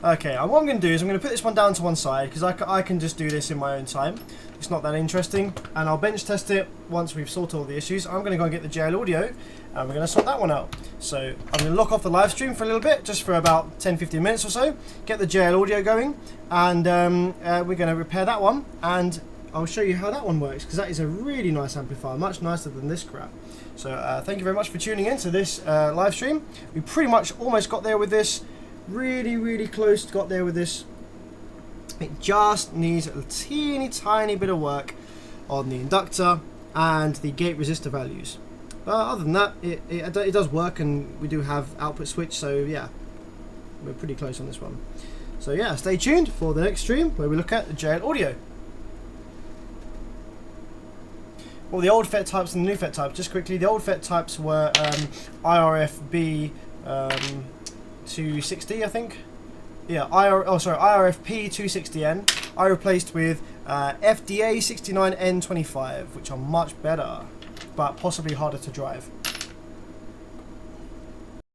Speaker 2: Okay, what I'm going to do is I'm going to put this one down to one side, because I can just do this in my own time. It's not that interesting. And I'll bench test it once we've sorted all the issues. I'm going to go and get the JL audio, and we're going to sort that one out. So I'm going to lock off the live stream for a little bit, just for about 10-15 minutes or so. Get the JL audio going, and we're going to repair that one. And I'll show you how that one works, because that is a really nice amplifier, much nicer than this crap. So thank you very much for tuning in to this live stream. We pretty much almost got there with this. Really, really close got there with this. It just needs a teeny tiny bit of work on the inductor and the gate resistor values. But other than that, it does work, and we do have output switch, so yeah, we're pretty close on this one. So yeah, stay tuned for the next stream where we look at the JL audio. Well, the old FET types and the new FET types. Just quickly, the old FET types were IRFB 260, I think. Yeah, IRFP 260N. I replaced with FDA 69N25, which are much better, but possibly harder to drive.